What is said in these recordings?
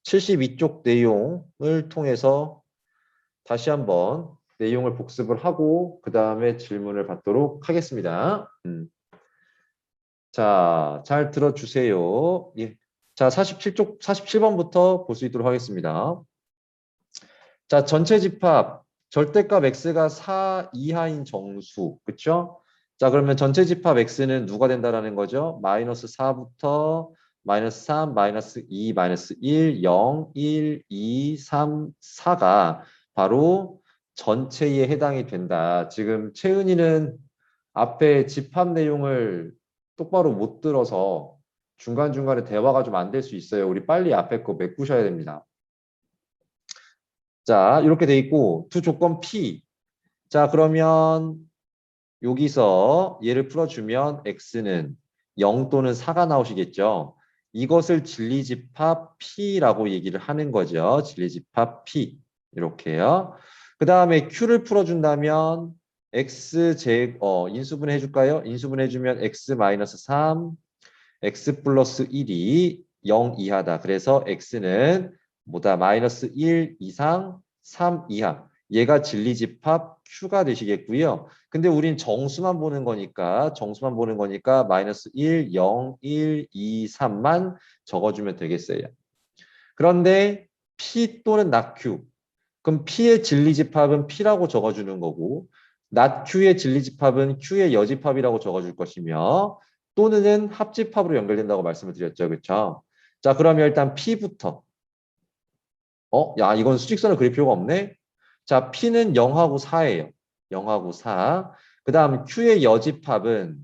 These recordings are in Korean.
72쪽 내용을 통해서 다시 한번 내용을 복습을 하고 그 다음에 질문을 받도록 하겠습니다. 자, 잘 들어주세요. 예. 자, 47쪽, 47번부터 볼 수 있도록 하겠습니다. 자, 전체 집합, 절대값 x가 4 이하인 정수, 그쵸? 자, 그러면 전체 집합 x는 누가 된다라는 거죠? 마이너스 4부터 마이너스 3, 마이너스 2, 마이너스 1, 0, 1, 2, 3, 4가 바로 전체에 해당이 된다. 지금 채은이는 앞에 집합 내용을 똑바로 못 들어서 중간중간에 대화가 좀 안 될 수 있어요. 우리 빨리 앞에 거 메꾸셔야 됩니다. 자, 이렇게 돼 있고 두 조건 P. 자, 그러면 여기서 얘를 풀어주면 x는 0 또는 4가 나오시겠죠. 이것을 진리집합 P라고 얘기를 하는 거죠. 진리집합 P. 이렇게요. 그 다음에 Q를 풀어준다면 인수분 해줄까요? 인수분 해주면 x-3, x 플러스 1이 0 이하다. 그래서 x는 뭐다? 마이너스 1 이상 3 이하. 얘가 진리집합 Q가 되시겠고요. 근데 우린 정수만 보는 거니까 마이너스 1, 0, 1, 2, 3만 적어주면 되겠어요. 그런데 P 또는 not Q. 그럼 P의 진리집합은 P라고 적어주는 거고 not Q의 진리집합은 Q의 여집합이라고 적어줄 것이며 또는 합집합으로 연결된다고 말씀을 드렸죠. 그렇죠? 자, 그러면 일단 P부터. 야, 이건 수직선을 그릴 필요가 없네. 자, P는 0하고 4예요. 0하고 4. 그 다음 Q의 여집합은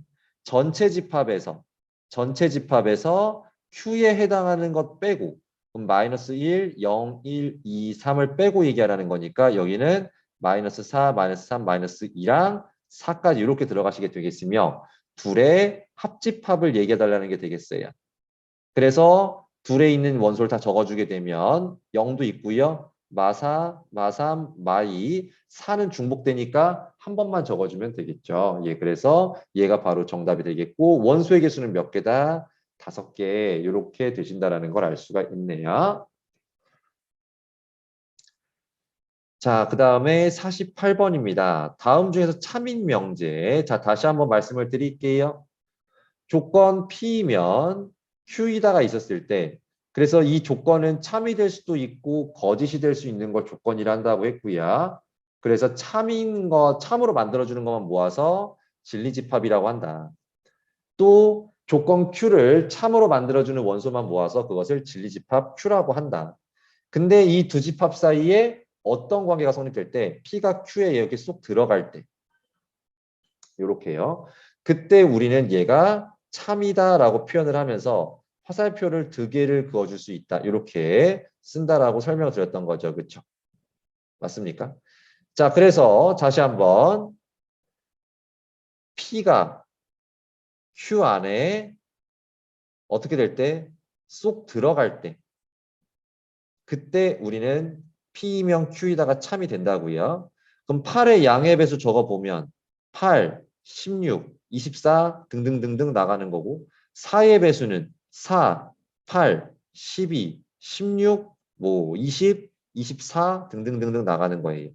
전체 집합에서 Q에 해당하는 것 빼고 그럼 마이너스 1, 0, 1, 2, 3을 빼고 얘기하라는 거니까 여기는 마이너스 4, 마이너스 3, 마이너스 2랑 4까지 이렇게 들어가시게 되겠으며 둘의 합집합을 얘기해달라는 게 되겠어요. 그래서 둘에 있는 원소를 다 적어주게 되면 0도 있고요. 마사, 마삼, 마이, 4는 중복되니까 한 번만 적어주면 되겠죠. 예, 그래서 얘가 바로 정답이 되겠고 원소의 개수는 몇 개다? 5개 이렇게 되신다라는 걸 알 수가 있네요. 자, 그 다음에 48번입니다. 다음 중에서 참인 명제. 자, 다시 한번 말씀을 드릴게요. 조건 P면 Q이다가 있었을 때 그래서 이 조건은 참이 될 수도 있고 거짓이 될 수 있는 걸 조건이라 한다고 했고요. 그래서 참으로 만들어주는 것만 모아서 진리집합이라고 한다. 또 조건 Q를 참으로 만들어주는 원소만 모아서 그것을 진리집합 Q라고 한다. 근데 이 두 집합 사이에 어떤 관계가 성립될 때 P가 Q에 이렇게 쏙 들어갈 때 이렇게요. 그때 우리는 얘가 참이다라고 표현을 하면서 화살표를 2개를 그어줄 수 있다. 이렇게 쓴다라고 설명을 드렸던 거죠. 그렇죠? 맞습니까? 자, 그래서 다시 한번 P가 Q 안에 어떻게 될 때? 쏙 들어갈 때 그때 우리는 P이면 Q이다가 참이 된다고요. 그럼 8의 양의 배수 적어보면 8, 16, 24 등등등등 나가는 거고 4의 배수는 4, 8, 12, 16, 20, 24 등등등등 나가는 거예요.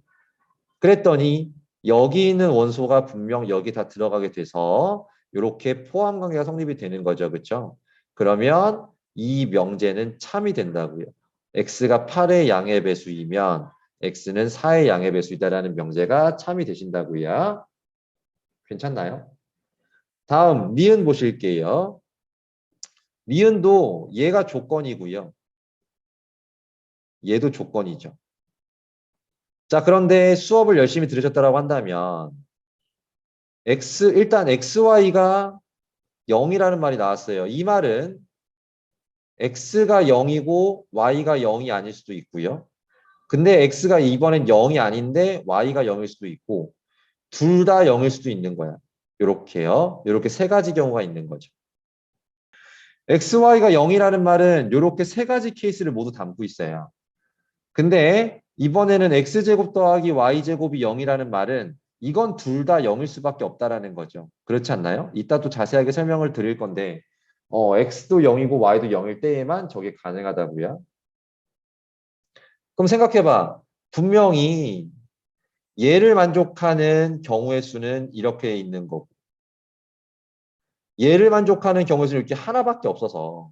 그랬더니 여기 있는 원소가 분명 여기 다 들어가게 돼서 이렇게 포함 관계가 성립이 되는 거죠. 그렇죠? 그러면 이 명제는 참이 된다고요. x가 8의 양의 배수이면 x는 4의 양의 배수이다라는 명제가 참이 되신다고요. 괜찮나요? 다음 니은 보실게요. 니은도 얘가 조건이고요. 얘도 조건이죠. 자, 그런데 수업을 열심히 들으셨다고 한다면 일단 xy가 0이라는 말이 나왔어요. 이 말은 x가 0이고 y가 0이 아닐 수도 있고요. 근데 x가 이번엔 0이 아닌데 y가 0일 수도 있고 둘 다 0일 수도 있는 거야. 이렇게요. 이렇게 세 가지 경우가 있는 거죠. xy가 0이라는 말은 이렇게 세 가지 케이스를 모두 담고 있어요. 근데 이번에는 x제곱 더하기 y제곱이 0이라는 말은 이건 둘 다 0일 수밖에 없다라는 거죠. 그렇지 않나요? 이따 또 자세하게 설명을 드릴 건데 x도 0이고 y도 0일 때에만 저게 가능하다고요. 그럼 생각해봐. 분명히 얘를 만족하는 경우의 수는 이렇게 있는 거고 얘를 만족하는 경우의 수는 이렇게 하나밖에 없어서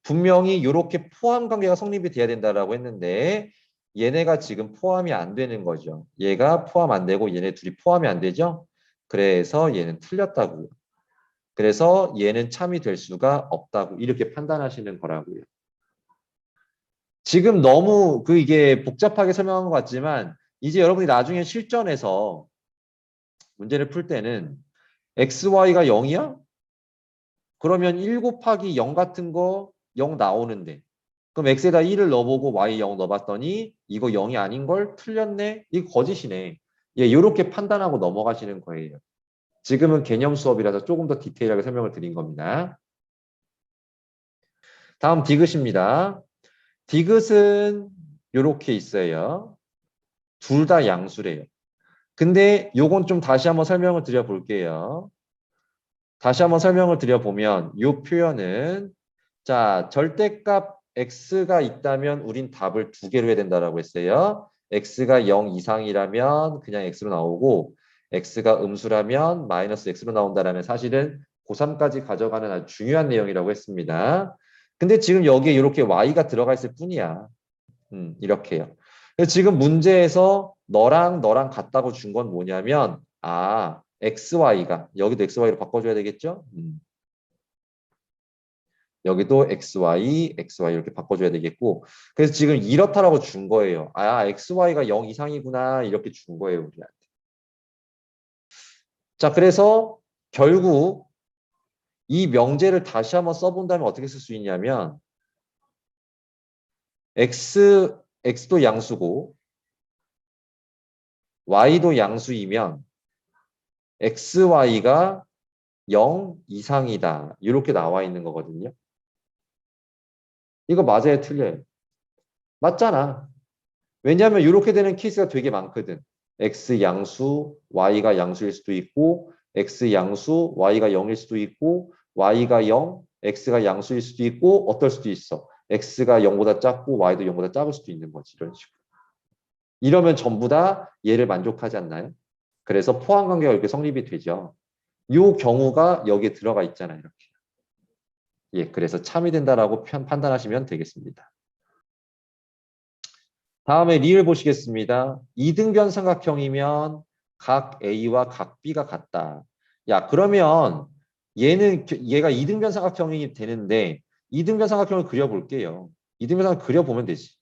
분명히 이렇게 포함 관계가 성립이 돼야 된다라고 했는데 얘네가 지금 포함이 안 되는 거죠. 얘가 포함 안 되고 얘네 둘이 포함이 안 되죠. 그래서 얘는 틀렸다고요. 그래서 얘는 참이 될 수가 없다고 이렇게 판단하시는 거라고요. 지금 너무 이게 복잡하게 설명한 것 같지만 이제 여러분이 나중에 실전에서 문제를 풀 때는 xy가 0이야? 그러면 1 곱하기 0 같은 거 0 나오는데 그럼 x에다 1을 넣어보고 y 0 넣어봤더니 이거 0이 아닌 걸 틀렸네? 이거 거짓이네. 예, 이렇게 판단하고 넘어가시는 거예요. 지금은 개념 수업이라서 조금 더 디테일하게 설명을 드린 겁니다. 다음 디귿입니다. 디귿은 이렇게 있어요. 둘 다 양수래요. 근데 요건 좀 다시 한번 설명을 드려볼게요. 다시 한번 설명을 드려보면 이 표현은 자 절대값 x가 있다면 우린 답을 두 개로 해야 된다라고 했어요. x가 0 이상이라면 그냥 x로 나오고 x가 음수라면 마이너스 x로 나온다라는 사실은 고3까지 가져가는 아주 중요한 내용이라고 했습니다. 근데 지금 여기에 이렇게 y가 들어가 있을 뿐이야. 이렇게요. 그래서 지금 문제에서 너랑 같다고 준 건 뭐냐면 XY가 여기도 XY로 바꿔줘야 되겠죠? 여기도 XY 이렇게 바꿔줘야 되겠고 그래서 지금 이렇다라고 준 거예요. XY가 0 이상이구나 이렇게 준 거예요. 우리한테. 자, 그래서 결국 이 명제를 다시 한번 써본다면 어떻게 쓸 수 있냐면 X도 양수고 Y도 양수이면 XY가 0 이상이다. 이렇게 나와 있는 거거든요. 이거 맞아요, 틀려요? 맞잖아. 왜냐하면 이렇게 되는 케이스가 되게 많거든. X 양수, Y가 양수일 수도 있고 X 양수, Y가 0일 수도 있고 Y가 0, X가 양수일 수도 있고 어떨 수도 있어. X가 0보다 작고 Y도 0보다 작을 수도 있는 거지. 이런 식으로. 이러면 전부 다 얘를 만족하지 않나요? 그래서 포함 관계가 이렇게 성립이 되죠. 이 경우가 여기에 들어가 있잖아요. 이렇게. 예, 그래서 참이 된다라고 판단하시면 되겠습니다. 다음에 리을 보시겠습니다. 이등변 삼각형이면 각 A와 각 B가 같다. 야, 그러면 얘가 이등변 삼각형이 되는데 이등변 삼각형을 그려볼게요. 이등변 삼각형 그려보면 되지.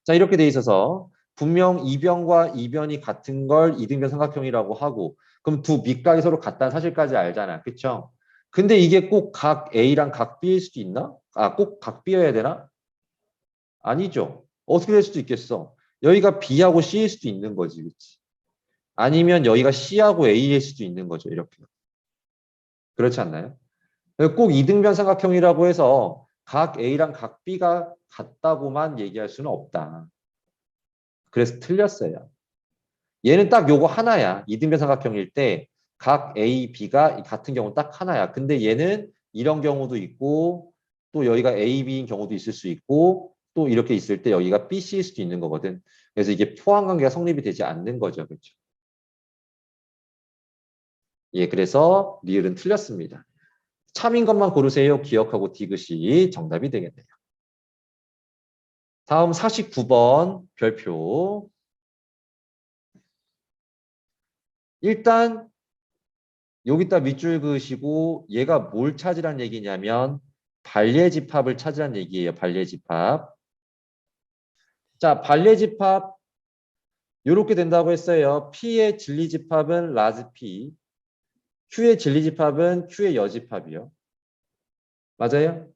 자, 이렇게 돼 있어서 분명 이변과 이변이 같은 걸 이등변 삼각형이라고 하고 그럼 두 밑각이 서로 같다는 사실까지 알잖아. 그쵸? 근데 이게 꼭 각 A랑 각 B일 수도 있나? 꼭 각 B여야 되나? 아니죠. 어떻게 될 수도 있겠어. 여기가 B하고 C일 수도 있는 거지. 그치? 아니면 여기가 C하고 A일 수도 있는 거죠. 이렇게. 그렇지 않나요? 꼭 이등변 삼각형이라고 해서 각 A랑 각 B가 같다고만 얘기할 수는 없다. 그래서 틀렸어요. 얘는 딱 요거 하나야. 이등변 삼각형일 때 각 A, B가 같은 경우는 딱 하나야. 근데 얘는 이런 경우도 있고 또 여기가 A, B인 경우도 있을 수 있고 또 이렇게 있을 때 여기가 B, C일 수도 있는 거거든. 그래서 이게 포함 관계가 성립이 되지 않는 거죠. 그렇죠? 예, 그래서 리을은 틀렸습니다. 참인 것만 고르세요. 기억하고 디귿이 정답이 되겠네요. 다음 49번 별표. 일단 여기다 밑줄 그으시고 얘가 뭘 찾으란 얘기냐면 반례집합을 찾으란 얘기예요. 반례집합. 자, 반례집합 이렇게 된다고 했어요. P의 진리집합은 라지 P, Q의 진리집합은 Q의 여집합이요. 맞아요?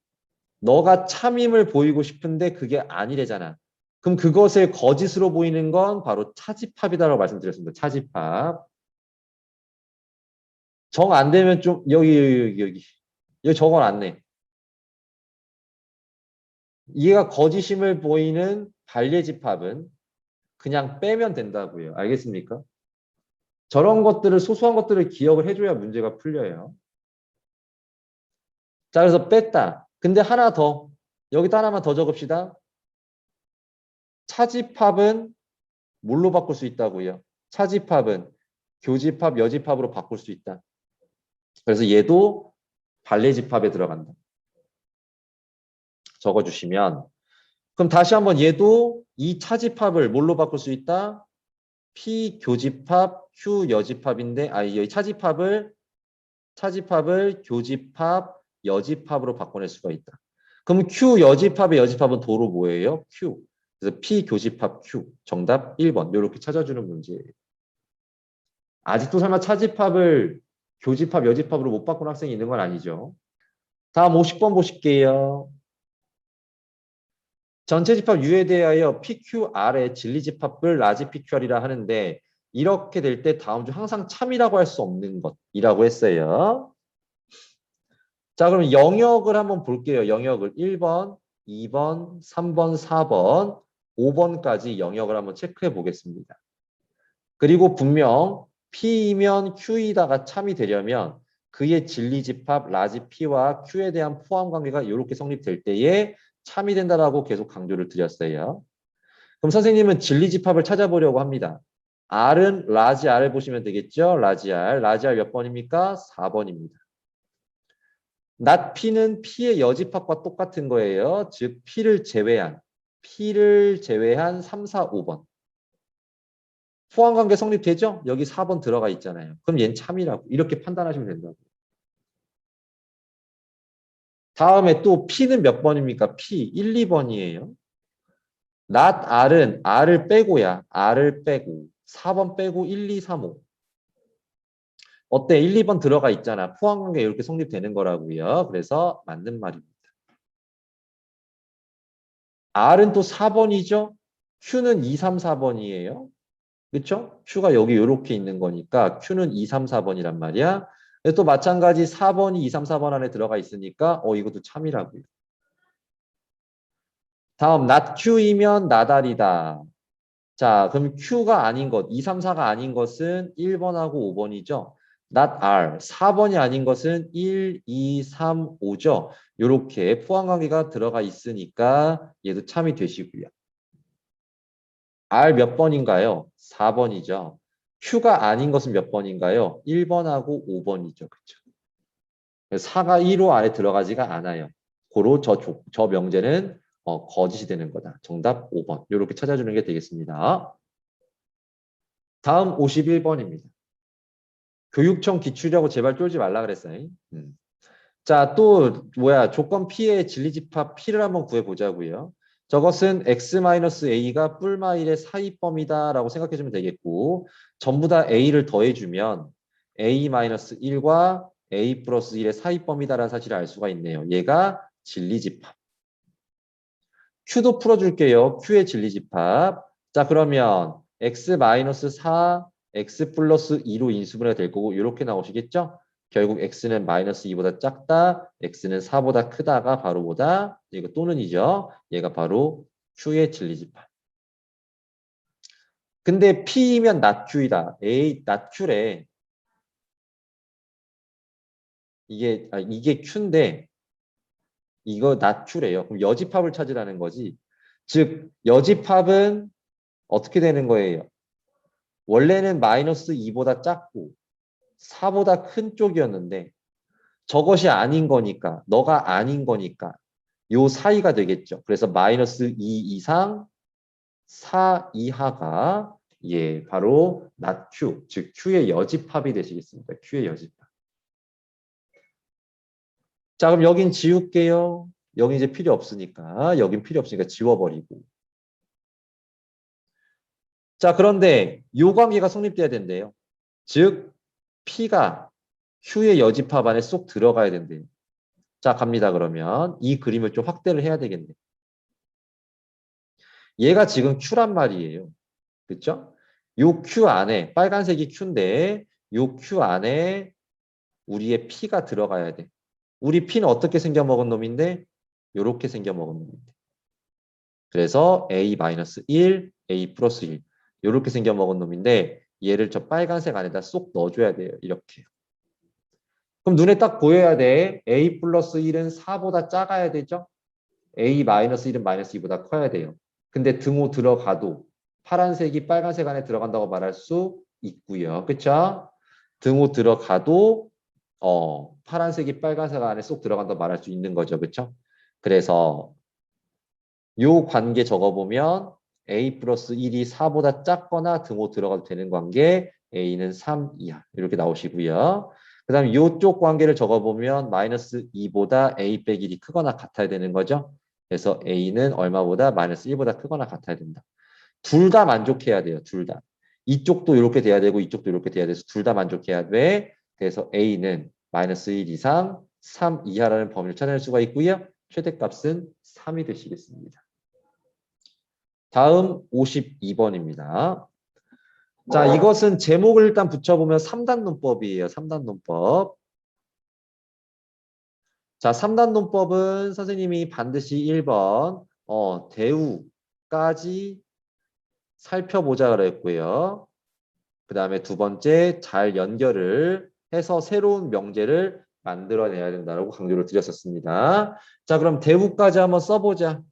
너가 참임을 보이고 싶은데 그게 아니래잖아. 그럼 그것을 거짓으로 보이는 건 바로 차집합이다라고 말씀드렸습니다. 차집합. 정 안 되면 좀 여기 적어 놨네. 얘가 거짓임을 보이는 반례집합은 그냥 빼면 된다고요. 알겠습니까? 저런 것들을 소소한 것들을 기억을 해줘야 문제가 풀려요. 자, 그래서 뺐다. 근데 하나 더. 여기다 하나만 더 적읍시다. 차집합은 뭘로 바꿀 수 있다고요? 차집합은 교집합, 여집합으로 바꿀 수 있다. 그래서 얘도 반례집합에 들어간다. 적어주시면 그럼 다시 한번 얘도 이 차집합을 뭘로 바꿀 수 있다? P 교집합, Q 여집합인데 여기 차집합을 교집합, 여집합으로 바꿔낼 수가 있다. 그럼 Q 여집합의 여집합은 도로 뭐예요? Q. 그래서 P 교집합 Q. 정답 1번. 이렇게 찾아주는 문제예요. 아직도 설마 차집합을 교집합, 여집합으로 못 바꾼 학생이 있는 건 아니죠. 다음 50번 보실게요. 전체 집합 U에 대하여 PQR의 진리집합을 라지 PQR이라 하는데 이렇게 될 때 다음 중 항상 참이라고 할 수 없는 것이라고 했어요. 자, 그럼 영역을 한번 볼게요. 영역을 1번, 2번, 3번, 4번, 5번까지 영역을 한번 체크해 보겠습니다. 그리고 분명 P이면 Q이다가 참이 되려면 그의 진리집합 라지 P와 Q에 대한 포함관계가 이렇게 성립될 때에 참이 된다라고 계속 강조를 드렸어요. 그럼 선생님은 진리집합을 찾아보려고 합니다. R은 라지 R을 보시면 되겠죠? 라지 R. 라지 R 몇 번입니까? 4번입니다. not P는 P의 여집합과 똑같은 거예요. 즉 P를 제외한 3, 4, 5번. 포함관계 성립되죠? 여기 4번 들어가 있잖아요. 그럼 얘는 참이라고 이렇게 판단하시면 된다고. 다음에 또 P는 몇 번입니까? P 1, 2번이에요. not R은 R을 빼고야. R을 빼고 4번 빼고 1, 2, 3, 5. 어때? 1, 2번 들어가 있잖아. 포함관계 이렇게 성립되는 거라고요. 그래서 맞는 말입니다. R은 또 4번이죠? Q는 2, 3, 4번이에요. 그렇죠? Q가 여기 이렇게 있는 거니까 Q는 2, 3, 4번이란 말이야. 또 마찬가지 4번이 2, 3, 4번 안에 들어가 있으니까 이것도 참이라고요. 다음 not Q이면 나달이다. 자, 그럼 Q가 아닌 것, 2, 3, 4가 아닌 것은 1번하고 5번이죠. not R, 4번이 아닌 것은 1, 2, 3, 5죠. 이렇게 포함관계가 들어가 있으니까 얘도 참이 되시고요. R 몇 번인가요? 4번이죠. Q가 아닌 것은 몇 번인가요? 1번하고 5번이죠. 그렇죠? 4가 1호 안에 들어가지가 않아요. 고로 저 명제는 거짓이 되는 거다. 정답 5번. 이렇게 찾아주는 게 되겠습니다. 다음 51번입니다. 교육청 기출이라고 제발 쫄지 말라 그랬어요. 자, 또 뭐야? 조건 P의 진리집합 P를 한번 구해보자고요. 저것은 x-a가 뿔마일의 사이범위다라고 생각해주면 되겠고 전부 다 a를 더해주면 a-1과 a 플러스 1의 사이범위다라는 사실을 알 수가 있네요. 얘가 진리집합. Q도 풀어줄게요. Q의 진리집합. 자, 그러면 x-4, x 플러스 2로 인수분해가 될 거고 이렇게 나오시겠죠? 결국 x는 마이너스 2보다 작다, x는 4보다 크다가 바로 보다, 이거 또는이죠. 얘가 바로 Q의 진리집합. 근데 P이면 not Q이다. not Q래. 이게 Q인데 이거 not Q래요. 그럼 여집합을 찾으라는 거지. 즉 여집합은 어떻게 되는 거예요? 원래는 마이너스 2보다 작고 4보다 큰 쪽이었는데 저것이 아닌 거니까 너가 아닌 거니까 요 사이가 되겠죠. 그래서 마이너스 2 이상 4 이하가 바로 not Q, 즉 Q의 여집합이 되시겠습니다. Q의 여집합. 자, 그럼 여긴 지울게요. 여기 이제 필요 없으니까 여긴 필요 없으니까 지워버리고. 자, 그런데 요 관계가 성립돼야 된대요. 즉 P가 Q의 여집합 안에 쏙 들어가야 된대요. 자, 갑니다. 그러면 이 그림을 좀 확대를 해야 되겠네. 얘가 지금 Q란 말이에요. 그렇죠? 요 Q 안에 빨간색이 Q인데 요 Q 안에 우리의 P가 들어가야 돼. 우리 P는 어떻게 생겨먹은 놈인데? 요렇게 생겨먹은 놈인데. 그래서 A-1, A 플러스 1 요렇게 생겨먹은 놈인데 얘를 저 빨간색 안에다 쏙 넣어줘야 돼요. 이렇게. 그럼 눈에 딱 보여야 돼. A 플러스 1은 4보다 작아야 되죠? A 마이너스 1은 마이너스 2보다 커야 돼요. 근데 등호 들어가도 파란색이 빨간색 안에 들어간다고 말할 수 있고요. 그쵸? 등호 들어가도 파란색이 빨간색 안에 쏙 들어간다고 말할 수 있는 거죠. 그쵸? 그래서 요 관계 적어보면 a 플러스 1이 4보다 작거나 등호 들어가도 되는 관계 a는 3 이하 이렇게 나오시고요. 그 다음에 요쪽 관계를 적어보면 마이너스 2보다 a 빼기 1이 크거나 같아야 되는 거죠. 그래서 a는 얼마보다 마이너스 1보다 크거나 같아야 된다. 둘 다 만족해야 돼요. 둘 다. 이쪽도 이렇게 돼야 되고 이쪽도 이렇게 돼야 돼서 둘 다 만족해야 돼. 그래서 a는 마이너스 1 이상 3 이하라는 범위를 찾아낼 수가 있고요. 최대값은 3이 되시겠습니다. 다음 52번입니다. 자, 이것은 제목을 일단 붙여보면 3단 논법이에요. 3단 논법. 자, 3단 논법은 선생님이 반드시 1번 대우까지 살펴보자 그랬고요. 그 다음에 두 번째 잘 연결을 해서 새로운 명제를 만들어내야 된다고 강조를 드렸었습니다. 자, 그럼 대우까지 한번 써보자.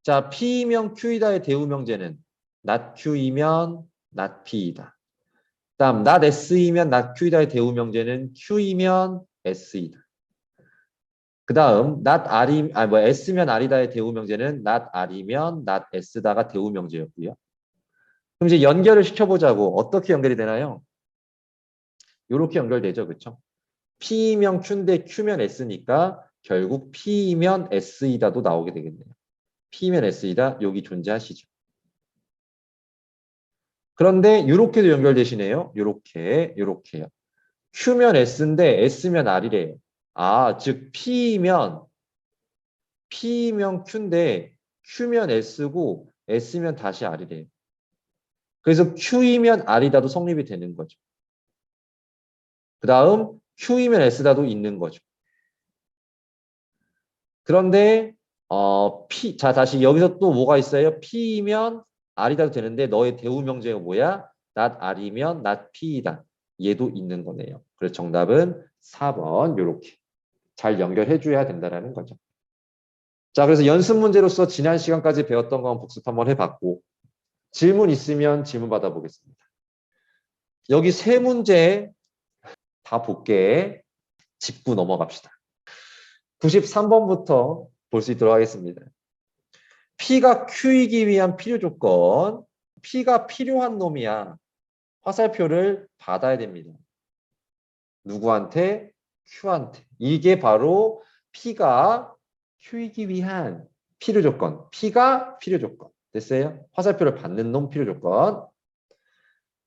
자, P이면 Q이다의 대우 명제는 not Q이면 not P이다. 다음 not S이면 not Q이다의 대우 명제는 Q이면 S이다. 그 다음 not S면 R이다의 대우 명제는 not R이면 not S다가 대우 명제였고요. 그럼 이제 연결을 시켜보자고. 어떻게 연결이 되나요? 이렇게 연결되죠. 그렇죠? P이면 Q인데 Q면 S니까 결국 P이면 S이다도 나오게 되겠네요. P면 S이다 여기 존재하시죠. 그런데 이렇게도 연결되시네요. 요렇게요. Q면 S인데 S면 R이래요. 아, 즉 P면 Q인데 Q면 S고 S면 다시 R이래요. 그래서 Q이면 R이다도 성립이 되는 거죠. 그 다음 Q이면 S다도 있는 거죠. 그런데 자 다시 여기서 또 뭐가 있어요? P이면 R이다도 되는데 너의 대우 명제가 뭐야? not R이면 not P이다. 얘도 있는 거네요. 그래서 정답은 4번 요렇게 잘 연결해 줘야 된다는 거죠. 자, 그래서 연습 문제로서 지난 시간까지 배웠던 건 복습 한번 해봤고 질문 있으면 질문 받아보겠습니다. 여기 세 문제 다 볼게. 짚고 넘어갑시다. 93번부터 볼 수 있도록 하겠습니다. P가 Q이기 위한 필요 조건. P가 필요한 놈이야. 화살표를 받아야 됩니다. 누구한테? Q한테. 이게 바로 P가 Q이기 위한 필요 조건. P가 필요 조건. 됐어요? 화살표를 받는 놈 필요 조건.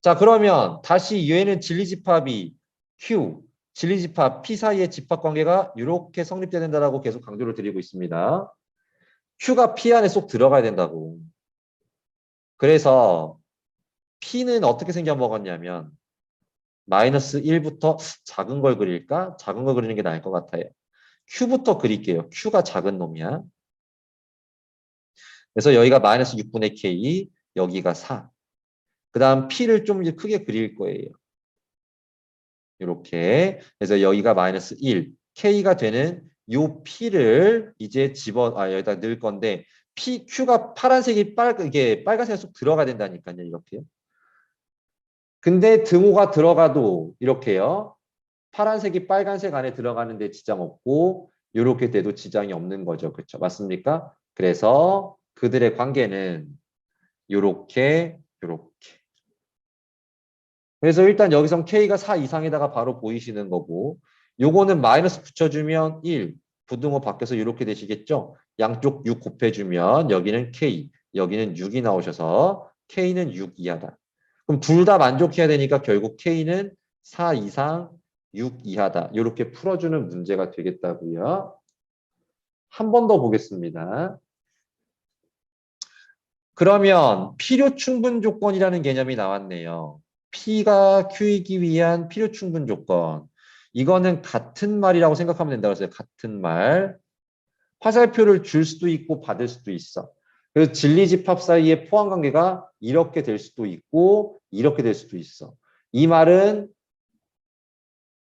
자, 그러면 다시 얘는 진리집합이 Q, 진리집합 P 사이의 집합관계가 이렇게 성립돼야 된다고 계속 강조를 드리고 있습니다. Q가 P 안에 쏙 들어가야 된다고. 그래서 P는 어떻게 생겨먹었냐면 마이너스 1부터 작은 걸 그릴까? 작은 걸 그리는 게 나을 것 같아요. Q부터 그릴게요. Q가 작은 놈이야. 그래서 여기가 마이너스 6분의 K, 여기가 4. 그 다음 P를 좀 이제 크게 그릴 거예요. 이렇게. 그래서 여기가 마이너스 1, K가 되는 요 P를 이제 여기다 넣을 건데 Q가 파란색이 이게 빨간색이 쏙 들어가야 된다니까요. 이렇게요. 근데 등호가 들어가도 이렇게요. 파란색이 빨간색 안에 들어가는데 지장 없고 이렇게 돼도 지장이 없는 거죠. 그렇죠? 맞습니까? 그래서 그들의 관계는 요렇게. 그래서 일단 여기서 K가 4 이상에다가 바로 보이시는 거고 요거는 마이너스 붙여주면 1, 부등호 바뀌어서 이렇게 되시겠죠? 양쪽 6 곱해주면 여기는 K, 여기는 6이 나오셔서 K는 6 이하다. 그럼 둘 다 만족해야 되니까 결국 K는 4 이상 6 이하다. 이렇게 풀어주는 문제가 되겠다고요. 한 번 더 보겠습니다. 그러면 필요 충분 조건이라는 개념이 나왔네요. P가 Q이기 위한 필요 충분 조건. 이거는 같은 말이라고 생각하면 된다고 했어요. 같은 말. 화살표를 줄 수도 있고 받을 수도 있어. 그래서 진리집합 사이의 포함관계가 이렇게 될 수도 있고 이렇게 될 수도 있어. 이 말은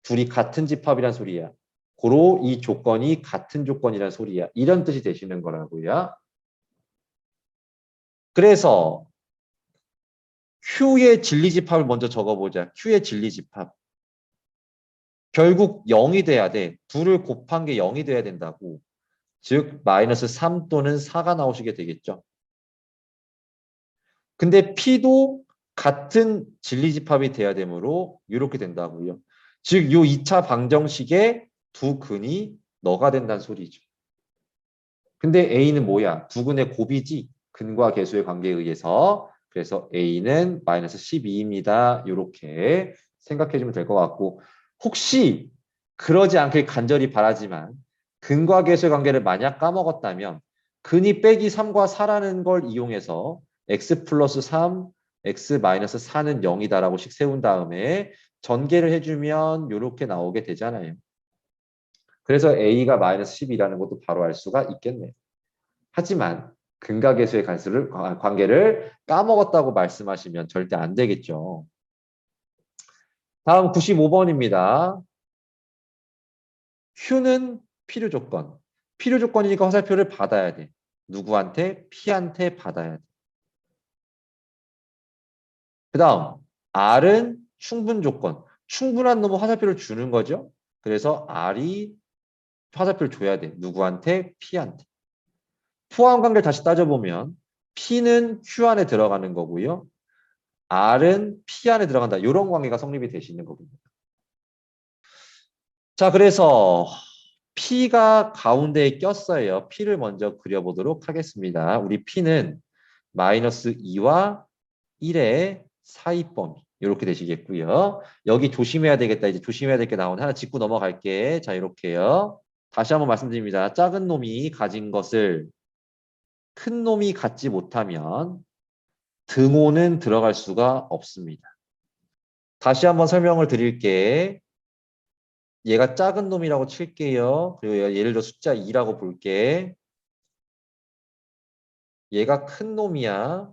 둘이 같은 집합이란 소리야. 고로 이 조건이 같은 조건이란 소리야. 이런 뜻이 되시는 거라고요. 그래서 Q의 진리집합을 먼저 적어보자. Q의 진리집합. 결국 0이 돼야 돼. 둘을 곱한 게 0이 돼야 된다고. 즉 마이너스 3 또는 4가 나오시게 되겠죠. 근데 P도 같은 진리집합이 돼야 되므로 이렇게 된다고요. 즉 요 2차 방정식의 두 근이 너가 된다는 소리죠. 근데 A는 뭐야? 두 근의 곱이지. 근과 계수의 관계에 의해서. 그래서 A는 마이너스 12입니다. 이렇게 생각해 주면 될 것 같고, 혹시 그러지 않길 간절히 바라지만 근과 계수의 관계를 만약 까먹었다면 근이 빼기 3과 4라는 걸 이용해서 x 플러스 3, x 마이너스 4는 0이다라고 식 세운 다음에 전개를 해주면 이렇게 나오게 되잖아요. 그래서 A가 마이너스 10이라는 것도 바로 알 수가 있겠네요. 하지만 근과 계수의 관계를 까먹었다고 말씀하시면 절대 안 되겠죠. 다음 95번입니다. Q는 필요 조건. 필요 조건이니까 화살표를 받아야 돼. 누구한테? P한테 받아야 돼. 그 다음 R은 충분 조건. 충분한 놈은 화살표를 주는 거죠. 그래서 R이 화살표를 줘야 돼. 누구한테? P한테. 포함 관계를 다시 따져보면 P는 Q 안에 들어가는 거고요. R은 P 안에 들어간다. 이런 관계가 성립이 되시는 거군요. 자, 그래서 P가 가운데에 꼈어요. P를 먼저 그려보도록 하겠습니다. 우리 P는 마이너스 2와 1의 사이 범위. 이렇게 되시겠고요. 여기 조심해야 되겠다. 이제 조심해야 될 게 나오네. 하나 짚고 넘어갈게. 자, 이렇게요. 다시 한번 말씀드립니다. 작은 놈이 가진 것을 큰 놈이 갖지 못하면 등호는 들어갈 수가 없습니다. 다시 한번 설명을 드릴게. 얘가 작은 놈이라고 칠게요. 그리고 예를 들어 숫자 2라고 볼게. 얘가 큰 놈이야.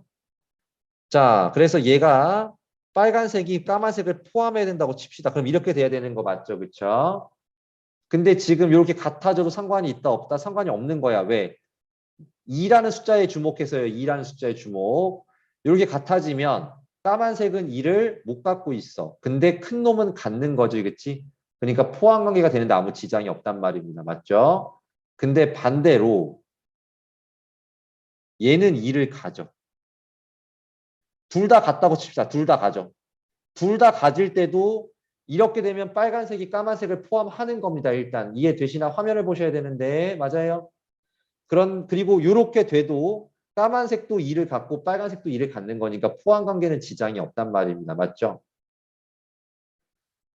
자, 그래서 얘가 빨간색이 까만색을 포함해야 된다고 칩시다. 그럼 이렇게 돼야 되는 거 맞죠? 그쵸? 근데 지금 이렇게 같아져도 상관이 있다 없다? 상관이 없는 거야. 왜? 2라는 숫자에 주목해서요. 2라는 숫자에 주목. 이렇게 같아지면 까만색은 2를 못 갖고 있어. 근데 큰 놈은 갖는 거죠. 그치? 그러니까 포함 관계가 되는데 아무 지장이 없단 말입니다. 맞죠? 근데 반대로 얘는 2를 가져. 둘 다 같다고 칩시다. 둘 다 가져. 둘 다 가질 때도 이렇게 되면 빨간색이 까만색을 포함하는 겁니다. 일단 이해되시나? 화면을 보셔야 되는데 맞아요? 그리고 이렇게 돼도 까만색도 2를 갖고 빨간색도 2를 갖는 거니까 포함 관계는 지장이 없단 말입니다. 맞죠?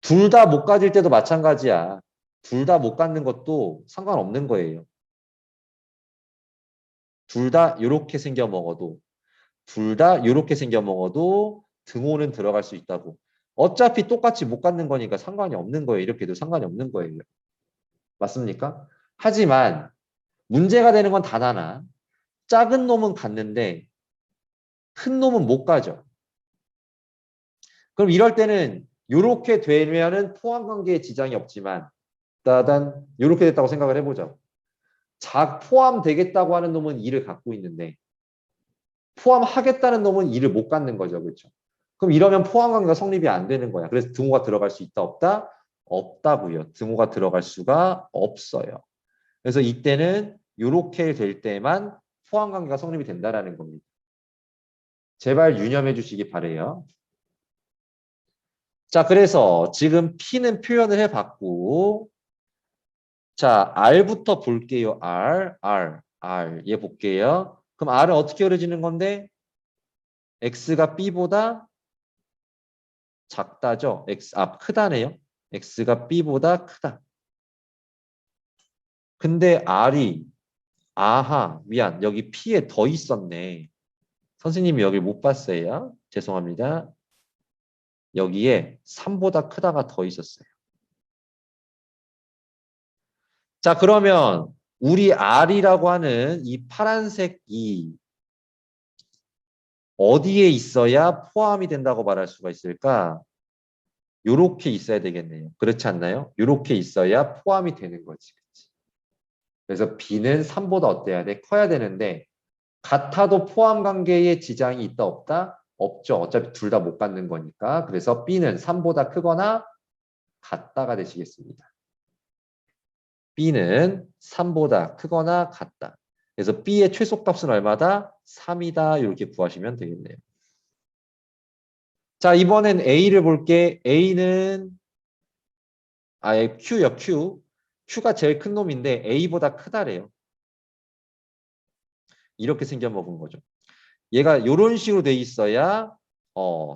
둘 다 못 가질 때도 마찬가지야. 둘 다 못 갖는 것도 상관없는 거예요. 둘 다 이렇게 생겨 먹어도 둘 다 이렇게 생겨 먹어도 등호는 들어갈 수 있다고. 어차피 똑같이 못 갖는 거니까 상관이 없는 거예요. 이렇게 해도 상관이 없는 거예요. 맞습니까? 하지만 문제가 되는 건 단 하나. 작은 놈은 갖는데 큰 놈은 못 가죠. 그럼 이럴 때는 이렇게 되면은 포함 관계에 지장이 없지만 따단 이렇게 됐다고 생각을 해보죠. 포함되겠다고 하는 놈은 2를 갖고 있는데 포함하겠다는 놈은 2를 못 갖는 거죠. 그렇죠? 그럼 이러면 포함 관계가 성립이 안 되는 거야. 그래서 등호가 들어갈 수 있다 없다? 없다고요. 등호가 들어갈 수가 없어요. 그래서 이때는 이렇게 될 때만 포함 관계가 성립이 된다라는 겁니다. 제발 유념해 주시기 바래요. 자, 그래서 지금 P는 표현을 해봤고, 자, R부터 볼게요. R. 얘 볼게요. 그럼 R은 어떻게 그려지는 건데? X가 B보다 작다죠? 크다네요. X가 B보다 크다. 근데 R이, 미안. 여기 P에 더 있었네. 선생님이 여기 못 봤어요. 죄송합니다. 여기에 3보다 크다가 더 있었어요. 자, 그러면 우리 R이라고 하는 이 파란색 어디에 있어야 포함이 된다고 말할 수가 있을까? 요렇게 있어야 되겠네요. 그렇지 않나요? 요렇게 있어야 포함이 되는 거지. 그치? 그래서 B는 3보다 어때야 돼? 커야 되는데 같아도 포함 관계에 지장이 있다 없다? 없죠. 어차피 둘 다 못 갖는 거니까. 그래서 B는 3보다 크거나 같다가 되시겠습니다. B는 3보다 크거나 같다. 그래서 B의 최소값은 얼마다? 3이다. 이렇게 구하시면 되겠네요. 자, 이번엔 A를 볼게. A는 Q요, Q. Q가 제일 큰 놈인데 A보다 크다래요. 이렇게 생겨 먹은 거죠. 얘가 이런 식으로 돼 있어야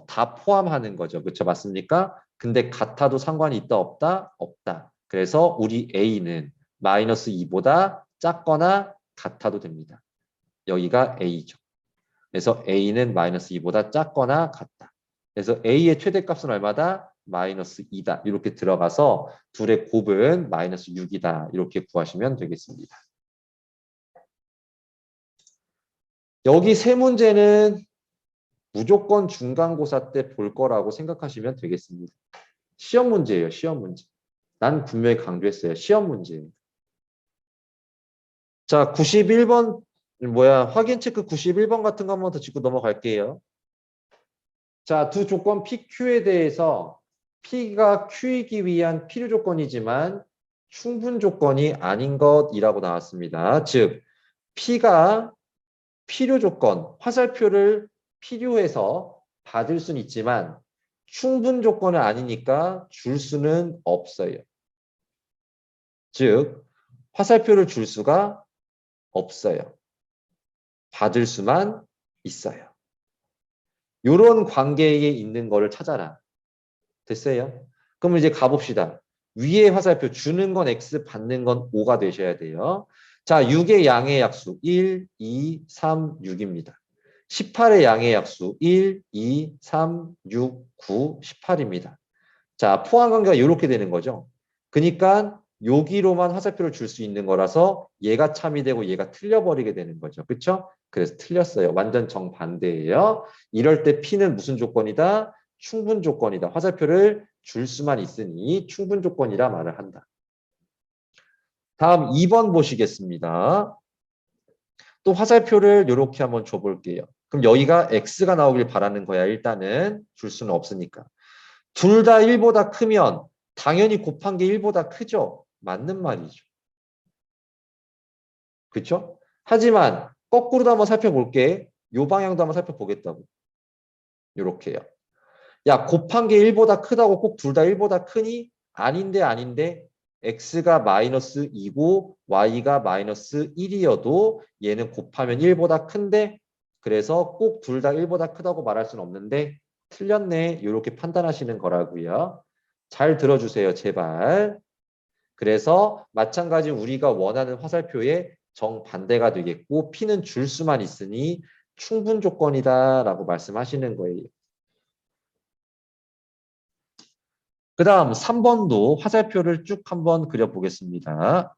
다 포함하는 거죠. 그렇죠? 맞습니까? 근데 같아도 상관이 있다 없다? 없다. 그래서 우리 A는 마이너스 2보다 작거나 같아도 됩니다. 여기가 A죠. 그래서 A는 마이너스 2보다 작거나 같다. 그래서 A의 최대값은 얼마다? 마이너스 2다. 이렇게 들어가서 둘의 곱은 마이너스 6이다. 이렇게 구하시면 되겠습니다. 여기 세 문제는 무조건 중간고사 때 볼 거라고 생각하시면 되겠습니다. 시험 문제예요. 시험 문제. 난 분명히 강조했어요. 시험 문제예요. 자, 91번 확인 체크 91번 같은 거 한번 더 짚고 넘어갈게요. 자, 두 조건 PQ에 대해서 P가 Q이기 위한 필요 조건이지만 충분 조건이 아닌 것이라고 나왔습니다. 즉, P가 필요 조건, 화살표를 필요해서 받을 수는 있지만 충분 조건은 아니니까 줄 수는 없어요. 즉, 화살표를 줄 수가 없어요. 받을 수만 있어요. 이런 관계에 있는 거를 찾아라. 됐어요? 그럼 이제 가봅시다. 위에 화살표 주는 건 X, 받는 건 O가 되셔야 돼요. 자, 6의 양의 약수 1, 2, 3, 6입니다. 18의 양의 약수 1, 2, 3, 6, 9, 18입니다. 자, 포함 관계가 이렇게 되는 거죠. 그러니까 여기로만 화살표를 줄 수 있는 거라서 얘가 참이 되고 얘가 틀려버리게 되는 거죠. 그렇죠? 그래서 틀렸어요. 완전 정반대예요. 이럴 때 P는 무슨 조건이다? 충분 조건이다. 화살표를 줄 수만 있으니 충분 조건이라 말을 한다. 다음 2번 보시겠습니다. 또 화살표를 이렇게 한번 줘볼게요. 그럼 여기가 X가 나오길 바라는 거야. 일단은 줄 수는 없으니까. 둘 다 1보다 크면 당연히 곱한 게 1보다 크죠. 맞는 말이죠. 그렇죠? 하지만 거꾸로도 한번 살펴볼게. 요 방향도 한번 살펴보겠다고. 요렇게요. 야, 곱한 게 1보다 크다고 꼭 둘 다 1보다 크니? 아닌데 아닌데 x가 마이너스 2고 y가 마이너스 1이어도 얘는 곱하면 1보다 큰데 그래서 꼭 둘 다 1보다 크다고 말할 수는 없는데 틀렸네. 이렇게 판단하시는 거라고요. 잘 들어주세요. 제발. 그래서 마찬가지 우리가 원하는 화살표의 정반대가 되겠고 P는 줄 수만 있으니 충분 조건이다라고 말씀하시는 거예요. 그 다음 3번도 화살표를 쭉 한번 그려보겠습니다.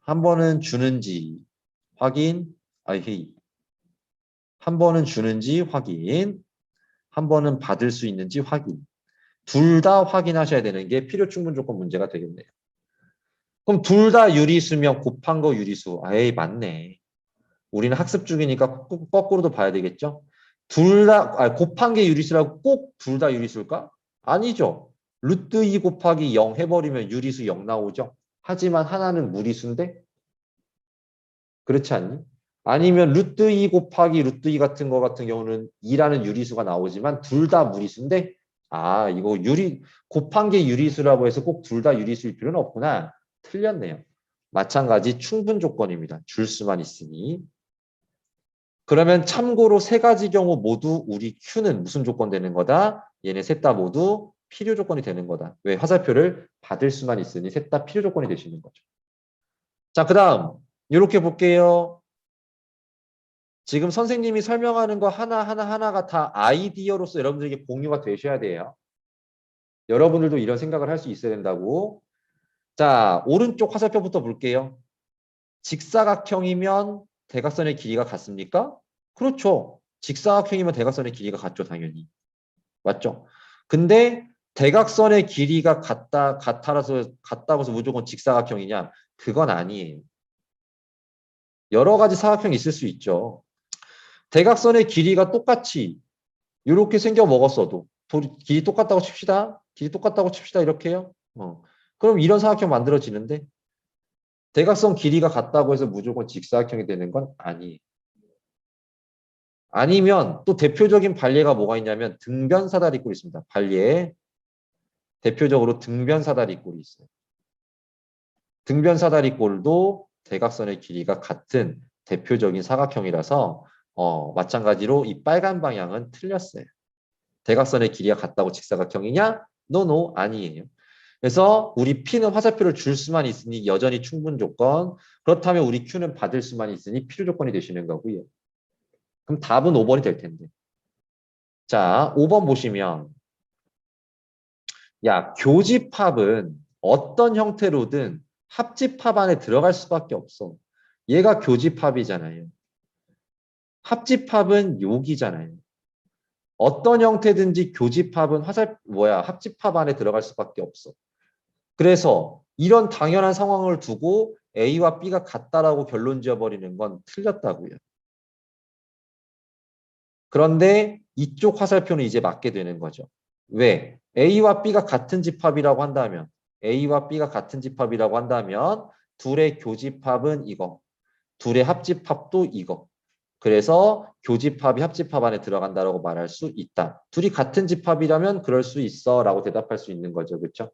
한 번은 주는지 확인, 한 번은 주는지 확인, 한 번은 받을 수 있는지 확인. 둘 다 확인하셔야 되는 게 필요 충분 조건 문제가 되겠네요. 그럼 둘 다 유리수면 곱한 거 유리수. 에이, 맞네. 우리는 학습 중이니까 거꾸로도 봐야 되겠죠? 곱한 게 유리수라고 꼭 둘 다 유리수일까? 아니죠. 루트 2 곱하기 0 해버리면 유리수 0 나오죠. 하지만 하나는 무리수인데? 그렇지 않니? 아니면 루트 2 곱하기 루트 2 같은 거 같은 경우는 2라는 유리수가 나오지만 둘 다 무리수인데? 아, 이거 곱한 게 유리수라고 해서 꼭 둘 다 유리수일 필요는 없구나. 틀렸네요. 마찬가지 충분 조건입니다. 줄 수만 있으니. 그러면 참고로 세 가지 경우 모두 우리 Q는 무슨 조건 되는 거다? 얘네 셋 다 모두 필요 조건이 되는 거다. 왜? 화살표를 받을 수만 있으니 셋 다 필요 조건이 되시는 거죠. 자, 그 다음 이렇게 볼게요. 지금 선생님이 설명하는 거 하나가 다 아이디어로서 여러분들에게 공유가 되셔야 돼요. 여러분들도 이런 생각을 할 수 있어야 된다고. 자, 오른쪽 화살표부터 볼게요. 직사각형이면 대각선의 길이가 같습니까? 그렇죠. 직사각형이면 대각선의 길이가 같죠, 당연히. 맞죠? 근데 대각선의 길이가 같다고 해서 무조건 직사각형이냐? 그건 아니에요. 여러 가지 사각형이 있을 수 있죠. 대각선의 길이가 똑같이 이렇게 생겨 먹었어도 길이 똑같다고 칩시다. 길이 똑같다고 칩시다. 이렇게요. 그럼 이런 사각형 만들어지는데 대각선 길이가 같다고 해서 무조건 직사각형이 되는 건 아니에요. 아니면 또 대표적인 발예가 뭐가 있냐면 등변사다리꼴이 있습니다. 발예. 대표적으로 등변사다리꼴이 있어요. 등변사다리꼴도 대각선의 길이가 같은 대표적인 사각형이라서 마찬가지로 이 빨간 방향은 틀렸어요. 대각선의 길이가 같다고 직사각형이냐? 노, 아니에요. 그래서 우리 P는 화살표를 줄 수만 있으니 여전히 충분 조건. 그렇다면 우리 Q는 받을 수만 있으니 필요 조건이 되시는 거고요. 그럼 답은 5번이 될 텐데. 자, 5번 보시면 야, 교집합은 어떤 형태로든 합집합 안에 들어갈 수밖에 없어. 얘가 교집합이잖아요. 합집합은 여기잖아요. 어떤 형태든지 교집합은 합집합 안에 들어갈 수밖에 없어. 그래서 이런 당연한 상황을 두고 A와 B가 같다라고 결론 지어버리는 건 틀렸다고요. 그런데 이쪽 화살표는 이제 맞게 되는 거죠. 왜? A와 B가 같은 집합이라고 한다면 A와 B가 같은 집합이라고 한다면 둘의 교집합은 이거. 둘의 합집합도 이거. 그래서 교집합이 합집합 안에 들어간다라고 말할 수 있다. 둘이 같은 집합이라면 그럴 수 있어 라고 대답할 수 있는 거죠. 그렇죠?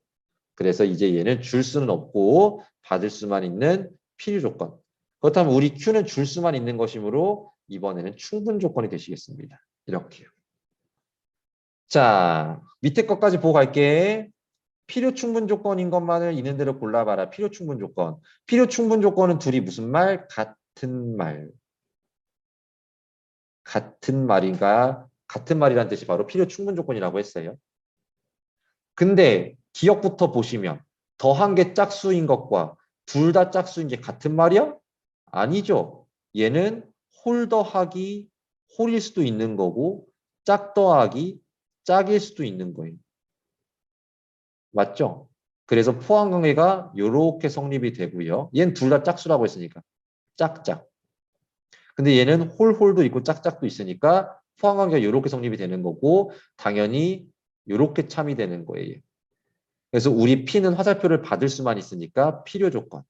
그래서 이제 얘는 줄 수는 없고 받을 수만 있는 필요 조건. 그렇다면 우리 Q는 줄 수만 있는 것이므로 이번에는 충분 조건이 되시겠습니다. 이렇게요. 자, 밑에 것까지 보고 갈게. 필요 충분 조건인 것만을 있는 대로 골라봐라. 필요 충분 조건. 필요 충분 조건은 둘이 무슨 말? 같은 말. 같은 말인가? 같은 말이라는 뜻이 바로 필요 충분 조건이라고 했어요. 근데 기억부터 보시면 더한 게 짝수인 것과 둘 다 짝수인 게 같은 말이야? 아니죠. 얘는 홀 더하기 홀일 수도 있는 거고 짝 더하기 짝일 수도 있는 거예요. 맞죠? 그래서 포함관계가 이렇게 성립이 되고요. 얘는 둘 다 짝수라고 했으니까 짝짝. 근데 얘는 홀홀도 있고 짝짝도 있으니까 포함관계가 이렇게 성립이 되는 거고 당연히 이렇게 참이 되는 거예요. 그래서 우리 P는 화살표를 받을 수만 있으니까 필요 조건.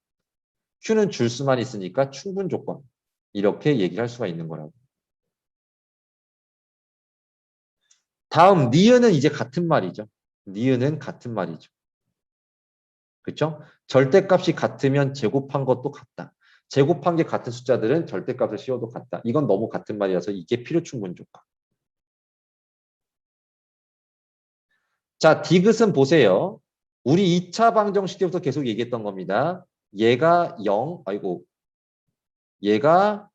Q는 줄 수만 있으니까 충분 조건. 이렇게 얘기를 할 수가 있는 거라고. 다음 니은은 이제 같은 말이죠. 니은은 같은 말이죠. 그렇죠? 절대값이 같으면 제곱한 것도 같다. 제곱한 게 같은 숫자들은 절대값을 씌워도 같다. 이건 너무 같은 말이라서 이게 필요 충분 조건. 자, 디귿은 보세요. 우리 2차 방정식 때부터 계속 얘기했던 겁니다. 얘가 0, 얘가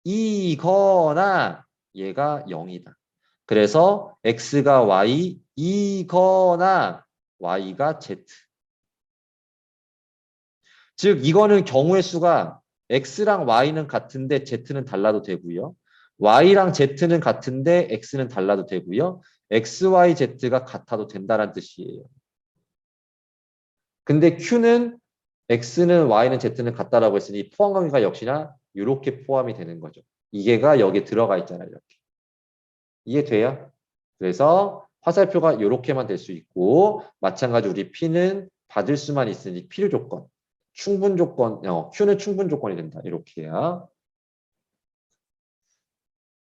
0이거나 얘가 0이다. 그래서 x가 y이거나 y가 z. 즉 이거는 경우의 수가 x랑 y는 같은데 z는 달라도 되고요. y랑 z는 같은데 x는 달라도 되고요. x, y, z가 같아도 된다는 뜻이에요. 근데 q는 x는 y는 z는 같다라고 했으니 포함관계가 역시나 이렇게 포함이 되는 거죠. 이게가 여기에 들어가 있잖아요. 이렇게. 이해돼요? 그래서 화살표가 이렇게만 될 수 있고 마찬가지 우리 P는 받을 수만 있으니 필요 조건. 충분 조건, Q는 충분 조건이 된다. 이렇게요.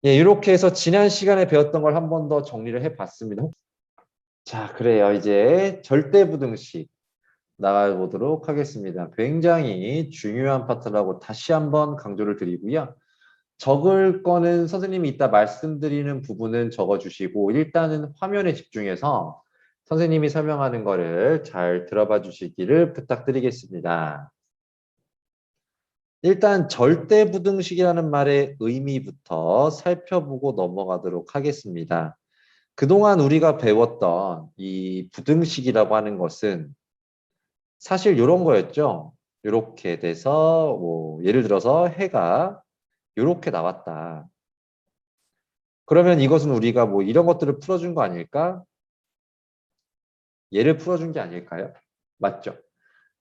예, 이렇게 해서 지난 시간에 배웠던 걸 한 번 더 정리를 해봤습니다. 자, 그래요. 이제 절대부등식 나가보도록 하겠습니다. 굉장히 중요한 파트라고 다시 한번 강조를 드리고요. 적을 거는 선생님이 이따 말씀드리는 부분은 적어주시고 일단은 화면에 집중해서 선생님이 설명하는 거를 잘 들어봐 주시기를 부탁드리겠습니다. 일단 절대부등식이라는 말의 의미부터 살펴보고 넘어가도록 하겠습니다. 그동안 우리가 배웠던 이 부등식이라고 하는 것은 사실 이런 거였죠. 이렇게 돼서 뭐 예를 들어서 해가 이렇게 나왔다. 그러면 이것은 우리가 뭐 이런 것들을 풀어준 거 아닐까? 얘를 풀어준 게 아닐까요? 맞죠?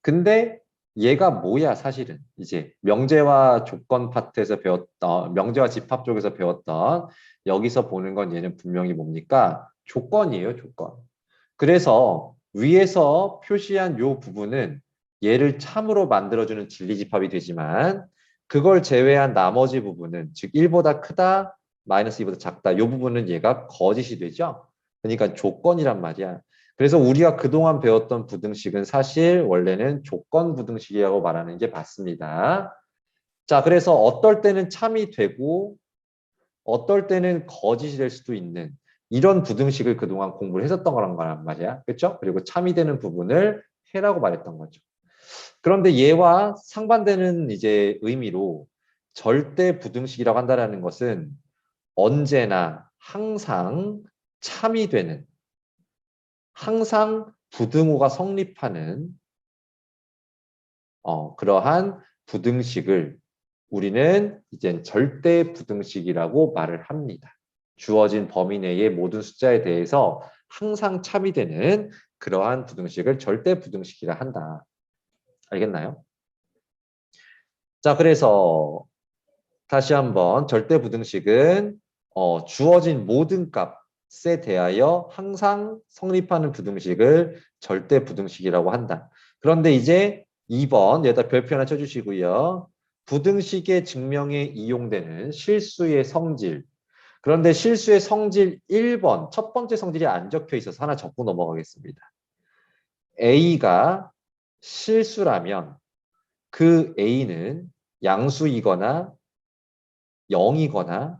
근데 얘가 뭐야 사실은 이제 명제와 조건 파트에서 배웠던 명제와 집합 쪽에서 배웠던 여기서 보는 건 얘는 분명히 뭡니까? 조건이에요, 조건. 그래서 위에서 표시한 요 부분은 얘를 참으로 만들어주는 진리집합이 되지만 그걸 제외한 나머지 부분은 즉 1보다 크다, 마이너스 2보다 작다 요 부분은 얘가 거짓이 되죠. 그러니까 조건이란 말이야. 그래서 우리가 그동안 배웠던 부등식은 사실 원래는 조건 부등식이라고 말하는 게 맞습니다. 자, 그래서 어떨 때는 참이 되고 어떨 때는 거짓이 될 수도 있는 이런 부등식을 그동안 공부를 했었던 거란 말이야. 그렇죠? 그리고 참이 되는 부분을 해라고 말했던 거죠. 그런데 얘와 상반되는 이제 의미로 절대 부등식이라고 한다는 것은 언제나 항상 참이 되는 항상 부등호가 성립하는 그러한 부등식을 우리는 이제 절대 부등식이라고 말을 합니다. 주어진 범위 내의 모든 숫자에 대해서 항상 참이 되는 그러한 부등식을 절대 부등식이라 한다. 알겠나요? 자, 그래서 다시 한번 절대 부등식은 주어진 모든 값에 대하여 항상 성립하는 부등식을 절대 부등식이라고 한다. 그런데 이제 2번 여기다 별표 하나 쳐주시고요. 부등식의 증명에 이용되는 실수의 성질. 그런데 실수의 성질 1번, 첫 번째 성질이 안 적혀 있어서 하나 적고 넘어가겠습니다. A가 실수라면 그 A는 양수이거나 0이거나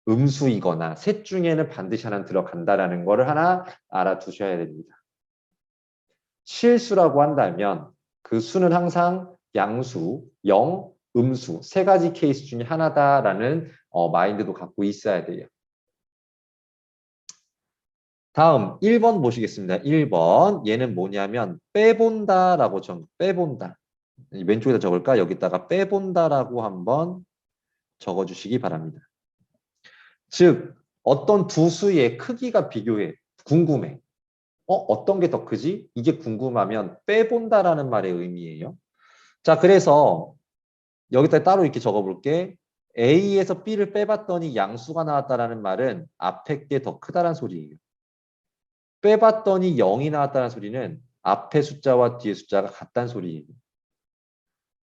음수이거나 셋 중에는 반드시 하나 들어간다라는 거를 하나 알아두셔야 됩니다. 실수라고 한다면 그 수는 항상 양수, 0, 음수 세 가지 케이스 중에 하나다라는 마인드도 갖고 있어야 돼요. 다음 1번 보시겠습니다. 1번 얘는 뭐냐면 빼본다라고 빼본다. 왼쪽에다 적을까? 여기다가 빼본다라고 한번 적어주시기 바랍니다. 즉 어떤 두 수의 크기가 궁금해. 어떤 게 더 크지? 이게 궁금하면 빼본다라는 말의 의미예요. 자, 그래서 여기다 따로 이렇게 적어볼게. A에서 B를 빼봤더니 양수가 나왔다라는 말은 앞에 게 더 크다란 소리예요. 빼봤더니 0이 나왔다는 소리는 앞에 숫자와 뒤에 숫자가 같다는 소리예요.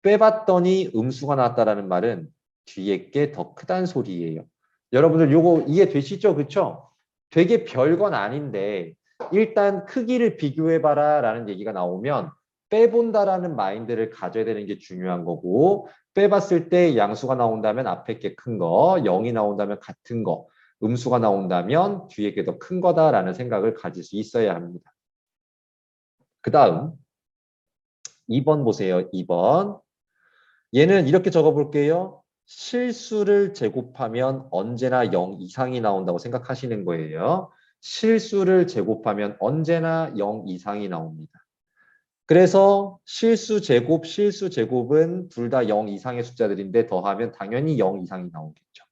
빼봤더니 음수가 나왔다라는 말은 뒤에 게 더 크다는 소리예요. 여러분들 요거 이해되시죠? 그렇죠? 되게 별건 아닌데 일단 크기를 비교해봐라 라는 얘기가 나오면 빼본다라는 마인드를 가져야 되는 게 중요한 거고 빼봤을 때 양수가 나온다면 앞에 게 큰 거, 0이 나온다면 같은 거, 음수가 나온다면 뒤에 게 더 큰 거다라는 생각을 가질 수 있어야 합니다. 그 다음 2번 보세요. 2번. 얘는 이렇게 적어볼게요. 실수를 제곱하면 언제나 0 이상이 나온다고 생각하시는 거예요. 실수를 제곱하면 언제나 0 이상이 나옵니다. 그래서 실수 제곱은 둘 다 0 이상의 숫자들인데 더하면 당연히 0 이상이 나오겠죠.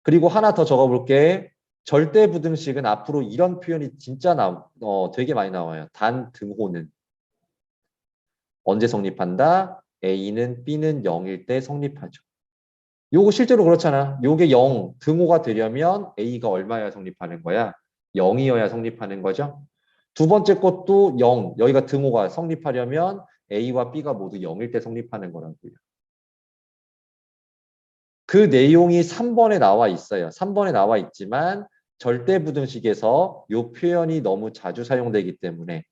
그리고 하나 더 적어볼게. 절대 부등식은 앞으로 이런 표현이 진짜 되게 많이 나와요. 단 등호는 언제 성립한다? A는 B는 0일 때 성립하죠. 요거 실제로 그렇잖아. 요게 0 등호가 되려면 A가 얼마여야 성립하는 거야? 0이어야 성립하는 거죠. 두 번째 것도 0, 여기가 등호가 성립하려면 A와 B가 모두 0일 때 성립하는 거라고요. 그 내용이 3번에 나와 있어요. 3번에 나와 있지만 절대부등식에서 요 표현이 너무 자주 사용되기 때문에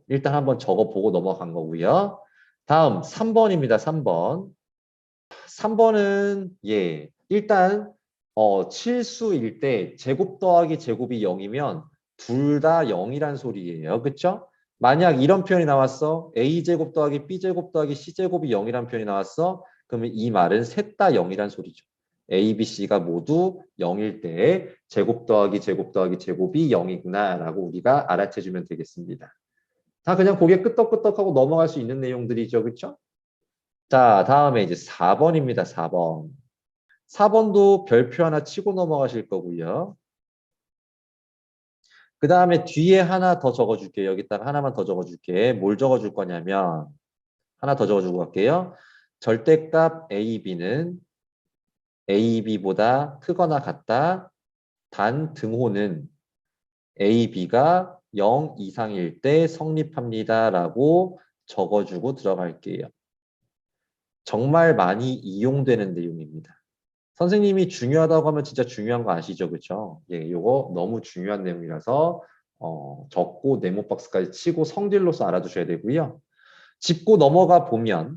일단 한번 적어보고 넘어간 거고요. 다음 3번입니다. 3번. 3번은 일단 칠수일 때 제곱 더하기 제곱이 0이면 둘 다 0이란 소리예요. 그렇죠? 만약 이런 표현이 나왔어. A제곱 더하기 B제곱 더하기 C제곱이 0이란 표현이 나왔어. 그러면 이 말은 셋 다 0이란 소리죠. A, B, C가 모두 0일 때 제곱 더하기 제곱 더하기 제곱이 0이구나 라고 우리가 알아채주면 되겠습니다. 다 그냥 고개 끄덕끄덕하고 넘어갈 수 있는 내용들이죠. 그렇죠? 자, 다음에 이제 4번입니다. 4번. 4번도 별표 하나 치고 넘어가실 거고요. 그 다음에 뒤에 하나 더 적어줄게요. 여기다가 하나만 더 적어줄게. 뭘 적어줄 거냐면 하나 더 적어주고 갈게요. 절대값 A, B는 A, B보다 크거나 같다. 단 등호는 A, B가 0 이상일 때 성립합니다라고 적어주고 들어갈게요. 정말 많이 이용되는 내용입니다. 선생님이 중요하다고 하면 진짜 중요한 거 아시죠? 그렇죠? 예, 요거 너무 중요한 내용이라서 적고 네모 박스까지 치고 성질로서 알아두셔야 되고요. 짚고 넘어가 보면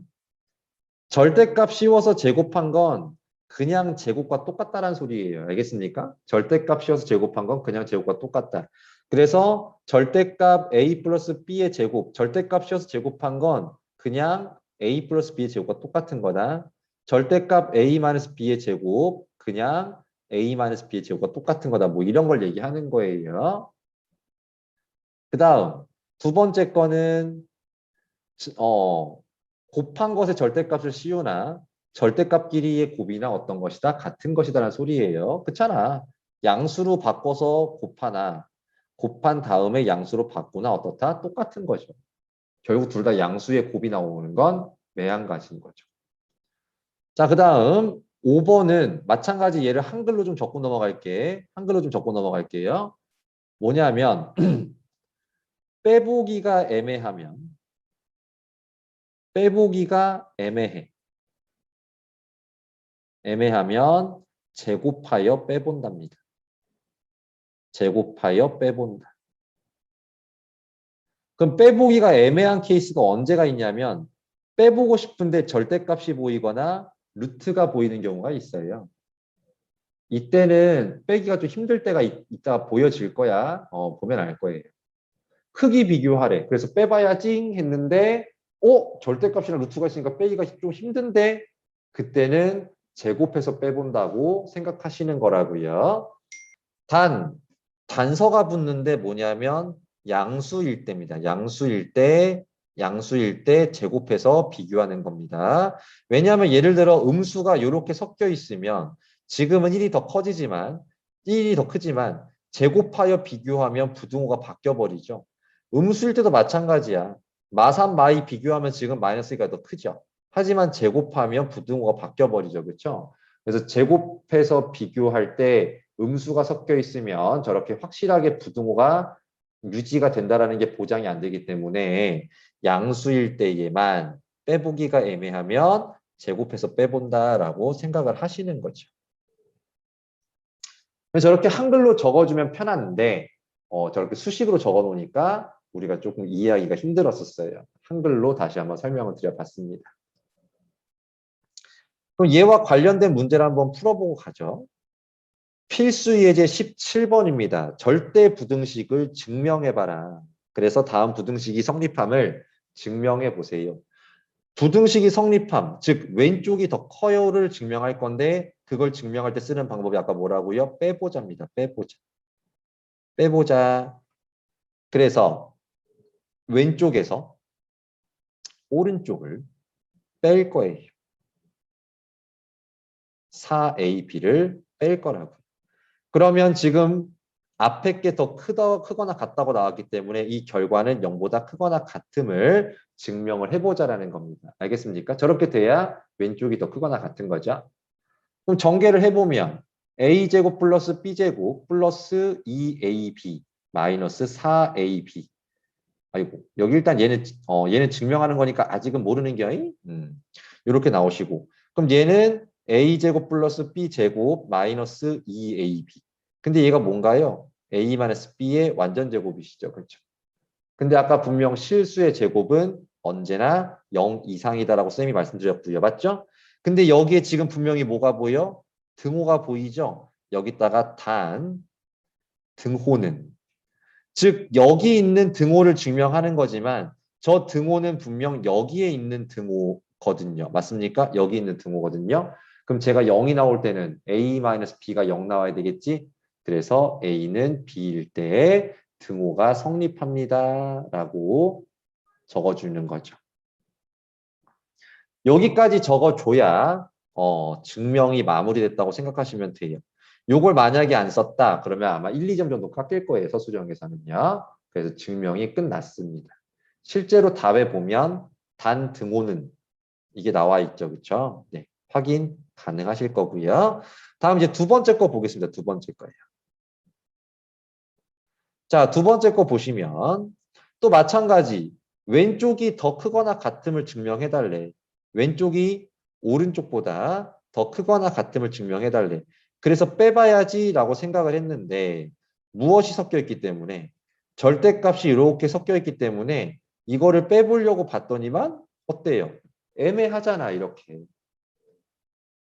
절대값 씌워서 제곱한 건 그냥 제곱과 똑같다라는 소리예요. 알겠습니까? 절대값 씌워서 제곱한 건 그냥 제곱과 똑같다. 그래서 절대값 A 플러스 B의 제곱, 절대값 씌워서 제곱한 건 그냥 A 플러스 B의 제곱과 똑같은 거다. 절대값 A 마이너스 B의 제곱, 그냥 A 마이너스 B의 제곱과 똑같은 거다. 뭐 이런 걸 얘기하는 거예요. 그 다음 두 번째 거는 곱한 것의 절대값을 씌우나 절대값끼리의 곱이나 어떤 것이다 같은 것이다라는 소리예요. 그렇잖아. 양수로 바꿔서 곱하나 곱한 다음에 양수로 바꾸나 어떻다? 똑같은 거죠. 결국 둘 다 양수의 곱이 나오는 건 매한가지인 거죠. 자, 그 다음 5번은 마찬가지 얘를 한글로 좀 적고 넘어갈게. 한글로 좀 적고 넘어갈게요. 뭐냐면 빼보기가 애매하면 빼보기가 애매하면 제곱하여 빼본답니다. 제곱하여 빼본다. 그럼 빼보기가 애매한 케이스가 언제가 있냐면 빼보고 싶은데 절대값이 보이거나 루트가 보이는 경우가 있어요. 이때는 빼기가 좀 힘들 때가 있다 보여질 거야. 보면 알 거예요. 크기 비교하래. 그래서 빼봐야지 했는데 절대값이랑 루트가 있으니까 빼기가 좀 힘든데 그때는 제곱해서 빼본다고 생각하시는 거라고요. 단서가 붙는데 뭐냐면 양수일 때입니다. 양수일 때 제곱해서 비교하는 겁니다. 왜냐하면 예를 들어 음수가 이렇게 섞여 있으면 지금은 1이 더 커지지만 1이 더 크지만 제곱하여 비교하면 부등호가 바뀌어 버리죠. 음수일 때도 마찬가지야. 마삼 마이 비교하면 지금 마이너스가 더 크죠. 하지만 제곱하면 부등호가 바뀌어 버리죠. 그렇죠? 그래서 제곱해서 비교할 때 음수가 섞여 있으면 저렇게 확실하게 부등호가 유지가 된다라는 게 보장이 안 되기 때문에 양수일 때에만 빼보기가 애매하면 제곱해서 빼본다라고 생각을 하시는 거죠. 저렇게 한글로 적어주면 편한데 저렇게 수식으로 적어 놓으니까 우리가 조금 이해하기가 힘들었었어요. 한글로 다시 한번 설명을 드려봤습니다. 그럼 얘와 관련된 문제를 한번 풀어보고 가죠. 필수 예제 17번입니다. 절대 부등식을 증명해봐라. 그래서 다음 부등식이 성립함을 증명해 보세요. 부등식이 성립함, 즉 왼쪽이 더 커요를 증명할 건데 그걸 증명할 때 쓰는 방법이 아까 뭐라고요? 빼보자입니다. 빼보자. 그래서 왼쪽에서 오른쪽을 뺄 거예요. 4AB를 뺄 거라고. 그러면 지금 앞에 게 더 크거나 같다고 나왔기 때문에 이 결과는 0보다 크거나 같음을 증명을 해보자라는 겁니다. 알겠습니까? 저렇게 돼야 왼쪽이 더 크거나 같은 거죠. 그럼 전개를 해보면 a제곱 플러스 b제곱 플러스 2ab 마이너스 4ab. 아이고, 여기 일단 얘는 증명하는 거니까 아직은 모르는 게 이렇게 나오시고. 그럼 얘는 a제곱 플러스 b제곱 마이너스 2ab. 근데 얘가 뭔가요? a 마이너스 b의 완전 제곱이시죠. 그렇죠? 근데 아까 분명 실수의 제곱은 언제나 0 이상이다라고 쌤이 말씀드렸고요. 맞죠? 근데 여기에 지금 분명히 뭐가 보여? 등호가 보이죠? 여기다가 등호는. 즉 여기 있는 등호를 증명하는 거지만 저 등호는 분명 여기에 있는 등호거든요. 맞습니까? 여기 있는 등호거든요. 그럼 제가 0이 나올 때는 a-b가 0 나와야 되겠지? 그래서 a는 b일 때 등호가 성립합니다. 라고 적어주는 거죠. 여기까지 적어줘야 증명이 마무리됐다고 생각하시면 돼요. 요걸 만약에 안 썼다 그러면 아마 1, 2점 정도 깎일 거예요. 서술형에서는요. 그래서 증명이 끝났습니다. 실제로 답에 보면 단 등호는 이게 나와 있죠. 그렇죠? 네, 확인 가능하실 거고요. 다음 이제 두 번째 거 보겠습니다. 두 번째 거예요. 자, 두 번째 거 보시면 또 마찬가지 왼쪽이 더 크거나 같음을 증명해 달래. 왼쪽이 오른쪽보다 더 크거나 같음을 증명해 달래. 그래서 빼봐야지라고 생각을 했는데 무엇이 섞여 있기 때문에 절대값이 이렇게 섞여 있기 때문에 이거를 빼보려고 봤더니만 어때요? 애매하잖아 이렇게.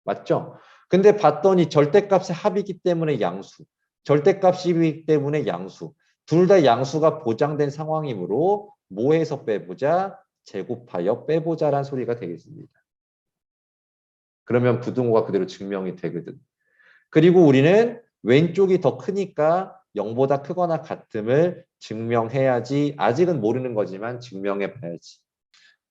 맞죠? 근데 봤더니 절대값의 합이기 때문에 양수, 절대값이기 때문에 양수. 둘 다 양수가 보장된 상황이므로 뭐해서 빼보자, 제곱하여 빼보자란 소리가 되겠습니다. 그러면 부등호가 그대로 증명이 되거든. 그리고 우리는 왼쪽이 더 크니까 0보다 크거나 같음을 증명해야지. 아직은 모르는 거지만 증명해 봐야지.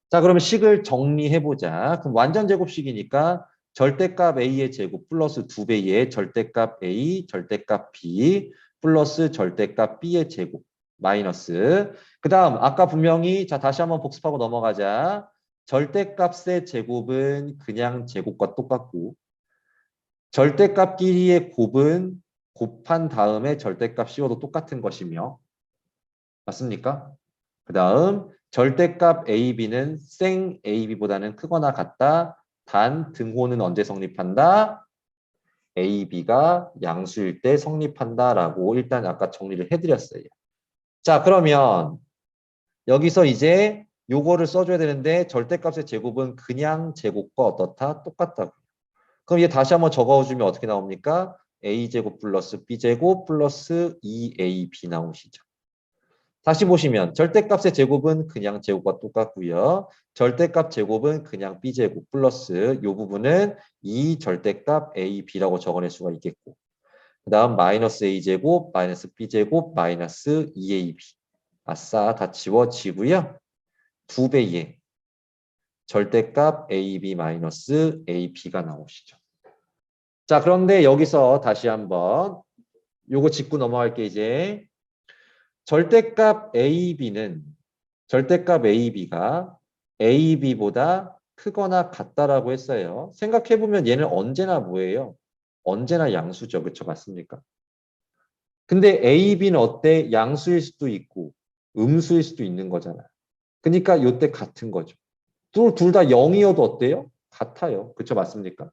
자, 그러면 식을 정리해보자. 그럼 완전 제곱식이니까 절대값 a의 제곱 플러스 2배의 절대값 a, 절대값 b 플러스 절대값 b의 제곱 마이너스. 그 다음 아까 분명히 자 다시 한번 복습하고 넘어가자. 절대값의 제곱은 그냥 제곱과 똑같고 절대값끼리의 곱은 곱한 다음에 절대값 씌워도 똑같은 것이며 맞습니까? 그 다음 절대값 AB는 생 AB보다는 크거나 같다. 단 등호는 언제 성립한다? AB가 양수일 때 성립한다라고 일단 아까 정리를 해드렸어요. 자, 그러면 여기서 이제 요거를 써줘야 되는데 절대값의 제곱은 그냥 제곱과 어떻다? 똑같다고. 그럼 이제 다시 한번 적어주면 어떻게 나옵니까? A제곱 플러스 B제곱 플러스 2AB 나오시죠. 다시 보시면 절대값의 제곱은 그냥 제곱과 똑같고요. 절대값 제곱은 그냥 b제곱 플러스 이 부분은 2 절대값 a, b라고 적어낼 수가 있겠고 그 다음 마이너스 a제곱 마이너스 b제곱 마이너스 2ab 아싸 다 지워지고요. 2배의 절대값 ab 마이너스 ab가 나오시죠. 자, 그런데 여기서 다시 한번 요거 짚고 넘어갈게 이제. 절대값 절대값 AB가 AB보다 크거나 같다라고 했어요. 생각해보면 얘는 언제나 뭐예요? 언제나 양수죠. 그렇죠? 맞습니까? 근데 AB는 어때? 양수일 수도 있고 음수일 수도 있는 거잖아. 그러니까 이때 같은 거죠. 둘 다 0이어도 어때요? 같아요. 그렇죠? 맞습니까?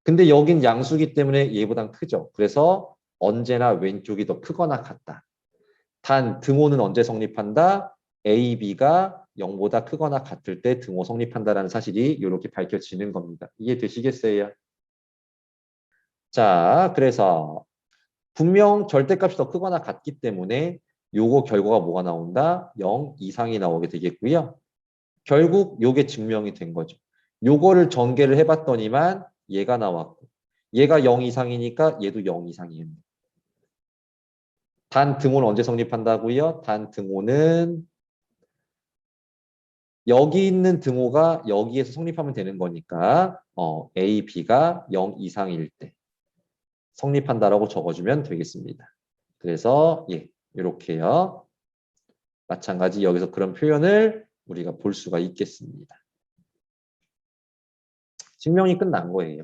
근데 여긴 양수기 때문에 얘보단 크죠. 그래서 언제나 왼쪽이 더 크거나 같다. 단 등호는 언제 성립한다? A, B가 0보다 크거나 같을 때 등호 성립한다라는 사실이 이렇게 밝혀지는 겁니다. 이해되시겠어요? 자, 그래서 분명 절대값이 더 크거나 같기 때문에 요거 결과가 뭐가 나온다? 0 이상이 나오게 되겠고요. 결국 요게 증명이 된 거죠. 요거를 전개를 해봤더니만 얘가 나왔고 얘가 0 이상이니까 얘도 0 이상이에요. 단 등호는 언제 성립한다고요? 단 등호는 여기 있는 등호가 여기에서 성립하면 되는 거니까 A, B가 0 이상일 때 성립한다라고 적어주면 되겠습니다. 그래서 예, 이렇게요. 마찬가지 여기서 그런 표현을 우리가 볼 수가 있겠습니다. 증명이 끝난 거예요.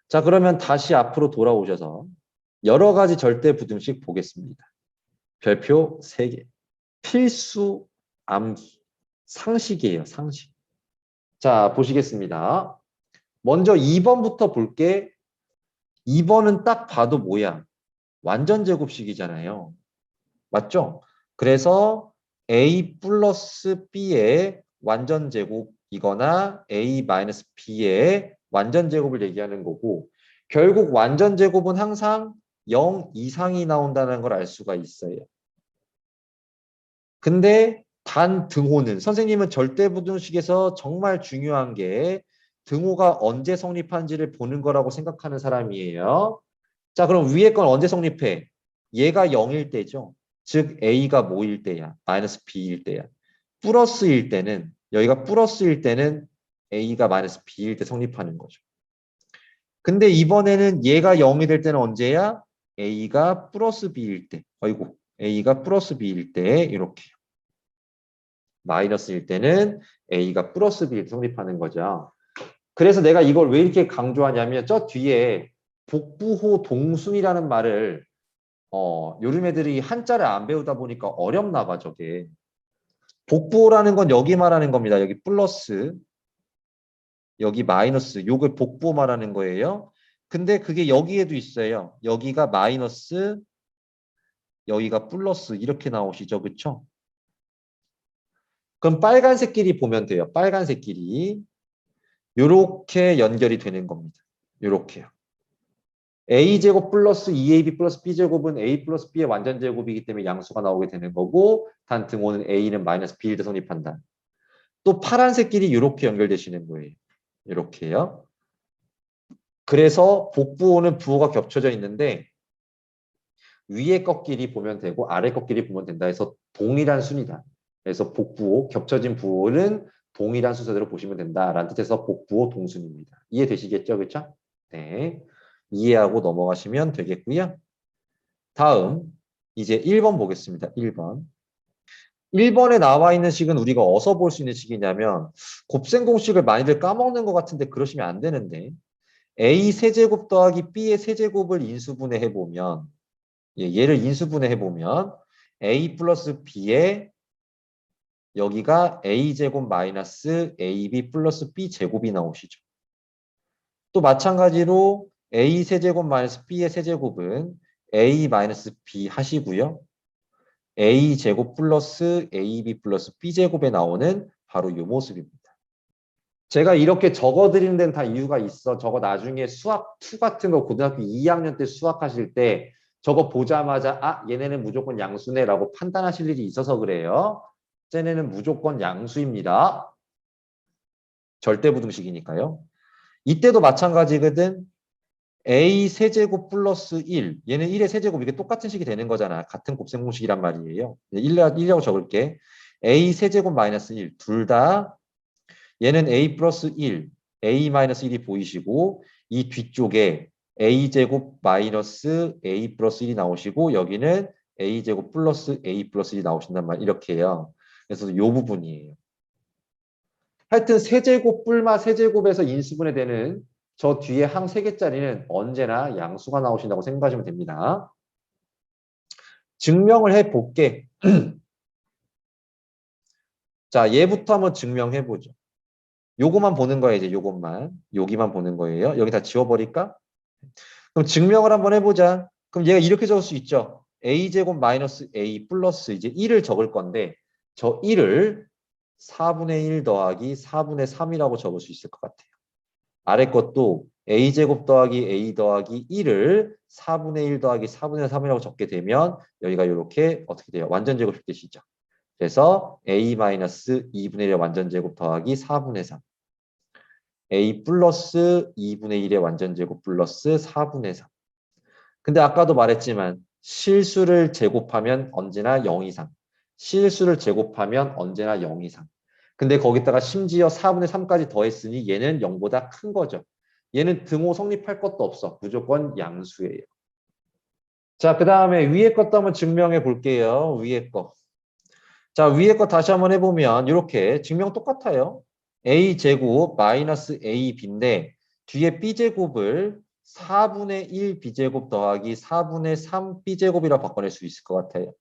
자, 그러면 다시 앞으로 돌아오셔서 여러 가지 절대 부등식 보겠습니다. 별표 3개. 필수 암기. 상식이에요, 상식. 자, 보시겠습니다. 먼저 2번부터 볼게. 2번은 딱 봐도 뭐야? 완전 제곱식이잖아요. 맞죠? 그래서 A 플러스 B의 완전 제곱이거나 A 마이너스 B의 완전 제곱을 얘기하는 거고 결국 완전 제곱은 항상 0 이상이 나온다는 걸 알 수가 있어요. 근데 단 등호는 선생님은 절대부등식에서 정말 중요한 게 등호가 언제 성립한지를 보는 거라고 생각하는 사람이에요. 자, 그럼 위에 건 언제 성립해? 얘가 0일 때죠. 즉 A가 뭐일 때야? 마이너스 B일 때야. 플러스일 때는 여기가 플러스일 때는 A가 마이너스 B일 때 성립하는 거죠. 근데 이번에는 얘가 0이 될 때는 언제야? a가 플러스 b일 때. 아이고, a가 플러스 b일 때 이렇게. 마이너스일 때는 a가 플러스 b를 성립하는 거죠. 그래서 내가 이걸 왜 이렇게 강조하냐면 저 뒤에 복부호 동순이라는 말을 요즘 애들이 한자를 안 배우다 보니까 어렵나 봐 저게. 복부호라는 건 여기 말하는 겁니다. 여기 플러스, 여기 마이너스, 요걸 복부호 말하는 거예요. 근데 그게 여기에도 있어요. 여기가 마이너스, 여기가 플러스 이렇게 나오시죠. 그쵸? 그럼 빨간색끼리 보면 돼요. 빨간색끼리. 요렇게 연결이 되는 겁니다. 요렇게요. a제곱 플러스 2ab 플러스 b제곱은 a 플러스 b의 완전제곱이기 때문에 양수가 나오게 되는 거고 단 등호는 a는 마이너스 b를 성립한다. 또 파란색끼리 이렇게 연결되시는 거예요. 이렇게요. 그래서 복부호는 부호가 겹쳐져 있는데 위에 것끼리 보면 되고 아래 것끼리 보면 된다 해서 동일한 순이다. 그래서 복부호, 겹쳐진 부호는 동일한 순서대로 보시면 된다라는 뜻에서 복부호 동순입니다. 이해되시겠죠? 그렇죠? 네. 이해하고 넘어가시면 되겠고요. 다음 이제 1번 보겠습니다. 1번. 1번에 나와 있는 식은 우리가 어디서 볼 수 있는 식이냐면 곱셈 공식을 많이들 까먹는 것 같은데 그러시면 안 되는데 a 세제곱 더하기 b의 세제곱을 인수분해 해보면 얘를 인수분해 해보면 a 플러스 b에 여기가 a제곱 마이너스 ab 플러스 b제곱이 나오시죠. 또 마찬가지로 a 세제곱 마이너스 b의 세제곱은 a 마이너스 b 하시고요. a제곱 플러스 ab 플러스 b제곱에 나오는 바로 이 모습입니다. 제가 이렇게 적어드리는 데는 다 이유가 있어. 저거 나중에 수학 2 같은 거 고등학교 2학년 때 수학하실 때 저거 보자마자 얘네는 무조건 양수네 라고 판단하실 일이 있어서 그래요. 쟤네는 무조건 양수입니다. 절대부등식이니까요. 이때도 마찬가지거든. a 세제곱 플러스 1. 얘는 1의 세제곱. 이게 똑같은 식이 되는 거잖아. 같은 곱셈 공식이란 말이에요. 1이라고 적을게. a 세제곱 마이너스 1. 둘 다 얘는 a 플러스 1, a 마이너스 1이 보이시고 이 뒤쪽에 a제곱 마이너스 a 플러스 1이 나오시고 여기는 a제곱 플러스 a 플러스 1이 나오신단 말이에요. 이렇게 해요. 그래서 이 부분이에요. 하여튼 세제곱 뿔마 세제곱에서 인수분해 되는 저 뒤에 항 3개짜리는 언제나 양수가 나오신다고 생각하시면 됩니다. 증명을 해볼게. 자, 얘부터 한번 증명해보죠. 요거만 보는 거예요. 이제 요것만. 여기만 보는 거예요. 여기 다 지워버릴까? 그럼 증명을 한번 해보자. 그럼 얘가 이렇게 적을 수 있죠. a제곱 마이너스 a 플러스 이제 1을 적을 건데 저 1을 4분의 1 더하기 4분의 3이라고 적을 수 있을 것 같아요. 아래 것도 a제곱 더하기 a 더하기 1을 4분의 1 더하기 4분의 3이라고 적게 되면 여기가 이렇게 어떻게 돼요? 완전제곱이 되시죠. 그래서 a 마이너스 2분의 1의 완전제곱 더하기 4분의 3 a 플러스 2분의 1의 완전제곱 플러스 4분의 3 근데 아까도 말했지만 실수를 제곱하면 언제나 0 이상 실수를 제곱하면 언제나 0 이상 근데 거기다가 심지어 4분의 3까지 더했으니 얘는 0보다 큰 거죠. 얘는 등호 성립할 것도 없어. 무조건 양수예요. 자, 그 다음에 위에 것도 한번 증명해 볼게요. 위에 거. 자, 위에 거 다시 한번 해보면 이렇게 증명 똑같아요. a제곱 마이너스 ab인데 뒤에 b제곱을 4분의 1 b제곱 더하기 4분의 3 b제곱이라 바꿔낼 수 있을 것 같아요.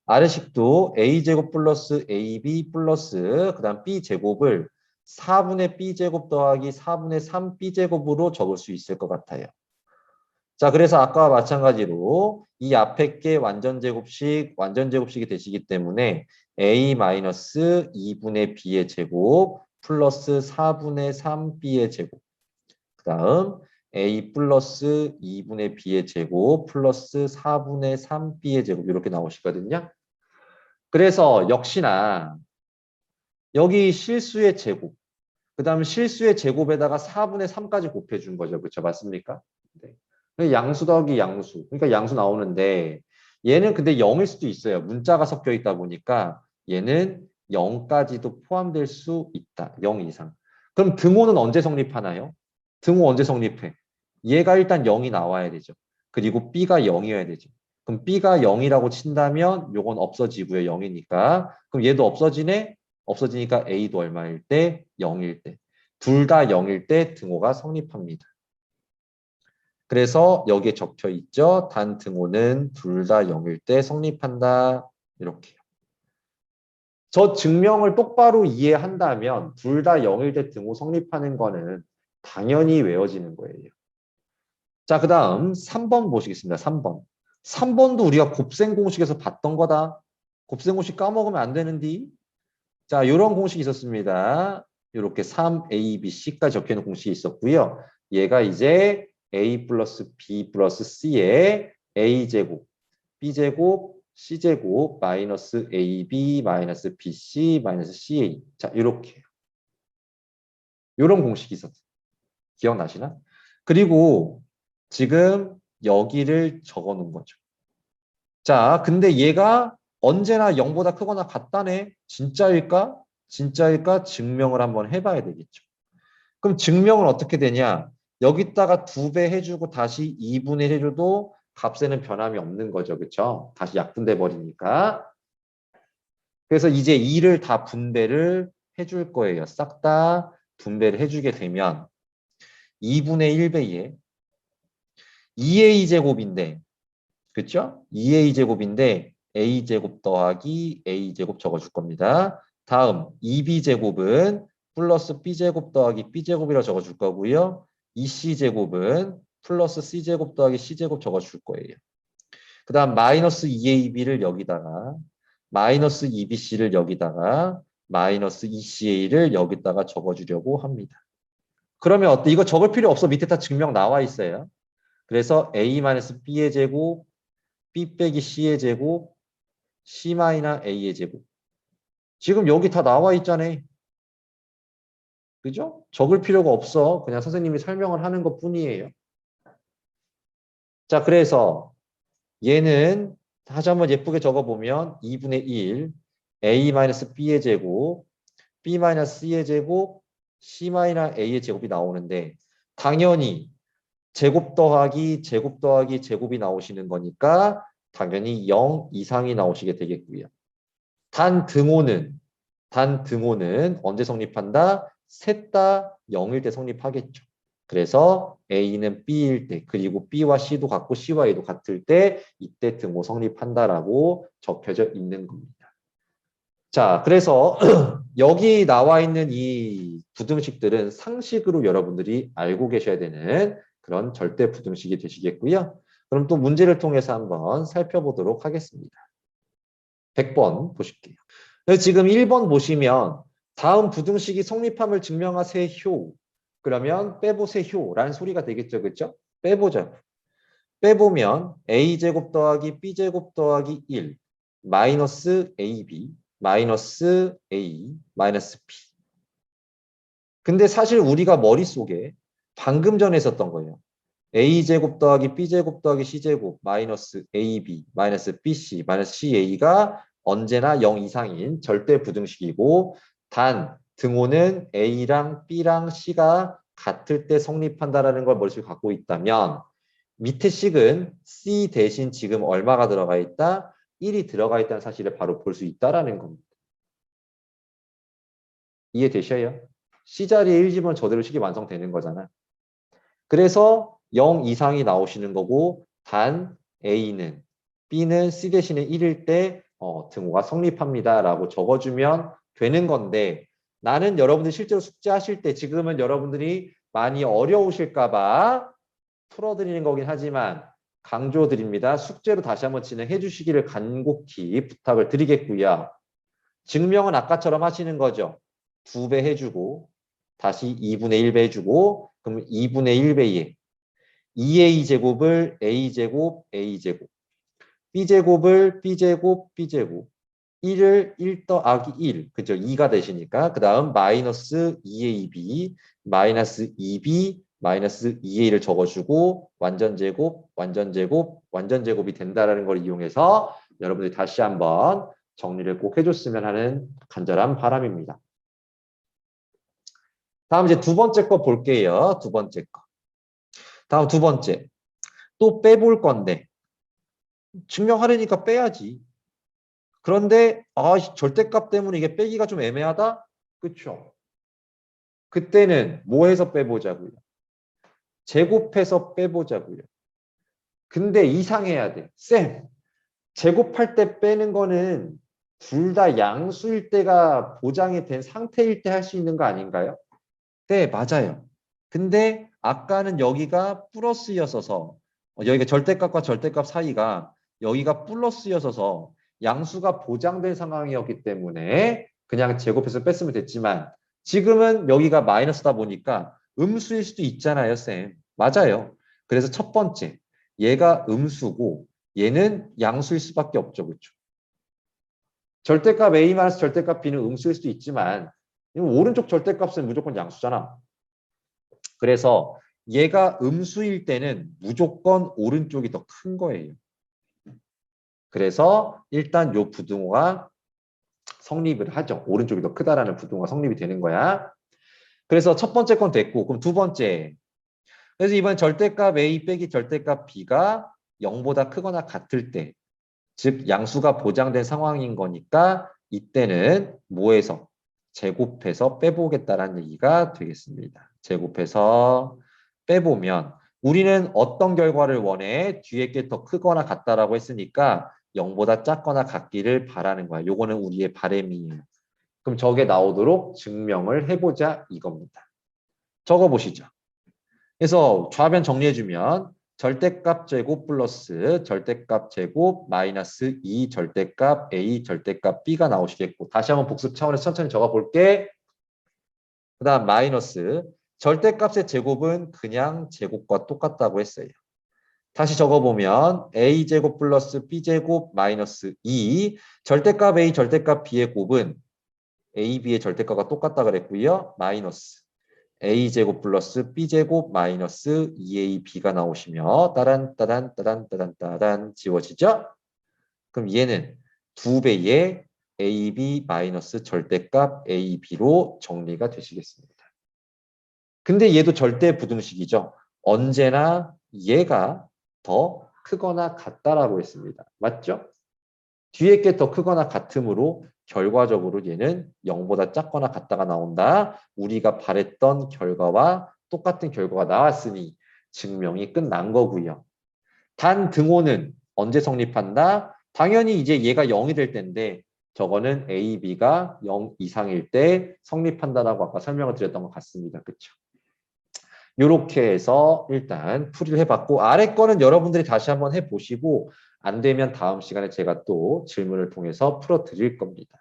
아래식도 a제곱 플러스 ab 플러스 그 다음 b제곱을 4분의 b제곱 더하기 4분의 3 b제곱으로 적을 수 있을 것 같아요. 자, 그래서 아까와 마찬가지로 이 앞에 게 완전제곱식이 되시기 때문에 a-2분의 b의 제곱 플러스 4분의 3b의 제곱 그 다음 a 플러스 2분의 b의 제곱 플러스 4분의 3b의 제곱 이렇게 나오시거든요. 그래서 역시나 여기 실수의 제곱 그 다음 실수의 제곱에다가 4분의 3까지 곱해준 거죠. 그렇죠? 맞습니까? 네. 양수 더하기 양수 그러니까 양수 나오는데 얘는 근데 0일 수도 있어요. 문자가 섞여 있다 보니까 얘는 0까지도 포함될 수 있다. 0 이상. 그럼 등호는 언제 성립하나요? 등호 언제 성립해? 얘가 일단 0이 나와야 되죠. 그리고 B가 0이어야 되죠. 그럼 B가 0이라고 친다면 요건 없어지고요. 0이니까. 그럼 얘도 없어지네? 없어지니까 A도 얼마일 때? 0일 때. 둘 다 0일 때 등호가 성립합니다. 그래서 여기에 적혀 있죠. 단 등호는 둘 다 0일 때 성립한다. 이렇게요. 저 증명을 똑바로 이해한다면 둘 다 0일 때 등호 성립하는 거는 당연히 외워지는 거예요. 자, 그 다음 3번 보시겠습니다. 3번. 3번도 우리가 곱셈 공식에서 봤던 거다. 곱셈 공식 까먹으면 안 되는데. 자, 이런 공식이 있었습니다. 이렇게 3ABC까지 적혀있는 공식이 있었고요. 얘가 이제 A 플러스 B 플러스 C의 A제곱, B제곱, C제곱, 마이너스 AB, 마이너스 BC, 마이너스 CA. 자, 이렇게. 이런 공식이 있었어요. 기억나시나? 그리고 지금 여기를 적어 놓은 거죠. 자, 근데 얘가 언제나 0보다 크거나 같다네. 진짜일까? 진짜일까? 증명을 한번 해봐야 되겠죠. 그럼 증명은 어떻게 되냐? 여기다가 2배 해주고 다시 2분의 1 해줘도 값에는 변함이 없는 거죠. 그렇죠? 다시 약분돼 버리니까. 그래서 이제 2를 다 분배를 해줄 거예요. 싹 다 분배를 해주게 되면 2분의 1배에 2a제곱인데 그렇죠? 2a제곱인데 a제곱 더하기 a제곱 적어줄 겁니다. 다음 2b제곱은 플러스 b제곱 더하기 b제곱이라고 적어줄 거고요. 2c제곱은 플러스 c제곱 더하기 c제곱 적어줄 거예요. 그 다음 마이너스 2ab를 여기다가 마이너스 2bc를 여기다가 마이너스 2ca를 여기다가 적어주려고 합니다. 그러면 어때? 이거 적을 필요 없어. 밑에 다 증명 나와 있어요. 그래서 a-b의 제곱, b 빼기 c의 제곱, c-a의 제곱. 지금 여기 다 나와 있잖아요. 그죠? 적을 필요가 없어. 그냥 선생님이 설명을 하는 것 뿐이에요. 자, 그래서 얘는 다시 한번 예쁘게 적어보면 2분의 1, a-b의 제곱, b-c의 제곱, c-a의 제곱이 나오는데 당연히 제곱 더하기 제곱 더하기 제곱이 나오시는 거니까 당연히 0 이상이 나오시게 되겠고요. 단 등호는 언제 성립한다? 셋 다 0일 때 성립하겠죠. 그래서 A는 B일 때 그리고 B와 C도 같고 C와 A도 같을 때 이때 등호 성립한다라고 적혀져 있는 겁니다. 자, 그래서 여기 나와 있는 이 부등식들은 상식으로 여러분들이 알고 계셔야 되는 그런 절대 부등식이 되시겠고요. 그럼 또 문제를 통해서 한번 살펴보도록 하겠습니다. 100번 보실게요. 지금 1번 보시면 다음 부등식이 성립함을 증명하세요. 그러면 빼보세요라는 소리가 되겠죠. 그렇죠? 빼보자. 빼보면 a제곱 더하기 b제곱 더하기 1 마이너스 ab 마이너스 a 마이너스 b. 근데 사실 우리가 머릿속에 방금 전에 썼던 거예요. a제곱 더하기 b제곱 더하기 c제곱 마이너스 ab 마이너스 bc 마이너스 ca가 언제나 0 이상인 절대 부등식이고 단 등호는 a랑 b랑 c가 같을 때 성립한다라는 걸 머릿속에 갖고 있다면 밑에 식은 c 대신 지금 얼마가 들어가 있다? 1이 들어가 있다는 사실을 바로 볼 수 있다라는 겁니다. 이해되셔요? c 자리에 1 집으면 저대로 식이 완성되는 거잖아. 그래서 0 이상이 나오시는 거고 단 A는 B는 C 대신에 1일 때 등호가 성립합니다라고 적어주면 되는 건데 나는 여러분들이 실제로 숙제하실 때 지금은 여러분들이 많이 어려우실까 봐 풀어드리는 거긴 하지만 강조드립니다. 숙제로 다시 한번 진행해 주시기를 간곡히 부탁을 드리겠고요. 증명은 아까처럼 하시는 거죠. 2배 해주고 다시 2분의 1배 해주고 그럼 2분의 1배에 2a제곱을 a제곱 a제곱 b제곱을 b제곱 b제곱 1을 1 더하기 1 그죠? 2가 되시니까 그 다음 마이너스 2ab 마이너스 2b 마이너스 2a를 적어주고 완전제곱 완전제곱 완전제곱이 된다는 걸 이용해서 여러분들이 다시 한번 정리를 꼭 해줬으면 하는 간절한 바람입니다. 다음 이제 두 번째 거 볼게요. 두 번째 거. 다음 두 번째. 또 빼볼 건데 증명하려니까 빼야지. 그런데 절대값 때문에 이게 빼기가 좀 애매하다? 그렇죠? 그때는 뭐 해서 빼보자고요? 제곱해서 빼보자고요. 근데 이상해야 돼. 쌤, 제곱할 때 빼는 거는 둘 다 양수일 때가 보장이 된 상태일 때 할 수 있는 거 아닌가요? 네, 맞아요. 근데 아까는 여기가 플러스였어서 여기가 절대값과 절대값 사이가 여기가 플러스였어서 양수가 보장된 상황이었기 때문에 그냥 제곱해서 뺐으면 됐지만 지금은 여기가 마이너스다 보니까 음수일 수도 있잖아요, 쌤. 맞아요. 그래서 첫 번째, 얘가 음수고 얘는 양수일 수밖에 없죠, 그렇죠? 절대값 A- 절대값 B는 음수일 수도 있지만 오른쪽 절대값은 무조건 양수잖아. 그래서 얘가 음수일 때는 무조건 오른쪽이 더 큰 거예요. 그래서 일단 요 부등호가 성립을 하죠. 오른쪽이 더 크다라는 부등호가 성립이 되는 거야. 그래서 첫 번째 건 됐고, 그럼 두 번째. 그래서 이번 절대값 A 빼기 절대값 B가 0보다 크거나 같을 때, 즉 양수가 보장된 상황인 거니까 이때는 뭐해서 제곱해서 빼보겠다라는 얘기가 되겠습니다. 제곱해서 빼보면 우리는 어떤 결과를 원해? 뒤에 게 더 크거나 같다라고 했으니까 0보다 작거나 같기를 바라는 거야. 요거는 우리의 바람이에요. 그럼 저게 나오도록 증명을 해보자 이겁니다. 적어보시죠. 그래서 좌변 정리해주면 절대값 제곱 플러스 절대값 제곱 마이너스 2 절대값 A 절대값 B가 나오시겠고 다시 한번 복습 차원에서 천천히 적어볼게. 그 다음 마이너스 절대값의 제곱은 그냥 제곱과 똑같다고 했어요. 다시 적어보면 A제곱 플러스 B제곱 마이너스 2 절대값 A 절대값 B의 곱은 A, B의 절대값과 똑같다 그랬고요. 마이너스 A제곱 플러스 B제곱 마이너스 2AB가 나오시며 따란 지워지죠? 그럼 얘는 2배의 AB 마이너스 절대값 AB로 정리가 되시겠습니다. 근데 얘도 절대 부등식이죠. 언제나 얘가 더 크거나 같다라고 했습니다. 맞죠? 뒤에 게 더 크거나 같으므로 결과적으로 얘는 0보다 작거나 같다가 나온다. 우리가 바랬던 결과와 똑같은 결과가 나왔으니 증명이 끝난 거고요. 단 등호는 언제 성립한다? 당연히 이제 얘가 0이 될 텐데 저거는 A, B가 0 이상일 때 성립한다라고 아까 설명을 드렸던 것 같습니다. 그렇죠? 이렇게 해서 일단 풀이를 해봤고 아래 거는 여러분들이 다시 한번 해보시고 안 되면 다음 시간에 제가 또 질문을 통해서 풀어드릴 겁니다.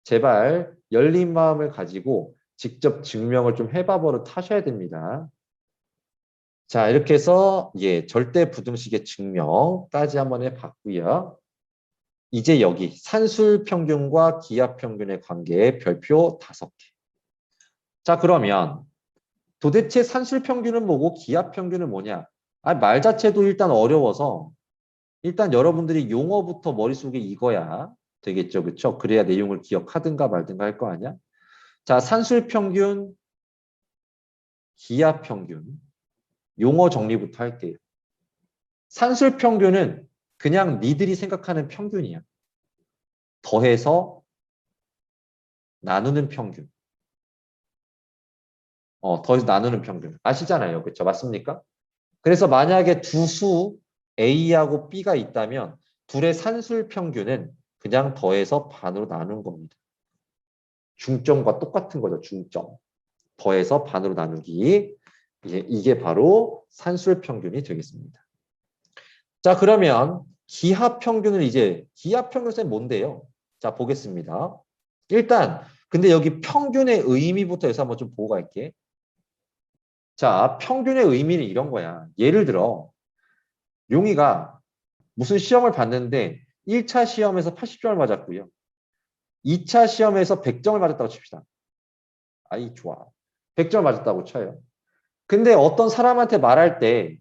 제발 열린 마음을 가지고 직접 증명을 좀 해봐 버릇 하셔야 됩니다. 자, 이렇게 해서 절대 부등식의 증명까지 한번 해봤고요. 이제 여기 산술 평균과 기하 평균의 관계의 별표 5개. 자, 그러면 도대체 산술 평균은 뭐고 기하 평균은 뭐냐? 말 자체도 일단 어려워서 일단 여러분들이 용어부터 머릿속에 익어야 되겠죠. 그렇죠? 그래야 내용을 기억하든가 말든가 할 거 아니야? 자, 산술 평균, 기하 평균, 용어 정리부터 할게요. 산술 평균은 그냥 니들이 생각하는 평균이야. 더해서 나누는 평균. 더해서 나누는 평균. 아시잖아요. 그렇죠? 맞습니까? 그래서 만약에 두 수 A하고 B가 있다면 둘의 산술 평균은 그냥 더해서 반으로 나눈 겁니다. 중점과 똑같은 거죠. 중점. 더해서 반으로 나누기. 이게 바로 산술 평균이 되겠습니다. 자, 그러면 기하 평균을 기하 평균은 뭔데요? 자, 보겠습니다. 일단 근데 여기 평균의 의미부터 해서 한번 좀 보고 갈게. 자, 평균의 의미는 이런 거야. 예를 들어 용이가 무슨 시험을 봤는데 1차 시험에서 80점을 맞았고요. 2차 시험에서 100점을 맞았다고 칩시다. 아이 좋아. 100점을 맞았다고 쳐요. 근데 어떤 사람한테 말할 때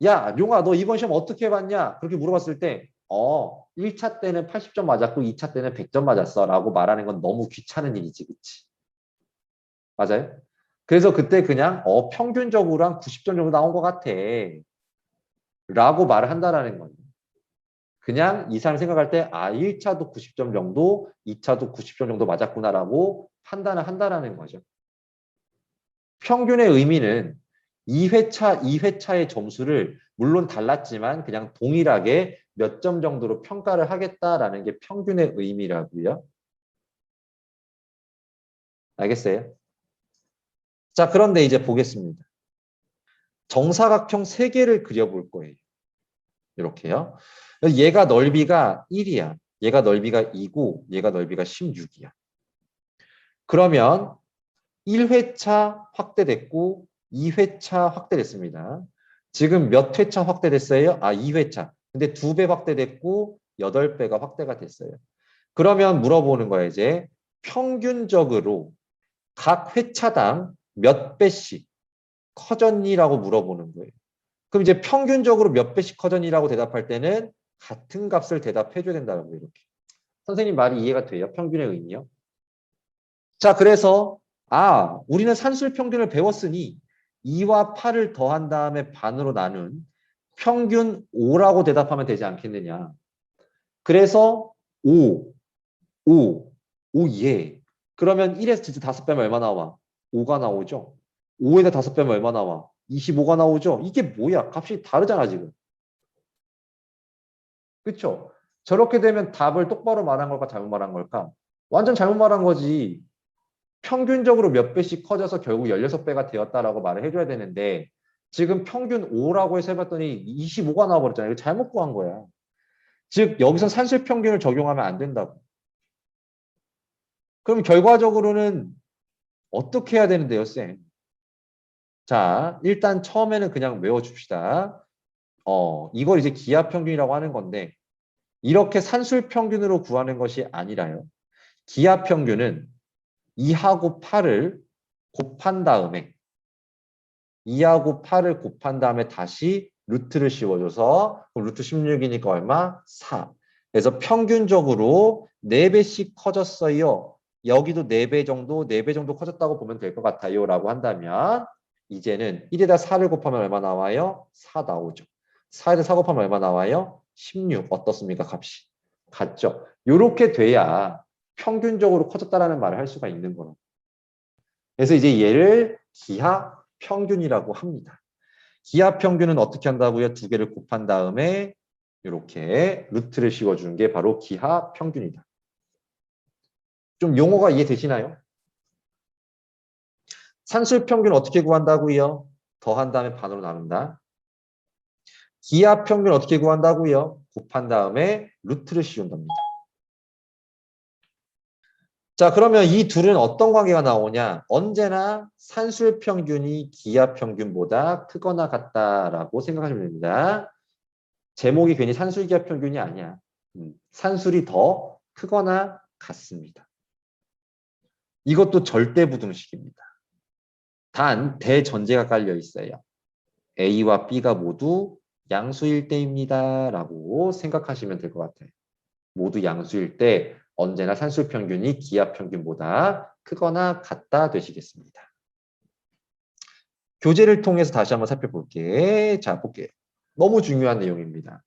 야, 용아, 너 이번 시험 어떻게 봤냐? 그렇게 물어봤을 때 1차 때는 80점 맞았고 2차 때는 100점 맞았어 라고 말하는 건 너무 귀찮은 일이지. 그치? 맞아요? 그래서 그때 그냥 평균적으로 한 90점 정도 나온 것 같아. 라고 말을 한다라는 거예요. 그냥 이 사람 생각할 때 1차도 90점 정도, 2차도 90점 정도 맞았구나라고 판단을 한다라는 거죠. 평균의 의미는 2회차의 점수를 물론 달랐지만 그냥 동일하게 몇 점 정도로 평가를 하겠다라는 게 평균의 의미라고요. 알겠어요? 자, 그런데 이제 보겠습니다. 정사각형 3개를 그려볼 거예요. 이렇게요. 얘가 넓이가 1이야. 얘가 넓이가 2고 얘가 넓이가 16이야. 그러면 1회차 확대됐고 2회차 확대됐습니다. 지금 몇 회차 확대됐어요? 2회차. 근데 2배 확대됐고 8배가 확대가 됐어요. 그러면 물어보는 거예요. 이제 평균적으로 각 회차당 몇 배씩 커졌니라고 물어보는 거예요. 그럼 이제 평균적으로 몇 배씩 커졌니라고 대답할 때는 같은 값을 대답해 줘야 된다고 이렇게. 선생님 말이 이해가 돼요? 평균의 의미요? 자, 그래서 우리는 산술 평균을 배웠으니 2와 8을 더한 다음에 반으로 나눈 평균 5라고 대답하면 되지 않겠느냐. 그래서 5, 5, 5, 예. 그러면 1에서 진짜 5 빼면 얼마 나와? 5가 나오죠. 5에다 5 빼면 얼마 나와? 25가 나오죠. 이게 뭐야? 값이 다르잖아, 지금. 그렇죠? 저렇게 되면 답을 똑바로 말한 걸까, 잘못 말한 걸까? 완전 잘못 말한 거지. 평균적으로 몇 배씩 커져서 결국 16배가 되었다라고 말을 해줘야 되는데 지금 평균 5라고 해서 해봤더니 25가 나와버렸잖아요. 이거 잘못 구한 거야. 즉 여기서 산술 평균을 적용하면 안 된다고. 그럼 결과적으로는 어떻게 해야 되는데요, 쌤? 자, 일단 처음에는 그냥 외워줍시다. 이걸 이제 기하 평균이라고 하는 건데 이렇게 산술 평균으로 구하는 것이 아니라요. 기하 평균은 2하고 8을 곱한 다음에 2하고 8을 곱한 다음에 다시 루트를 씌워줘서 루트 16이니까 얼마? 4. 그래서 평균적으로 4배씩 커졌어요. 여기도 4배 정도, 4배 정도 커졌다고 보면 될 것 같아요. 라고 한다면 이제는 1에다 4를 곱하면 얼마 나와요? 4 나오죠. 4에다 4 곱하면 얼마 나와요? 16. 어떻습니까? 값이. 같죠? 이렇게 돼야 평균적으로 커졌다라는 말을 할 수가 있는 거라. 그래서 이제 얘를 기하 평균이라고 합니다. 기하 평균은 어떻게 한다고요? 2개를 곱한 다음에 이렇게 루트를 씌워주는 게 바로 기하 평균이다. 좀 용어가 이해되시나요? 산술 평균 어떻게 구한다고요? 더한 다음에 반으로 나눈다. 기하 평균 어떻게 구한다고요? 곱한 다음에 루트를 씌운답니다. 자, 그러면 이 둘은 어떤 관계가 나오냐? 언제나 산술 평균이 기하 평균보다 크거나 같다라고 생각하시면 됩니다. 제목이 괜히 산술 기하 평균이 아니야. 산술이 더 크거나 같습니다. 이것도 절대부등식입니다. 단 대전제가 깔려 있어요. A와 B가 모두 양수일 때입니다. 라고 생각하시면 될 것 같아요. 모두 양수일 때 언제나 산술 평균이 기하 평균보다 크거나 같다 되시겠습니다. 교재를 통해서 다시 한번 살펴볼게. 자, 볼게요. 너무 중요한 내용입니다.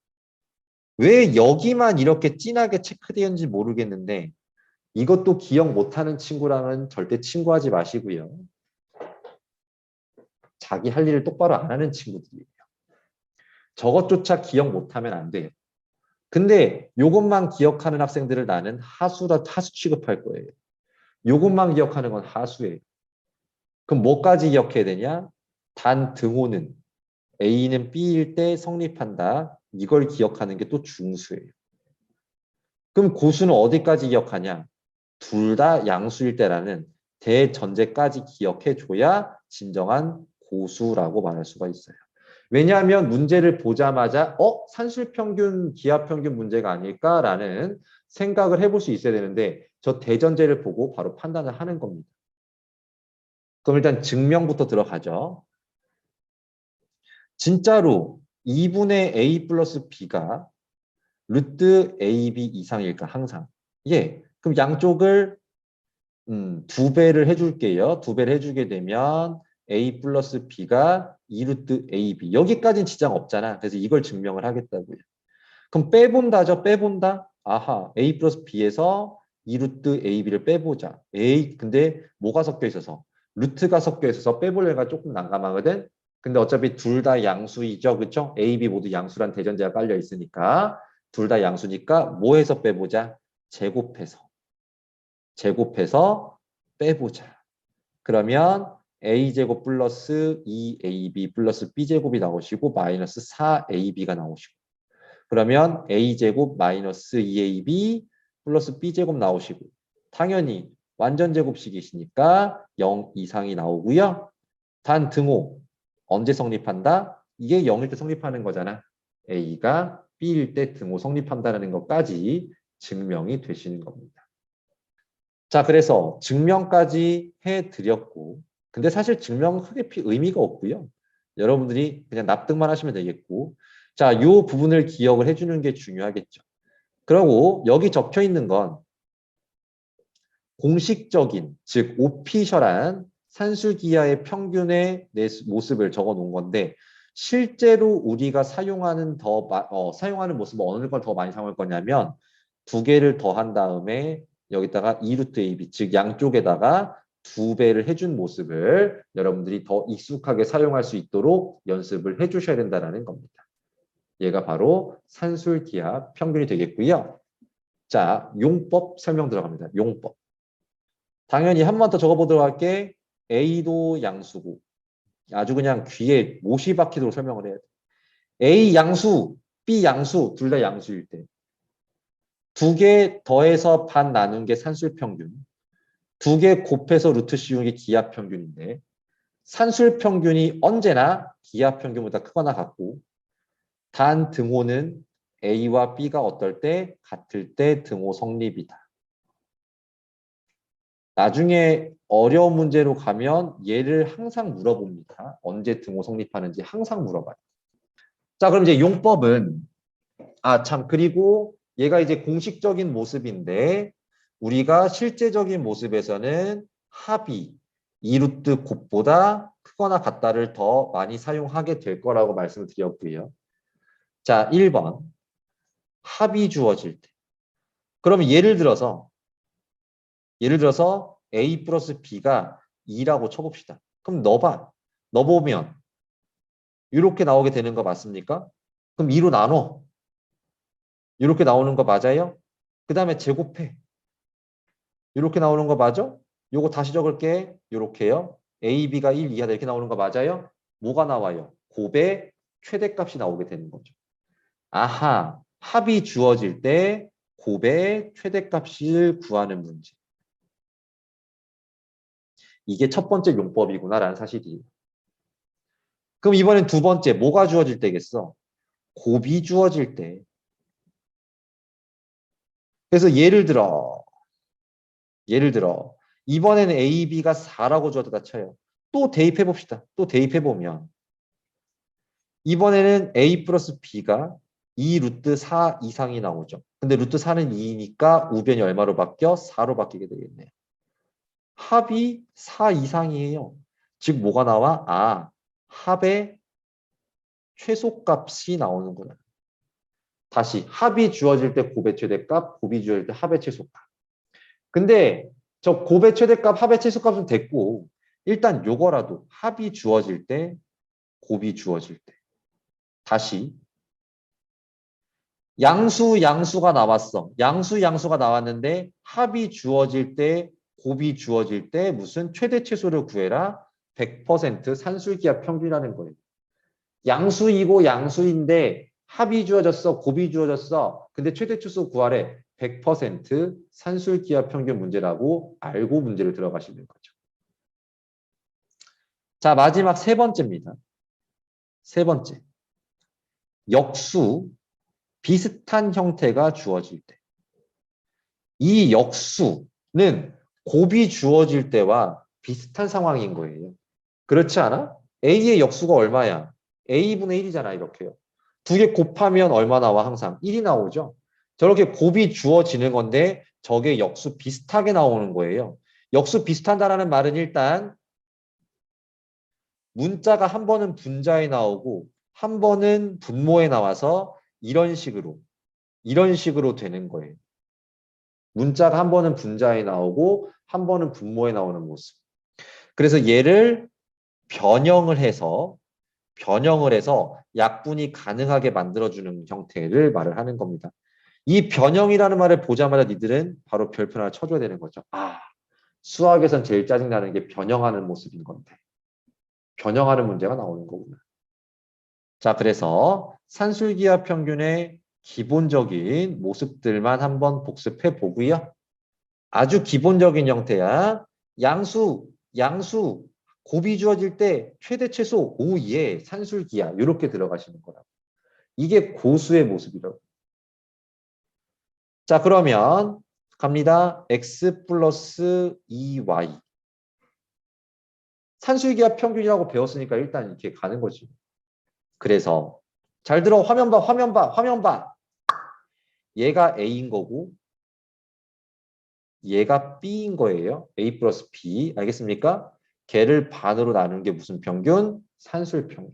왜 여기만 이렇게 진하게 체크되었는지 모르겠는데 이것도 기억 못하는 친구랑은 절대 친구하지 마시고요. 자기 할 일을 똑바로 안 하는 친구들이에요. 저것조차 기억 못하면 안 돼요. 근데 이것만 기억하는 학생들을 나는 하수 취급할 거예요. 이것만 기억하는 건 하수예요. 그럼 뭐까지 기억해야 되냐? 단 등호는 A는 B일 때 성립한다. 이걸 기억하는 게 또 중수예요. 그럼 고수는 어디까지 기억하냐? 둘 다 양수일 때라는 대전제까지 기억해줘야 진정한 고수라고 말할 수가 있어요. 왜냐하면 문제를 보자마자 산술평균, 기하평균 문제가 아닐까라는 생각을 해볼 수 있어야 되는데 저 대전제를 보고 바로 판단을 하는 겁니다. 그럼 일단 증명부터 들어가죠. 진짜로 2분의 A 플러스 B가 루트 AB 이상일까 항상. 예. 그럼 양쪽을 두 배를 해줄게요. 두 배를 해주게 되면 A 플러스 B가 2루트 AB. 여기까지는 지장 없잖아. 그래서 이걸 증명을 하겠다고요. 그럼 빼본다죠. 빼본다. 아하. A 플러스 B에서 2루트 AB를 빼보자. 근데 뭐가 섞여 있어서? 루트가 섞여 있어서 빼보려니까 조금 난감하거든. 근데 어차피 둘 다 양수이죠. 그쵸? A, B 모두 양수란 대전제가 깔려 있으니까 둘 다 양수니까 뭐 해서 빼보자? 제곱해서. 제곱해서 빼보자. 그러면 a제곱 플러스 2ab 플러스 b제곱이 나오시고 마이너스 4ab가 나오시고 그러면 a제곱 마이너스 2ab 플러스 b제곱 나오시고 당연히 완전 제곱식이시니까 0 이상이 나오고요. 단 등호 언제 성립한다? 이게 0일 때 성립하는 거잖아. a가 b일 때 등호 성립한다는 것까지 증명이 되시는 겁니다. 자, 그래서 증명까지 해드렸고, 근데 사실 증명은 크게 의미가 없고요. 여러분들이 그냥 납득만 하시면 되겠고, 자, 이 부분을 기억을 해주는 게 중요하겠죠. 그리고 여기 적혀 있는 건 공식적인, 즉 오피셜한 산술기하의 평균의 모습을 적어 놓은 건데, 실제로 우리가 사용하는 사용하는 모습은 어느 걸 더 많이 사용할 거냐면 두 개를 더한 다음에 여기다가 2루트 AB, 즉 양쪽에다가 두 배를 해준 모습을 여러분들이 더 익숙하게 사용할 수 있도록 연습을 해주셔야 된다는 겁니다. 얘가 바로 산술기하 평균이 되겠고요. 자, 용법 설명 들어갑니다. 용법. 당연히 한 번 더 적어보도록 할게. A도 양수고 아주 그냥 귀에 못이 박히도록 설명을 해야 돼. A 양수, B 양수 둘 다 양수일 때. 두 개 더해서 반 나눈 게 산술평균. 두 개 곱해서 루트 씌우는 게 기하평균인데 산술평균이 언제나 기하평균보다 크거나 같고 단 등호는 A와 B가 어떨 때? 같을 때 등호 성립이다. 나중에 어려운 문제로 가면 얘를 항상 물어봅니다. 언제 등호 성립하는지 항상 물어봐요. 자, 그럼 이제 용법은 그리고 얘가 이제 공식적인 모습인데 우리가 실제적인 모습에서는 합이 2루트 곱보다 크거나 같다를 더 많이 사용하게 될 거라고 말씀을 드렸고요. 자, 1번 합이 주어질 때. 그러면 예를 들어서 A 플러스 B가 2라고 쳐봅시다. 그럼 넣어봐. 넣어보면 이렇게 나오게 되는 거 맞습니까? 그럼 2로 나눠. 이렇게 나오는 거 맞아요? 그 다음에 제곱해. 이렇게 나오는 거 맞아? 요거 다시 적을게. 이렇게요. A, B가 1 이하다 이렇게 나오는 거 맞아요? 뭐가 나와요? 곱의 최대값이 나오게 되는 거죠. 아하, 합이 주어질 때 곱의 최대값을 구하는 문제. 이게 첫 번째 용법이구나라는 사실이. 그럼 이번엔 두 번째 뭐가 주어질 때겠어? 곱이 주어질 때. 그래서 예를 들어 이번에는 A, B가 4라고 주어졌다 쳐요. 또 대입해 봅시다. 또 대입해 보면 이번에는 A 플러스 B가 2 루트 4 이상이 나오죠. 근데 루트 4는 2니까 우변이 얼마로 바뀌어? 4로 바뀌게 되겠네요. 합이 4 이상이에요. 즉 뭐가 나와? 합의 최소값이 나오는구나. 다시 합이 주어질 때 곱의 최대값, 곱이 주어질 때 합의 최소값. 근데 저 곱의 최대값, 합의 최소값은 됐고 일단 요거라도 합이 주어질 때, 곱이 주어질 때. 다시 양수가 나왔어. 양수가 나왔는데 합이 주어질 때, 곱이 주어질 때 무슨 최대 최소를 구해라? 100% 산술기하 평균이라는 거예요. 양수이고 양수인데 합이 주어졌어, 곱이 주어졌어. 근데 최대 최소 구하래. 100% 산술기하 평균 문제라고 알고 문제를 들어가시는 거죠. 자, 마지막 세 번째입니다. 세 번째. 역수, 비슷한 형태가 주어질 때. 이 역수는 곱이 주어질 때와 비슷한 상황인 거예요. 그렇지 않아? A의 역수가 얼마야? A분의 1이잖아, 이렇게요. 두 개 곱하면 얼마 나와? 항상 1이 나오죠. 저렇게 곱이 주어지는 건데 저게 역수 비슷하게 나오는 거예요. 역수 비슷하다라는 말은 일단 문자가 한 번은 분자에 나오고 한 번은 분모에 나와서 이런 식으로 되는 거예요. 문자가 한 번은 분자에 나오고 한 번은 분모에 나오는 모습. 그래서 얘를 변형을 해서 약분이 가능하게 만들어주는 형태를 말을 하는 겁니다. 이 변형이라는 말을 보자마자 니들은 바로 별표 하나 쳐줘야 되는 거죠. 아, 수학에선 제일 짜증나는 게 변형하는 모습인 건데. 변형하는 문제가 나오는 거구나. 자, 그래서 산술기하 평균의 기본적인 모습들만 한번 복습해 보고요. 아주 기본적인 형태야. 양수, 곱이 주어질 때 최대 최소 5의 산술기하 이렇게 들어가시는 거라고. 이게 고수의 모습이라고. 자, 그러면 갑니다. x 플러스 2y. 산술기하 평균이라고 배웠으니까 일단 이렇게 가는 거지. 그래서 잘 들어. 화면 봐. 얘가 A인 거고 얘가 B인 거예요. A 플러스 B. 알겠습니까? 걔를 반으로 나눈 게 무슨 평균? 산술 평균.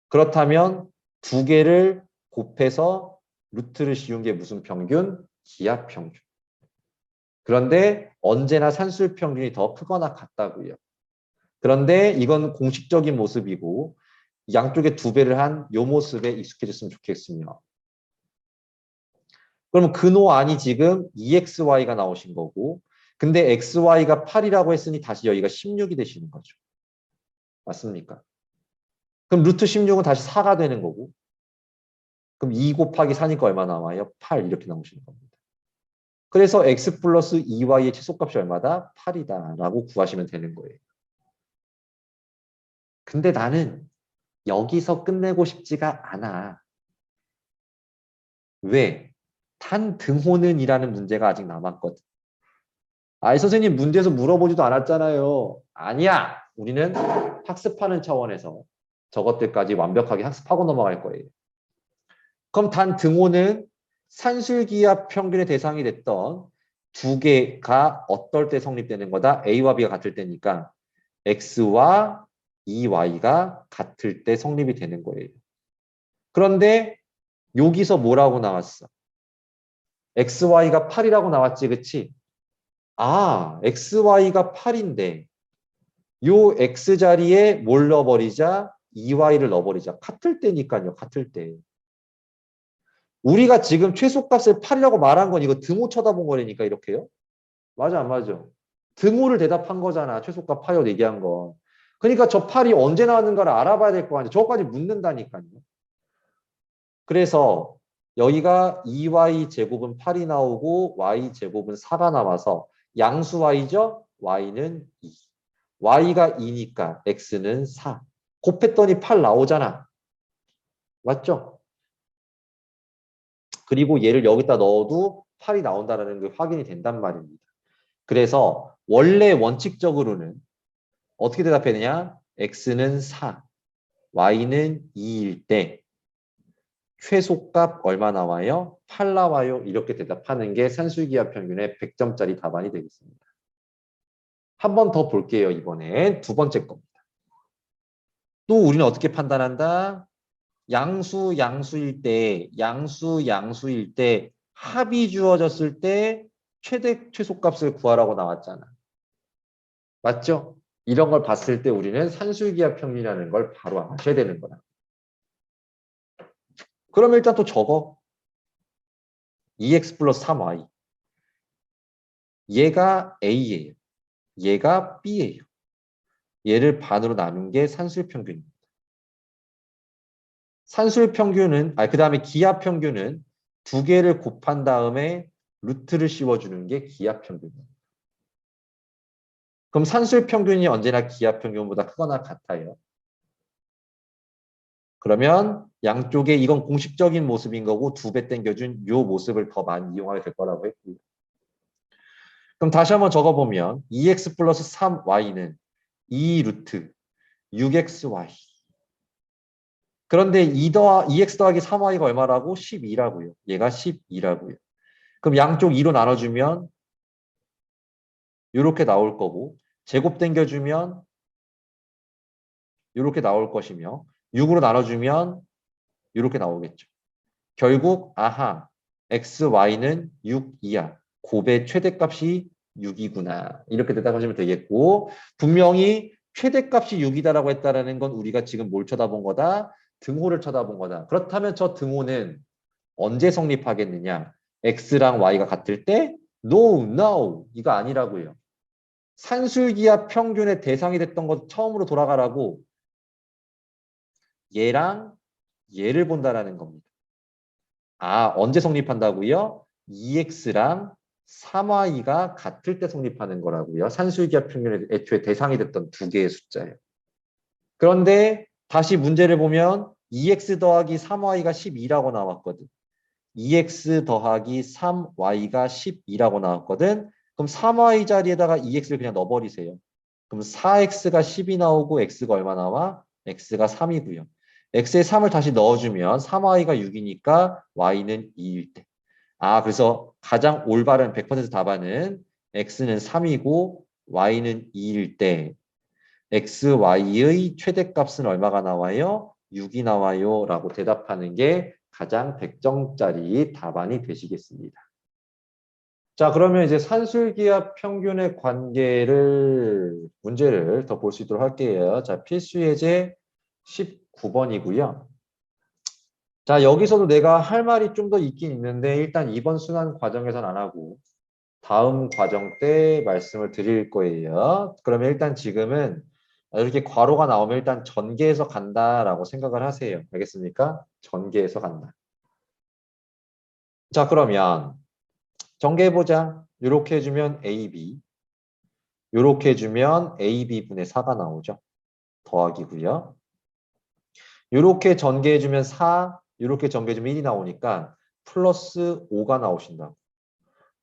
그렇다면 두 개를 곱해서 루트를 씌운 게 무슨 평균? 기하 평균. 그런데 언제나 산술 평균이 더 크거나 같다고요. 그런데 이건 공식적인 모습이고 양쪽에 두 배를 한 요 모습에 익숙해졌으면 좋겠습니다. 그럼 근호 안이 지금 2xy가 나오신 거고 근데 xy가 8이라고 했으니 다시 여기가 16이 되시는 거죠. 맞습니까? 그럼 루트 16은 다시 4가 되는 거고 그럼 2 곱하기 4니까 얼마 나와요? 8 이렇게 나오시는 겁니다. 그래서 x 플러스 2y의 최소값이 얼마다? 8이다 라고 구하시면 되는 거예요. 근데 나는 여기서 끝내고 싶지가 않아. 왜? 탄등호는 이라는 문제가 아직 남았거든. 아이 선생님 문제에서 물어보지도 않았잖아요. 아니야. 우리는 학습하는 차원에서 저것들까지 완벽하게 학습하고 넘어갈 거예요. 그럼 단 등호는 산술기하 평균의 대상이 됐던 두 개가 어떨 때 성립되는 거다? A와 B가 같을 때니까 X와 2Y가 같을 때 성립이 되는 거예요. 그런데 여기서 뭐라고 나왔어? XY가 8이라고 나왔지, 그치? 아, XY가 8인데 요 X 자리에 뭘 넣어버리자? 2Y를 넣어버리자. 같을 때니까요, 같을 때. 우리가 지금 최소값을 8이라고 말한 건 이거 등호 쳐다본 거라니까 이렇게요. 맞아 안 맞아? 등호를 대답한 거잖아. 최소값 8이라고 얘기한 거. 그러니까 저 8이 언제 나왔는가를 알아봐야 될 거 아니야. 저거까지 묻는다니까요. 그래서 여기가 2y 제곱은 8이 나오고 y 제곱은 4가 나와서 양수 y죠? y는 2. y가 2니까 x는 4. 곱했더니 8 나오잖아. 맞죠? 그리고 얘를 여기다 넣어도 8이 나온다는 게 확인이 된단 말입니다. 그래서 원래 원칙적으로는 어떻게 대답해야 되냐? x는 4, y는 2일 때 최소값 얼마 나와요? 8 나와요. 이렇게 대답하는 게 산술기하 평균의 100점짜리 답안이 되겠습니다. 한 번 더 볼게요. 이번엔 두 번째 겁니다. 또 우리는 어떻게 판단한다? 양수일 때 합이 주어졌을 때 최소값을 구하라고 나왔잖아. 맞죠? 이런 걸 봤을 때 우리는 산술기하 평균이라는 걸 바로 아셔야 되는 거다. 그럼 일단 또 적어. 2x 플러스 3y. 얘가 A예요. 얘가 B예요. 얘를 반으로 나눈 게 산술평균입니다. 산술평균은, 그 다음에 기하평균은 두 개를 곱한 다음에 루트를 씌워주는 게 기하평균입니다. 그럼 산술평균이 언제나 기하평균보다 크거나 같아요. 그러면 양쪽에 이건 공식적인 모습인 거고 두 배 땡겨준 이 모습을 더 많이 이용하게 될 거라고 했고요. 그럼 다시 한번 적어보면 2x 플러스 3y는 2 루트 6xy. 그런데 2x 더하기 3y가 얼마라고? 12라고요. 얘가 12라고요. 그럼 양쪽 2로 나눠주면 이렇게 나올 거고 제곱 당겨주면 이렇게 나올 것이며 6으로 나눠주면 이렇게 나오겠죠. 결국 아하 x, y는 6 이하 곱의 최대값이 6이구나. 이렇게 대답하시면 되겠고 분명히 최대값이 6이다라고 했다라는 건 우리가 지금 뭘 쳐다본 거다? 등호를 쳐다본 거다. 그렇다면 저 등호는 언제 성립하겠느냐? x랑 y가 같을 때? No, no. 이거 아니라고요. 산술기하 평균의 대상이 됐던 것 처음으로 돌아가라고 얘랑 얘를 본다라는 겁니다. 아, 언제 성립한다고요? 2x랑 3y가 같을 때 성립하는 거라고요. 산술기하 평균의 애초에 대상이 됐던 두 개의 숫자예요. 그런데 다시 문제를 보면 2x 더하기 3y가 12라고 나왔거든. 2x 더하기 3y가 12라고 나왔거든. 그럼 3y 자리에다가 2x를 그냥 넣어버리세요. 그럼 4x가 10이 나오고 x가 얼마 나와? x가 3이고요. x에 3을 다시 넣어주면 3y가 6이니까 y는 2일 때. 아, 그래서 가장 올바른 100% 답안은 x는 3이고 y는 2일 때 x, y의 최대값은 얼마가 나와요? 6이 나와요 라고 대답하는 게 가장 100점짜리 답안이 되시겠습니다. 자, 그러면 이제 산술기하 평균의 문제를 더 볼 수 있도록 할게요. 자, 필수 예제 19번이고요. 자, 여기서도 내가 할 말이 좀 더 있긴 있는데 일단 이번 순환 과정에선 안 하고 다음 과정 때 말씀을 드릴 거예요. 그러면 일단 지금은 이렇게 괄호가 나오면 일단 전개해서 간다라고 생각을 하세요. 알겠습니까? 전개해서 간다. 자, 그러면 전개해보자. 이렇게 해주면 AB. 이렇게 해주면 AB분의 4가 나오죠. 더하기고요. 이렇게 전개해주면 4, 이렇게 전개해주면 1이 나오니까 플러스 5가 나오신다.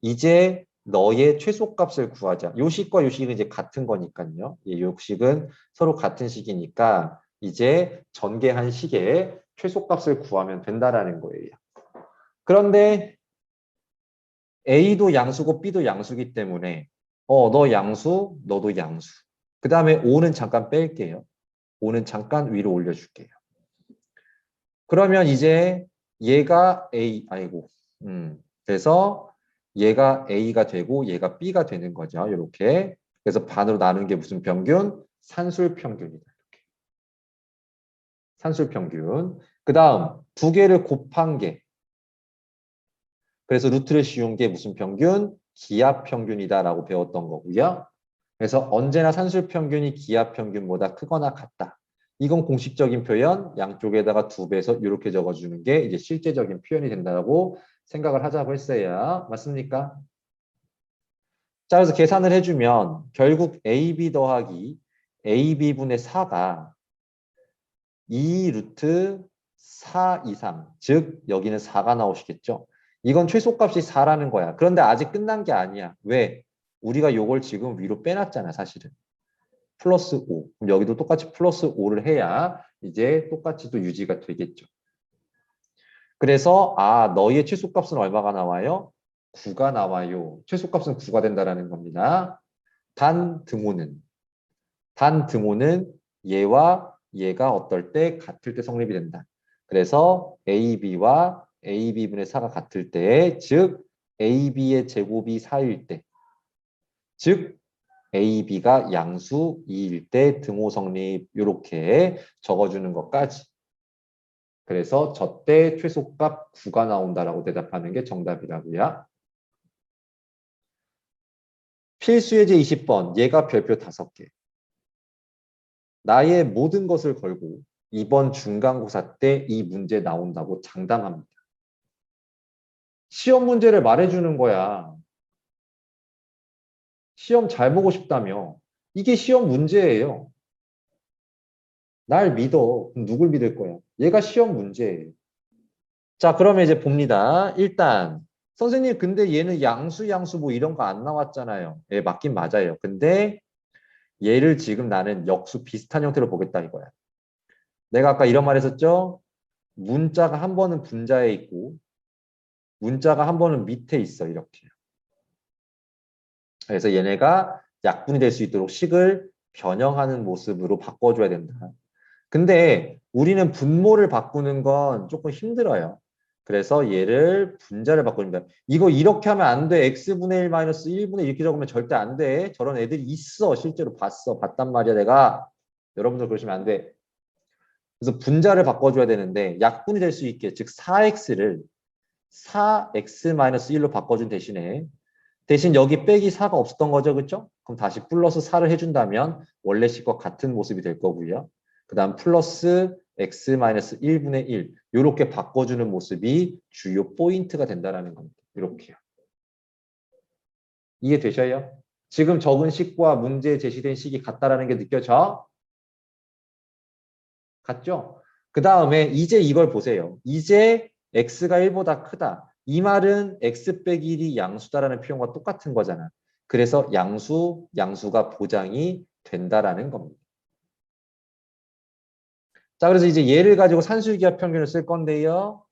이제 너의 최소값을 구하자. 요 식과 요 식은 이제 같은 거니까요. 요 식은 서로 같은 식이니까 이제 전개한 식의 최소값을 구하면 된다라는 거예요. 그런데 A도 양수고 B도 양수기 때문에 너 양수, 너도 양수. 그 다음에 5는 잠깐 뺄게요. 5는 잠깐 위로 올려줄게요. 그러면 이제 얘가 A, 그래서 얘가 A가 되고 얘가 B가 되는 거죠. 이렇게. 그래서 반으로 나누는 게 무슨 평균? 산술 평균이다. 이렇게. 산술 평균. 그 다음 두 개를 곱한 게. 그래서 루트를 씌운 게 무슨 평균? 기하 평균이다라고 배웠던 거고요. 그래서 언제나 산술 평균이 기하 평균보다 크거나 같다. 이건 공식적인 표현, 양쪽에다가 2배에서 이렇게 적어주는 게 이제 실제적인 표현이 된다고 생각을 하자고 했어요. 맞습니까? 자, 그래서 계산을 해주면 결국 AB 더하기 AB분의 4가 2 루트 4 이상, 즉 여기는 4가 나오시겠죠. 이건 최소값이 4라는 거야. 그런데 아직 끝난 게 아니야. 왜? 우리가 요걸 지금 위로 빼놨잖아, 사실은. 플러스 5. 그럼 여기도 똑같이 플러스 5를 해야 이제 똑같이 또 유지가 되겠죠. 그래서 너희의 최소값은 얼마가 나와요? 9가 나와요. 최소값은 9가 된다라는 겁니다. 단 등호는 얘와 얘가 어떨 때 같을 때 성립이 된다. 그래서 AB와 AB분의 4가 같을 때, 즉 AB의 제곱이 4일 때, 즉 AB가 양수 2일 때 등호 성립 이렇게 적어주는 것까지. 그래서 저 때 최소값 9가 나온다라고 대답하는 게 정답이라고요. 필수예제 20번 얘가 별표 5개. 나의 모든 것을 걸고 이번 중간고사 때 이 문제 나온다고 장담합니다. 시험 문제를 말해주는 거야. 시험 잘 보고 싶다며. 이게 시험 문제예요. 날 믿어. 그럼 누굴 믿을 거야? 얘가 시험 문제예요. 자, 그러면 이제 봅니다. 일단 선생님 근데 얘는 양수 뭐 이런 거 안 나왔잖아요. 예, 맞긴 맞아요. 근데 얘를 지금 나는 역수 비슷한 형태로 보겠다 이거야. 내가 아까 이런 말 했었죠? 문자가 한 번은 분자에 있고 문자가 한 번은 밑에 있어 이렇게. 그래서 얘네가 약분이 될 수 있도록 식을 변형하는 모습으로 바꿔줘야 된다. 근데 우리는 분모를 바꾸는 건 조금 힘들어요. 그래서 얘를 분자를 바꿔줍니다. 이거 이렇게 하면 안 돼. x분의 1 마이너스 1분의 1 이렇게 적으면 절대 안 돼. 저런 애들이 있어. 실제로 봤단 말이야 내가. 여러분들 그러시면 안 돼. 그래서 분자를 바꿔줘야 되는데 약분이 될 수 있게 즉 4x를 4x-1로 바꿔준 대신 여기 빼기 4가 없었던 거죠. 그렇죠? 그럼 다시 플러스 4를 해준다면 원래 식과 같은 모습이 될 거고요. 그 다음 플러스 x-1분의 1 이렇게 바꿔주는 모습이 주요 포인트가 된다는 겁니다. 이렇게요. 이해되셔요? 지금 적은 식과 문제에 제시된 식이 같다라는 게 느껴져? 같죠? 그 다음에 이제 이걸 보세요. 이제 x가 1보다 크다. 이 말은 x 빼기 1이 양수다라는 표현과 똑같은 거잖아. 그래서 양수가 보장이 된다라는 겁니다. 자, 그래서 이제 얘를 가지고 산술기하 평균을 쓸 건데요.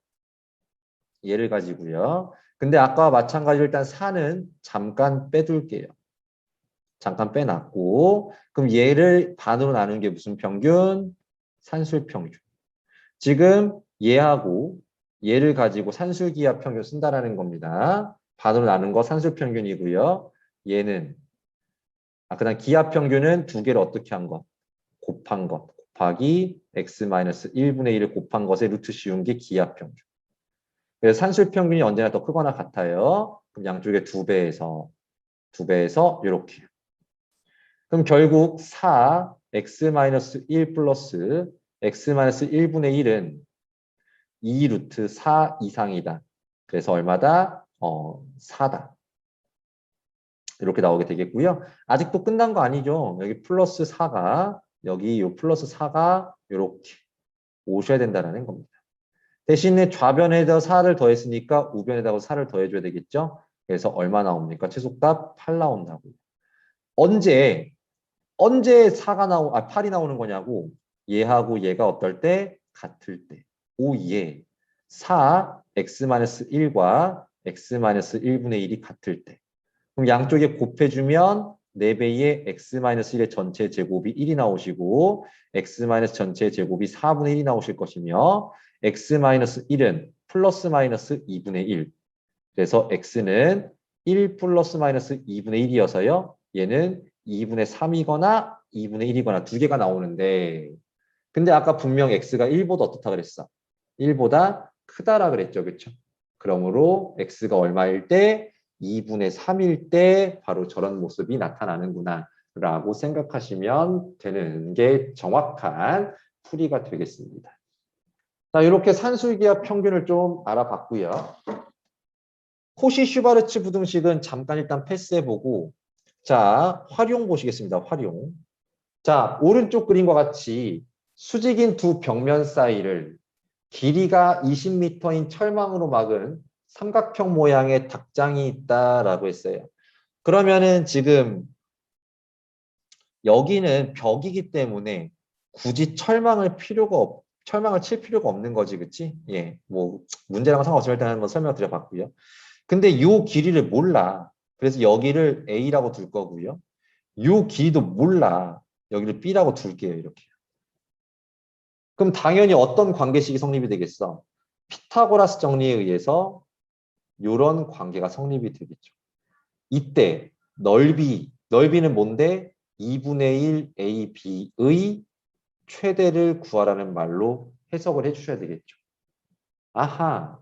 얘를 가지고요. 근데 아까와 마찬가지로 일단 4는 잠깐 빼둘게요. 잠깐 빼놨고 그럼 얘를 반으로 나누는 게 무슨 평균? 산술평균. 지금 얘하고 얘를 가지고 산술기하 평균 쓴다라는 겁니다. 반으로 나눈 거 산술평균이고요. 얘는 그다음 기하 평균은 두 개를 어떻게 한 것? 곱한 것. 곱하기 x-1분의 1을 곱한 것에 루트 씌운 게 기하 평균. 그래서 산술평균이 언제나 더 크거나 같아요. 그럼 양쪽에 두 배에서 이렇게. 그럼 결국 4 x-1 플러스 x-1분의 1은 2 루트 4 이상이다. 그래서 얼마다? 4다. 이렇게 나오게 되겠고요. 아직도 끝난 거 아니죠. 여기 플러스 4가 여기 요 플러스 4가 이렇게 오셔야 된다는 겁니다. 대신에 좌변에다 4를 더했으니까 우변에다가 4를 더해줘야 되겠죠. 그래서 얼마 나옵니까? 최소값 8 나온다고. 언제 8이 나오는 거냐고. 얘하고 얘가 어떨 때? 같을 때. 예. 4 x-1과 x-1분의 1이 같을 때. 그럼 양쪽에 곱해주면 4배의 x-1의 전체 제곱이 1이 나오시고 x- 전체 제곱이 4분의 1이 나오실 것이며 x-1은 플러스 마이너스 2분의 1. 그래서 x는 1 플러스 마이너스 2분의 1이어서요. 얘는 2분의 3이거나 2분의 1이거나 두 개가 나오는데 근데 아까 분명 x가 1보다 어떻다 그랬어? 1보다 크다라 그랬죠. 그렇죠? 그러므로 x가 얼마일 때? 2분의 3일 때 바로 저런 모습이 나타나는구나 라고 생각하시면 되는 게 정확한 풀이가 되겠습니다. 자, 이렇게 산술기하 평균을 좀 알아봤고요. 코시-슈바르츠 부등식은 잠깐 일단 패스해보고 자, 활용 보시겠습니다. 활용. 자, 오른쪽 그림과 같이 수직인 두 벽면 사이를 길이가 20m인 철망으로 막은 삼각형 모양의 닭장이 있다라고 했어요. 그러면은 지금 여기는 벽이기 때문에 굳이 철망을 칠 필요가 없는 거지, 그치? 예, 뭐 문제랑 상관없으면 일단 한번 설명 드려봤고요. 근데 이 길이를 몰라. 그래서 여기를 A라고 둘 거고요. 이 길이도 몰라. 여기를 B라고 둘게요, 이렇게. 그럼 당연히 어떤 관계식이 성립이 되겠어? 피타고라스 정리에 의해서 이런 관계가 성립이 되겠죠. 이때 넓이는 뭔데? 2분의 1 AB의 최대를 구하라는 말로 해석을 해주셔야 되겠죠. 아하,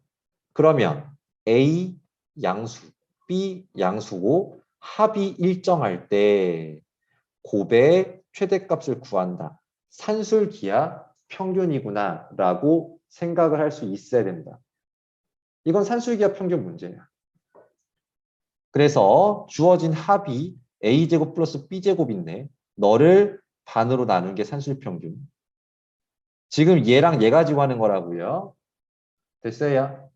그러면 A 양수, B 양수고 합이 일정할 때 곱의 최대값을 구한다. 산술기하 평균이구나 라고 생각을 할 수 있어야 된다. 이건 산술기하 평균 문제야. 그래서 주어진 합이 A제곱 플러스 B제곱인데 너를 반으로 나눈 게 산술평균. 지금 얘랑 얘 가지고 하는 거라고요. 됐어요?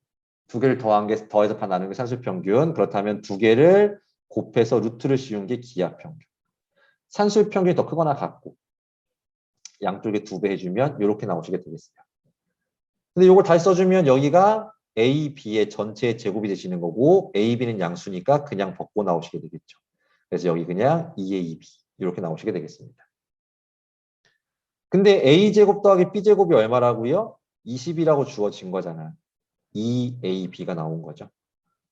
두 개를 더해서 반 나누는 게 산술평균. 그렇다면 두 개를 곱해서 루트를 씌운 게 기하평균. 산술평균이 더 크거나 같고 양쪽에 2배 해주면 이렇게 나오시게 되겠어요. 근데 이걸 다시 써주면 여기가 A, B의 전체 제곱이 되시는 거고 A, B는 양수니까 그냥 벗고 나오시게 되겠죠. 그래서 여기 그냥 2ab 이렇게 나오시게 되겠습니다. 근데 a제곱 더하기 b제곱이 얼마라고요? 20이라고 주어진 거잖아. 2ab가 나온 거죠.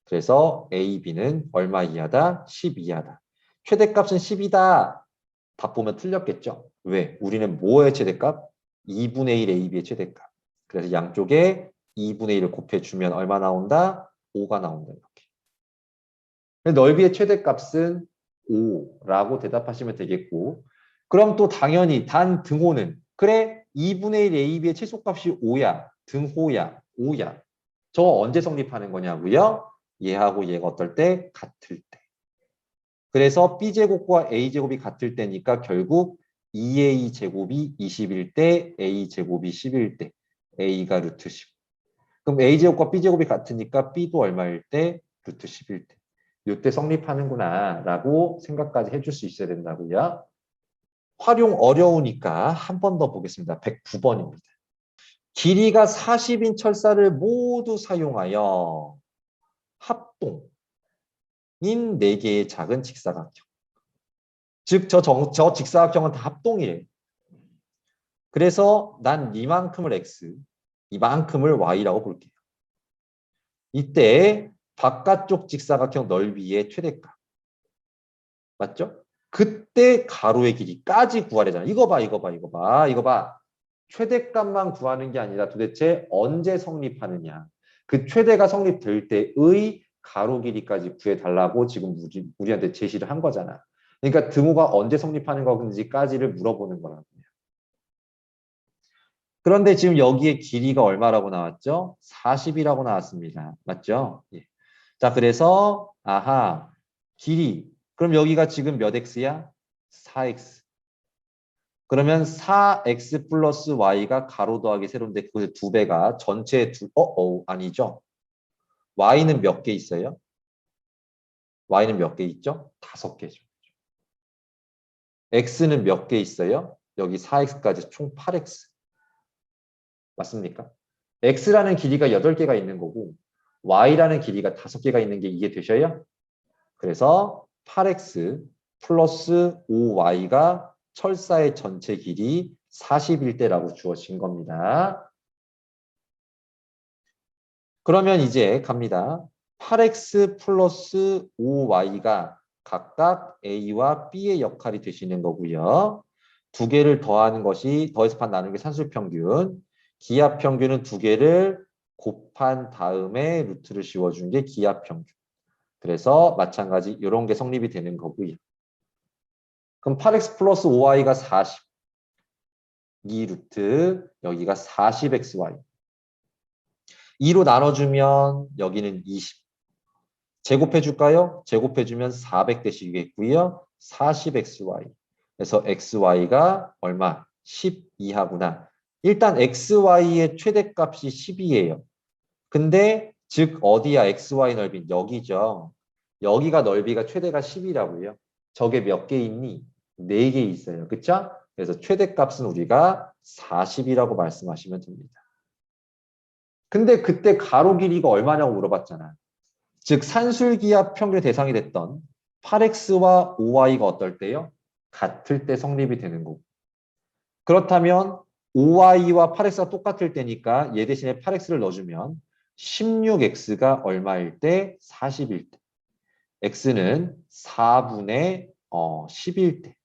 그래서 ab는 얼마 이하다? 10 이하다. 최대값은 10이다. 답 보면 틀렸겠죠. 왜? 우리는 뭐의 최대값? 2분의 1 ab의 최대값. 그래서 양쪽에 2분의 1을 곱해주면 얼마 나온다? 5가 나온다. 이렇게. 넓이의 최대값은 5라고 대답하시면 되겠고, 그럼 또 당연히 단 등호는 그래 2분의 1 ab의 최소값이 5야. 등호야. 5야. 저 언제 성립하는 거냐고요? 얘하고 얘가 어떨 때? 같을 때. 그래서 b제곱과 a제곱이 같을 때니까 결국 2a제곱이 20일 때 a제곱이 10일 때 a가 루트 10. 그럼 a제곱과 b제곱이 같으니까 b도 얼마일 때? 루트 10일 때. 이때 성립하는구나 라고 생각까지 해줄 수 있어야 된다고요. 활용 어려우니까 한 번 더 보겠습니다. 109번입니다. 길이가 40인 철사를 모두 사용하여 합동 인 4개의 작은 직사각형. 즉, 저 직사각형은 다 합동이래. 그래서 난 이만큼을 x, 이만큼을 y라고 볼게요. 이때 바깥쪽 직사각형 넓이의 최대값. 맞죠? 그때 가로의 길이까지 구하래잖아. 이거 봐, 이거 봐, 이거 봐, 이거 봐. 최대값만 구하는 게 아니라 도대체 언제 성립하느냐. 그 최대가 성립될 때의 가로 길이까지 구해달라고 지금 우리한테 제시를 한 거잖아. 그러니까 등호가 언제 성립하는 건지까지를 물어보는 거라고요. 그런데 지금 여기에 길이가 얼마라고 나왔죠? 40이라고 나왔습니다. 맞죠? 예. 자, 그래서 아하, 길이. 그럼 여기가 지금 몇 x야? 4x. 그러면 4x 플러스 y가 가로 더하기 세로인데 그것의 2배가 전체 아니죠. y는 몇 개 있어요? y는 몇 개 있죠? 5개죠. x는 몇 개 있어요? 여기 4x까지 총 8x. 맞습니까? x라는 길이가 8개가 있는 거고 y라는 길이가 5개가 있는 게 이해되셔요? 그래서 8x 플러스 5y가 철사의 전체 길이 40일 때라고 주어진 겁니다. 그러면 이제 갑니다. 8x 플러스 5y가 각각 a와 b의 역할이 되시는 거고요. 두 개를 더하는 것이 더해서 반 나누는 게 산술평균. 기하평균은 두 개를 곱한 다음에 루트를 씌워준 게 기하평균. 그래서 마찬가지 이런 게 성립이 되는 거고요. 그럼 8x 플러스 5y가 40. 2루트 여기가 40xy. 2로 나눠주면 여기는 20. 제곱해 줄까요? 제곱해 주면 400 되시겠고요. 40xy. 그래서 xy가 얼마? 10 이하구나. 일단 xy의 최대값이 10이에요. 근데 즉 어디야? xy 넓이 여기죠. 여기가 넓이가 최대가 10이라고요. 저게 몇 개 있니? 4개 있어요. 그쵸? 그래서 최대값은 우리가 40이라고 말씀하시면 됩니다. 근데 그때 가로 길이가 얼마냐고 물어봤잖아. 즉 산술기하 평균의 대상이 됐던 8x와 5y가 어떨 때요? 같을 때 성립이 되는 거고. 그렇다면 5y와 8x가 똑같을 때니까 얘 대신에 8x를 넣어주면 16x가 얼마일 때? 40일 때. x는 4분의 10일 때.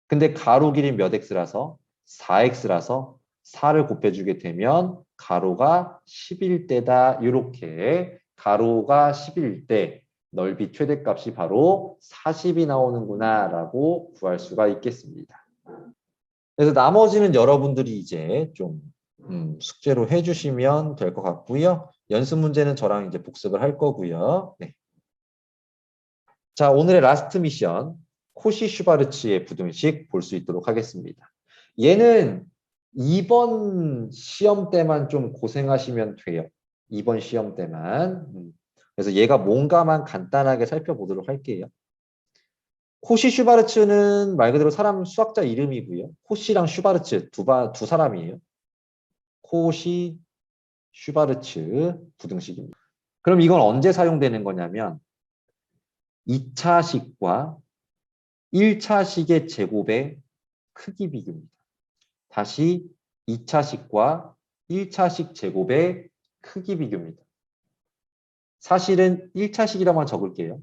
근데 가로 길이 몇 x라서 4x라서 4를 곱해주게 되면 가로가 10일 때다. 이렇게 가로가 10일 때 넓이 최대값이 바로 40이 나오는구나 라고 구할 수가 있겠습니다. 그래서 나머지는 여러분들이 이제 좀 숙제로 해주시면 될 것 같고요. 연습 문제는 저랑 이제 복습을 할 거고요. 네. 자, 오늘의 라스트 미션 코시-슈바르츠의 부등식 볼 수 있도록 하겠습니다. 얘는 이번 시험 때만 좀 고생하시면 돼요. 이번 시험 때만. 그래서 얘가 뭔가만 간단하게 살펴보도록 할게요. 코시-슈바르츠는 말 그대로 사람 수학자 이름이고요. 코시랑 슈바르츠 두 사람이에요. 코시, 슈바르츠 부등식입니다. 그럼 이건 언제 사용되는 거냐면 2차식과 1차식의 제곱의 크기 비교입니다. 다시 2차식과 1차식 제곱의 크기 비교입니다. 사실은 1차식이라고만 적을게요.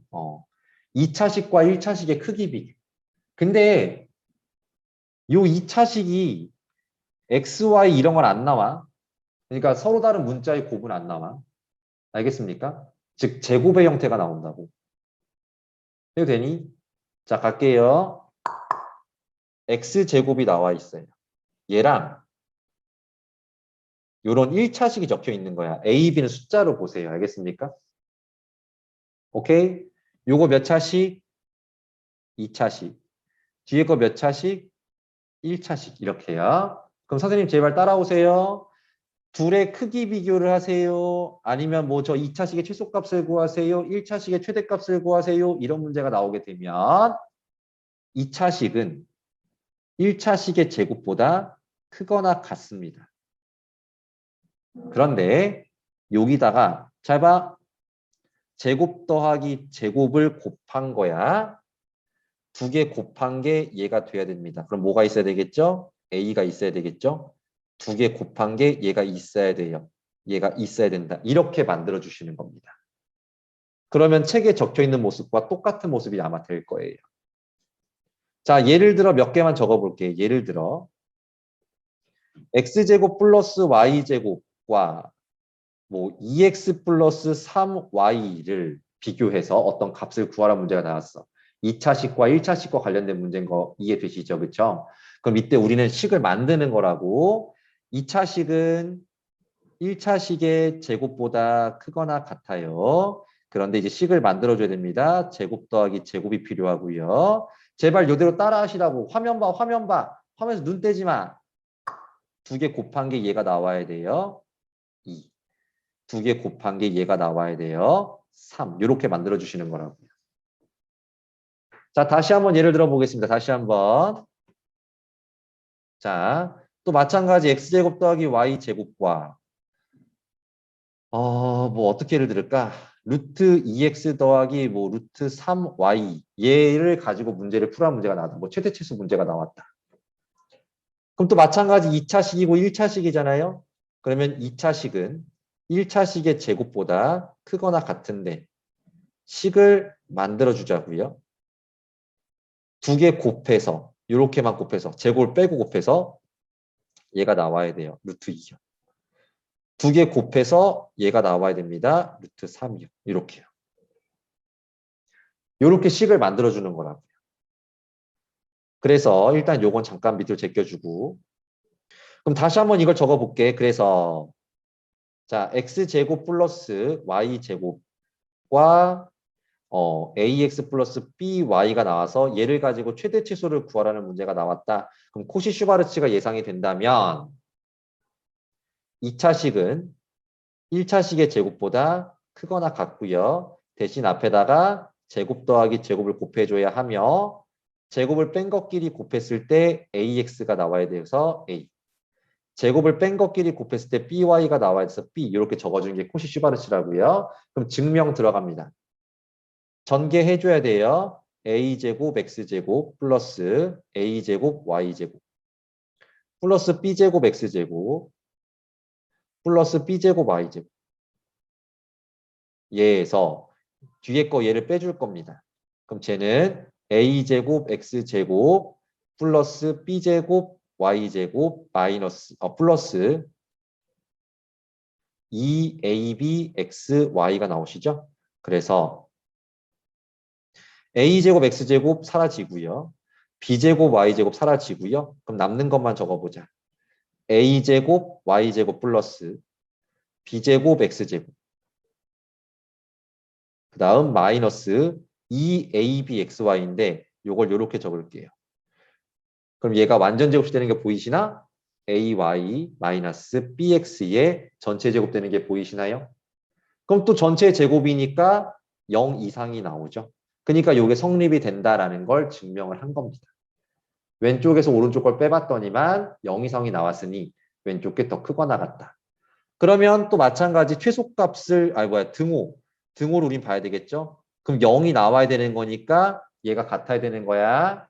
2차식과 1차식의 크기 비교. 근데 요 2차식이 x, y 이런 건 안 나와. 그러니까 서로 다른 문자의 곱은 안 나와. 알겠습니까? 즉 제곱의 형태가 나온다고. 해도 되니? 자, 갈게요. x제곱이 나와 있어요. 얘랑 요런 1차식이 적혀 있는 거야. a, b는 숫자로 보세요. 알겠습니까? 오케이? 요거 몇 차식? 2차식. 뒤에 거 몇 차식? 1차식. 이렇게요. 그럼 선생님 제발 따라오세요. 둘의 크기 비교를 하세요. 아니면 뭐 저 2차식의 최소값을 구하세요. 1차식의 최대값을 구하세요. 이런 문제가 나오게 되면 2차식은 1차식의 제곱보다 크거나 같습니다. 그런데 여기다가 잘 봐. 제곱 더하기 제곱을 곱한 거야. 두 개 곱한 게 얘가 돼야 됩니다. 그럼 뭐가 있어야 되겠죠? a가 있어야 되겠죠? 두 개 곱한 게 얘가 있어야 돼요. 얘가 있어야 된다. 이렇게 만들어 주시는 겁니다. 그러면 책에 적혀 있는 모습과 똑같은 모습이 아마 될 거예요. 자, 예를 들어 몇 개만 적어 볼게요. 예를 들어 x제곱 플러스 y제곱과 뭐 2x 플러스 3y를 비교해서 어떤 값을 구하라 문제가 나왔어. 2차식과 1차식과 관련된 문제인 거 이해되시죠? 그렇죠? 그럼 이때 우리는 식을 만드는 거라고. 2차식은 1차식의 제곱보다 크거나 같아요. 그런데 이제 식을 만들어줘야 됩니다. 제곱 더하기 제곱이 필요하고요. 제발 이대로 따라 하시라고. 화면 봐, 화면 봐. 화면에서 눈 떼지 마. 두 개 곱한 게 얘가 나와야 돼요. 2. 두 개 곱한 게 얘가 나와야 돼요. 3. 이렇게 만들어주시는 거라고요. 자, 다시 한번 예를 들어 보겠습니다. 다시 한번. 자, 또 마찬가지 x제곱 더하기 y제곱과 뭐 어떻게 예를 들을까? 루트 2x 더하기 뭐 루트 3y 얘를 가지고 문제를 풀어야 문제가 나왔다. 뭐 최대치수 문제가 나왔다. 그럼 또 마찬가지 2차식이고 1차식이잖아요. 그러면 2차식은 1차식의 제곱보다 크거나 같은데 식을 만들어 주자고요. 두 개 곱해서 이렇게만 곱해서 제곱을 빼고 곱해서 얘가 나와야 돼요. 루트 2요. 두 개 곱해서 얘가 나와야 됩니다. 루트 3이요. 이렇게요. 이렇게 식을 만들어주는 거라고요. 그래서 일단 요건 잠깐 밑으로 제껴주고 그럼 다시 한번 이걸 적어볼게. 그래서 자 x제곱 플러스 y제곱과 ax 플러스 by가 나와서 얘를 가지고 최대치수를 구하라는 문제가 나왔다. 그럼 코시-슈바르츠가 예상이 된다면 2차식은 1차식의 제곱보다 크거나 같고요. 대신 앞에다가 제곱 더하기 제곱을 곱해줘야 하며 제곱을 뺀 것끼리 곱했을 때 ax가 나와야 돼서 a. 제곱을 뺀 것끼리 곱했을 때 by가 나와야 돼서 b. 이렇게 적어주는 게 코시-슈바르츠라고요. 그럼 증명 들어갑니다. 전개해줘야 돼요. a제곱 x제곱 플러스 a제곱 y제곱 플러스 b제곱 x제곱 플러스 b제곱 y제곱 얘에서 뒤에 거 얘를 빼줄 겁니다. 그럼 쟤는 a제곱 x제곱 플러스 b제곱 y제곱 마이너스 플러스 2ab xy가 나오시죠? 그래서 a제곱 x제곱 사라지고요. b제곱 y제곱 사라지고요. 그럼 남는 것만 적어보자. a제곱 y제곱 플러스 b제곱 x제곱 그 다음 마이너스 2abxy인데 요걸 이렇게 적을게요. 그럼 얘가 완전 제곱되는 게 보이시나? ay 마이너스 bx의 전체 제곱되는 게 보이시나요? 그럼 또 전체 제곱이니까 0 이상이 나오죠. 그러니까 이게 성립이 된다라는 걸 증명을 한 겁니다. 왼쪽에서 오른쪽 걸 빼봤더니만 0 이상이 나왔으니 왼쪽 게 더 크거나 같다. 그러면 또 마찬가지 최소값을 등호를 우린 봐야 되겠죠. 그럼 0이 나와야 되는 거니까 얘가 같아야 되는 거야.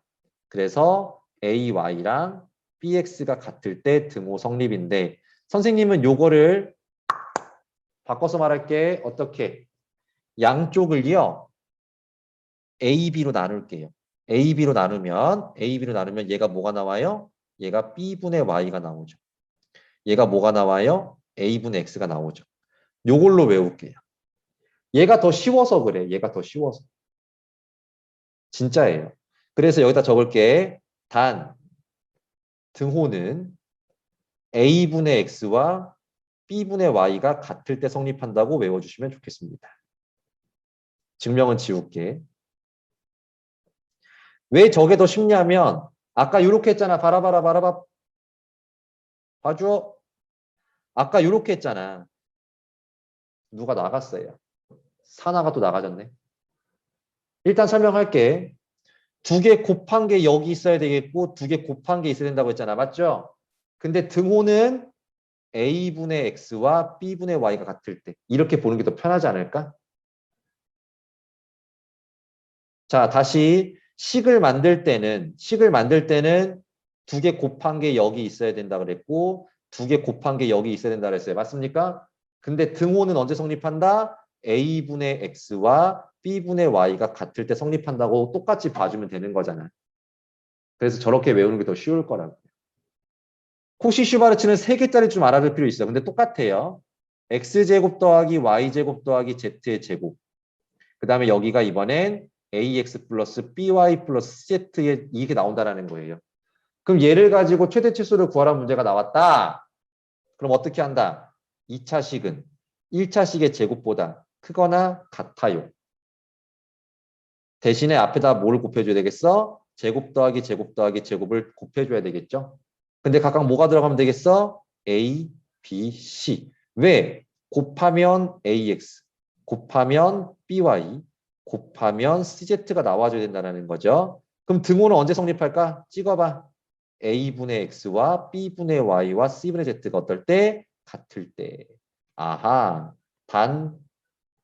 그래서 AY랑 BX가 같을 때 등호 성립인데 선생님은 요거를 바꿔서 말할게. 어떻게? 양쪽을요. AB로 나눌게요. AB로 나누면 얘가 뭐가 나와요? 얘가 B분의 Y가 나오죠. 얘가 뭐가 나와요? A분의 X가 나오죠. 요걸로 외울게요. 얘가 더 쉬워서 그래. 얘가 더 쉬워서. 진짜예요. 그래서 여기다 적을게. 단 등호는 A분의 X와 B분의 Y가 같을 때 성립한다고 외워주시면 좋겠습니다. 증명은 지울게. 왜 저게 더 쉽냐면 아까 이렇게 했잖아. 바라봐. 봐줘. 아까 이렇게 했잖아. 누가 나갔어요. 사나가 또 나가졌네. 일단 설명할게. 두 개 곱한 게 여기 있어야 되겠고 두 개 곱한 게 있어야 된다고 했잖아. 맞죠? 근데 등호는 A분의 X와 B분의 Y가 같을 때 이렇게 보는 게 더 편하지 않을까? 자, 다시 식을 만들 때는 두 개 곱한 게 여기 있어야 된다 그랬고 두 개 곱한 게 여기 있어야 된다 그랬어요. 맞습니까? 근데 등호는 언제 성립한다? A분의 X와 B분의 Y가 같을 때 성립한다고 똑같이 봐주면 되는 거잖아. 그래서 저렇게 외우는 게 더 쉬울 거라고. 코시 슈바르츠는 3개짜리 좀 알아둘 필요 있어요. 근데 똑같아요. X제곱 더하기 Y제곱 더하기 Z의 제곱. 그 다음에 여기가 이번엔 AX 플러스 BY 플러스 Z에 이게 나온다는 거예요. 그럼 얘를 가지고 최대치수를 구하라는 문제가 나왔다. 그럼 어떻게 한다? 2차식은 1차식의 제곱보다 크거나 같아요. 대신에 앞에다 뭘 곱해줘야 되겠어? 제곱 더하기 제곱 더하기 제곱을 곱해줘야 되겠죠? 근데 각각 뭐가 들어가면 되겠어? A, B, C. 왜? 곱하면 AX, 곱하면 BY, 곱하면 CZ가 나와줘야 된다는 거죠. 그럼 등호는 언제 성립할까? 찍어봐. A분의 X와 B분의 Y와 C분의 Z가 어떨 때? 같을 때. 아하. 단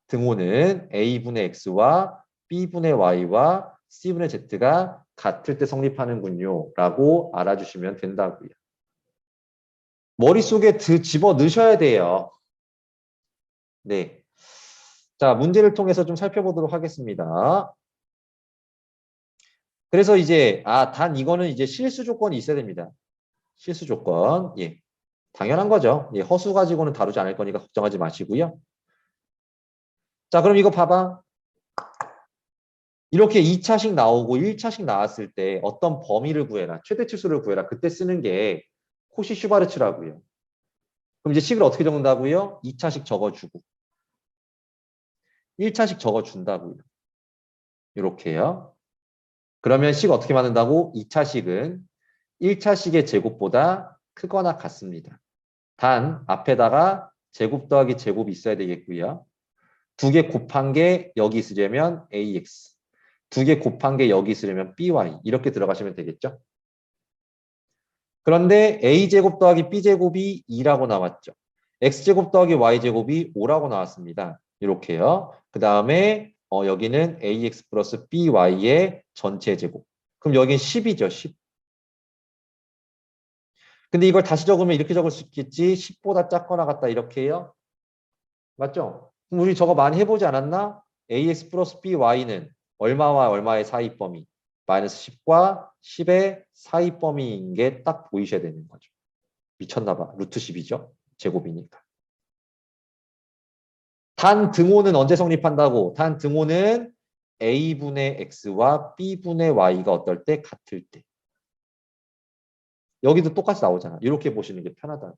등호는 A분의 X와 B분의 Y와 C분의 Z가 같을 때 성립하는군요. 라고 알아주시면 된다고요. 머릿속에 집어 넣으셔야 돼요. 네. 자, 문제를 통해서 좀 살펴보도록 하겠습니다. 그래서 이제, 단 이거는 이제 실수 조건이 있어야 됩니다. 실수 조건. 예. 당연한 거죠. 예, 허수 가지고는 다루지 않을 거니까 걱정하지 마시고요. 자, 그럼 이거 봐봐. 이렇게 2차식 나오고 1차식 나왔을 때 어떤 범위를 구해라. 최대치수를 구해라. 그때 쓰는 게 코시 슈바르츠라고요. 그럼 이제 식을 어떻게 적는다고요? 2차식 적어주고 1차식 적어준다고요. 이렇게요. 그러면 식 어떻게 만든다고? 2차식은 1차식의 제곱보다 크거나 같습니다. 단 앞에다가 제곱 더하기 제곱이 있어야 되겠고요. 두 개 곱한 게 여기 있으려면 AX, 두 개 곱한 게 여기 있으려면 BY 이렇게 들어가시면 되겠죠. 그런데 A제곱 더하기 B제곱이 2라고 나왔죠. X제곱 더하기 Y제곱이 5라고 나왔습니다. 이렇게요. 그 다음에 여기는 AX 플러스 BY의 전체 제곱. 그럼 여기는 10이죠. 10. 근데 이걸 다시 적으면 이렇게 적을 수 있겠지. 10보다 작거나 같다 이렇게 해요. 맞죠? 그럼 우리 저거 많이 해보지 않았나? AX 플러스 BY는 얼마와 얼마의 사이 범위? 마이너스 10과 10의 사이 범위인 게 딱 보이셔야 되는 거죠. 미쳤나 봐. 루트 10이죠. 제곱이니까. 단 등호는 언제 성립한다고? 단 등호는 A분의 X와 B분의 Y가 어떨 때 같을 때. 여기도 똑같이 나오잖아. 이렇게 보시는 게 편하다.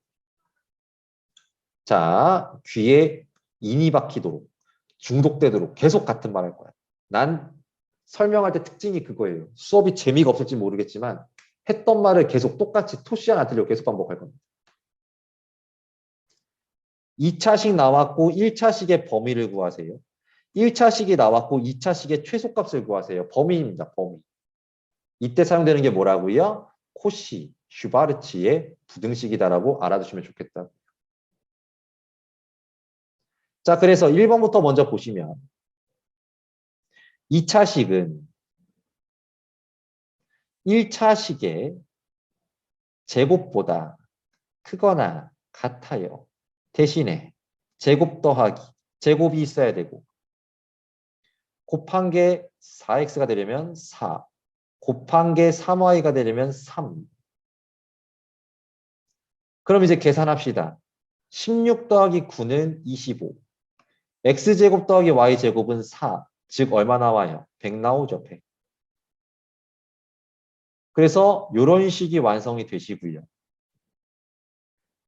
자, 귀에 인이 박히도록 중독되도록 계속 같은 말 할 거야. 난 설명할 때 특징이 그거예요. 수업이 재미가 없을지 모르겠지만 했던 말을 계속 똑같이 토시 안 틀리고 계속 반복할 겁니다. 2차식 나왔고 1차식의 범위를 구하세요. 1차식이 나왔고 2차식의 최소값을 구하세요. 범위입니다. 범위. 이때 사용되는 게 뭐라고요? 코시, 슈바르츠의 부등식이다라고 알아두시면 좋겠다. 자, 그래서 1번부터 먼저 보시면 2차식은 1차식의 제곱보다 크거나 같아요. 대신에 제곱 더하기, 제곱이 있어야 되고 곱한 게 4x가 되려면 4, 곱한 게 3y가 되려면 3. 그럼 이제 계산합시다. 16 더하기 9는 25. x제곱 더하기 y제곱은 4. 즉 얼마 나와요? 100 나오죠. 100. 그래서 이런 식이 완성이 되시고요.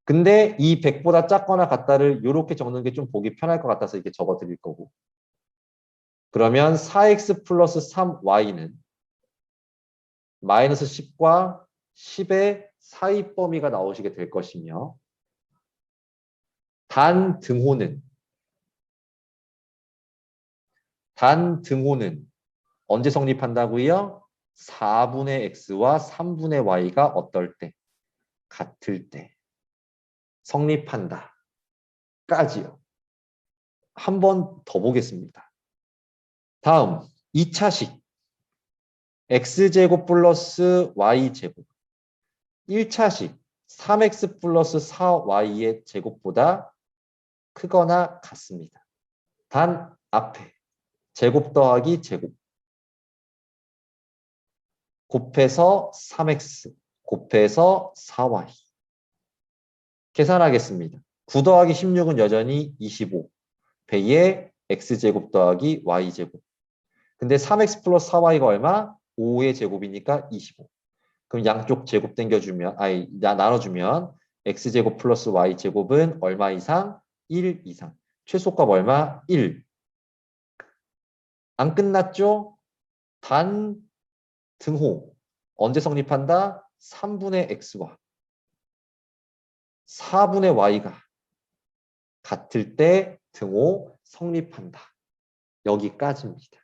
근데 이 100보다 작거나 같다를 이렇게 적는 게 좀 보기 편할 것 같아서 이렇게 적어 드릴 거고. 그러면 4x 플러스 3y는 마이너스 10과 10의 사이 범위가 나오시게 될 것이며 단 등호는 언제 성립한다고요? 4분의 x와 3분의 y가 어떨 때? 같을 때. 성립한다. 까지요. 한 번 더 보겠습니다. 다음 2차식 x제곱 플러스 y제곱 1차식 3x 플러스 4y의 제곱보다 크거나 같습니다. 단 앞에 제곱 더하기 제곱 곱해서 3x 곱해서 4y 계산하겠습니다. 9 더하기 16은 여전히 25 배의 x제곱 더하기 y제곱 근데 3x 플러스 4y가 얼마? 5의 제곱이니까 25 그럼 양쪽 제곱 당겨주면 나눠주면 x제곱 플러스 y제곱은 얼마 이상? 1 이상 최소값 얼마? 1 안 끝났죠? 단 등호 언제 성립한다? 3분의 x와 4분의 y가 같을 때 등호 성립한다. 여기까지입니다.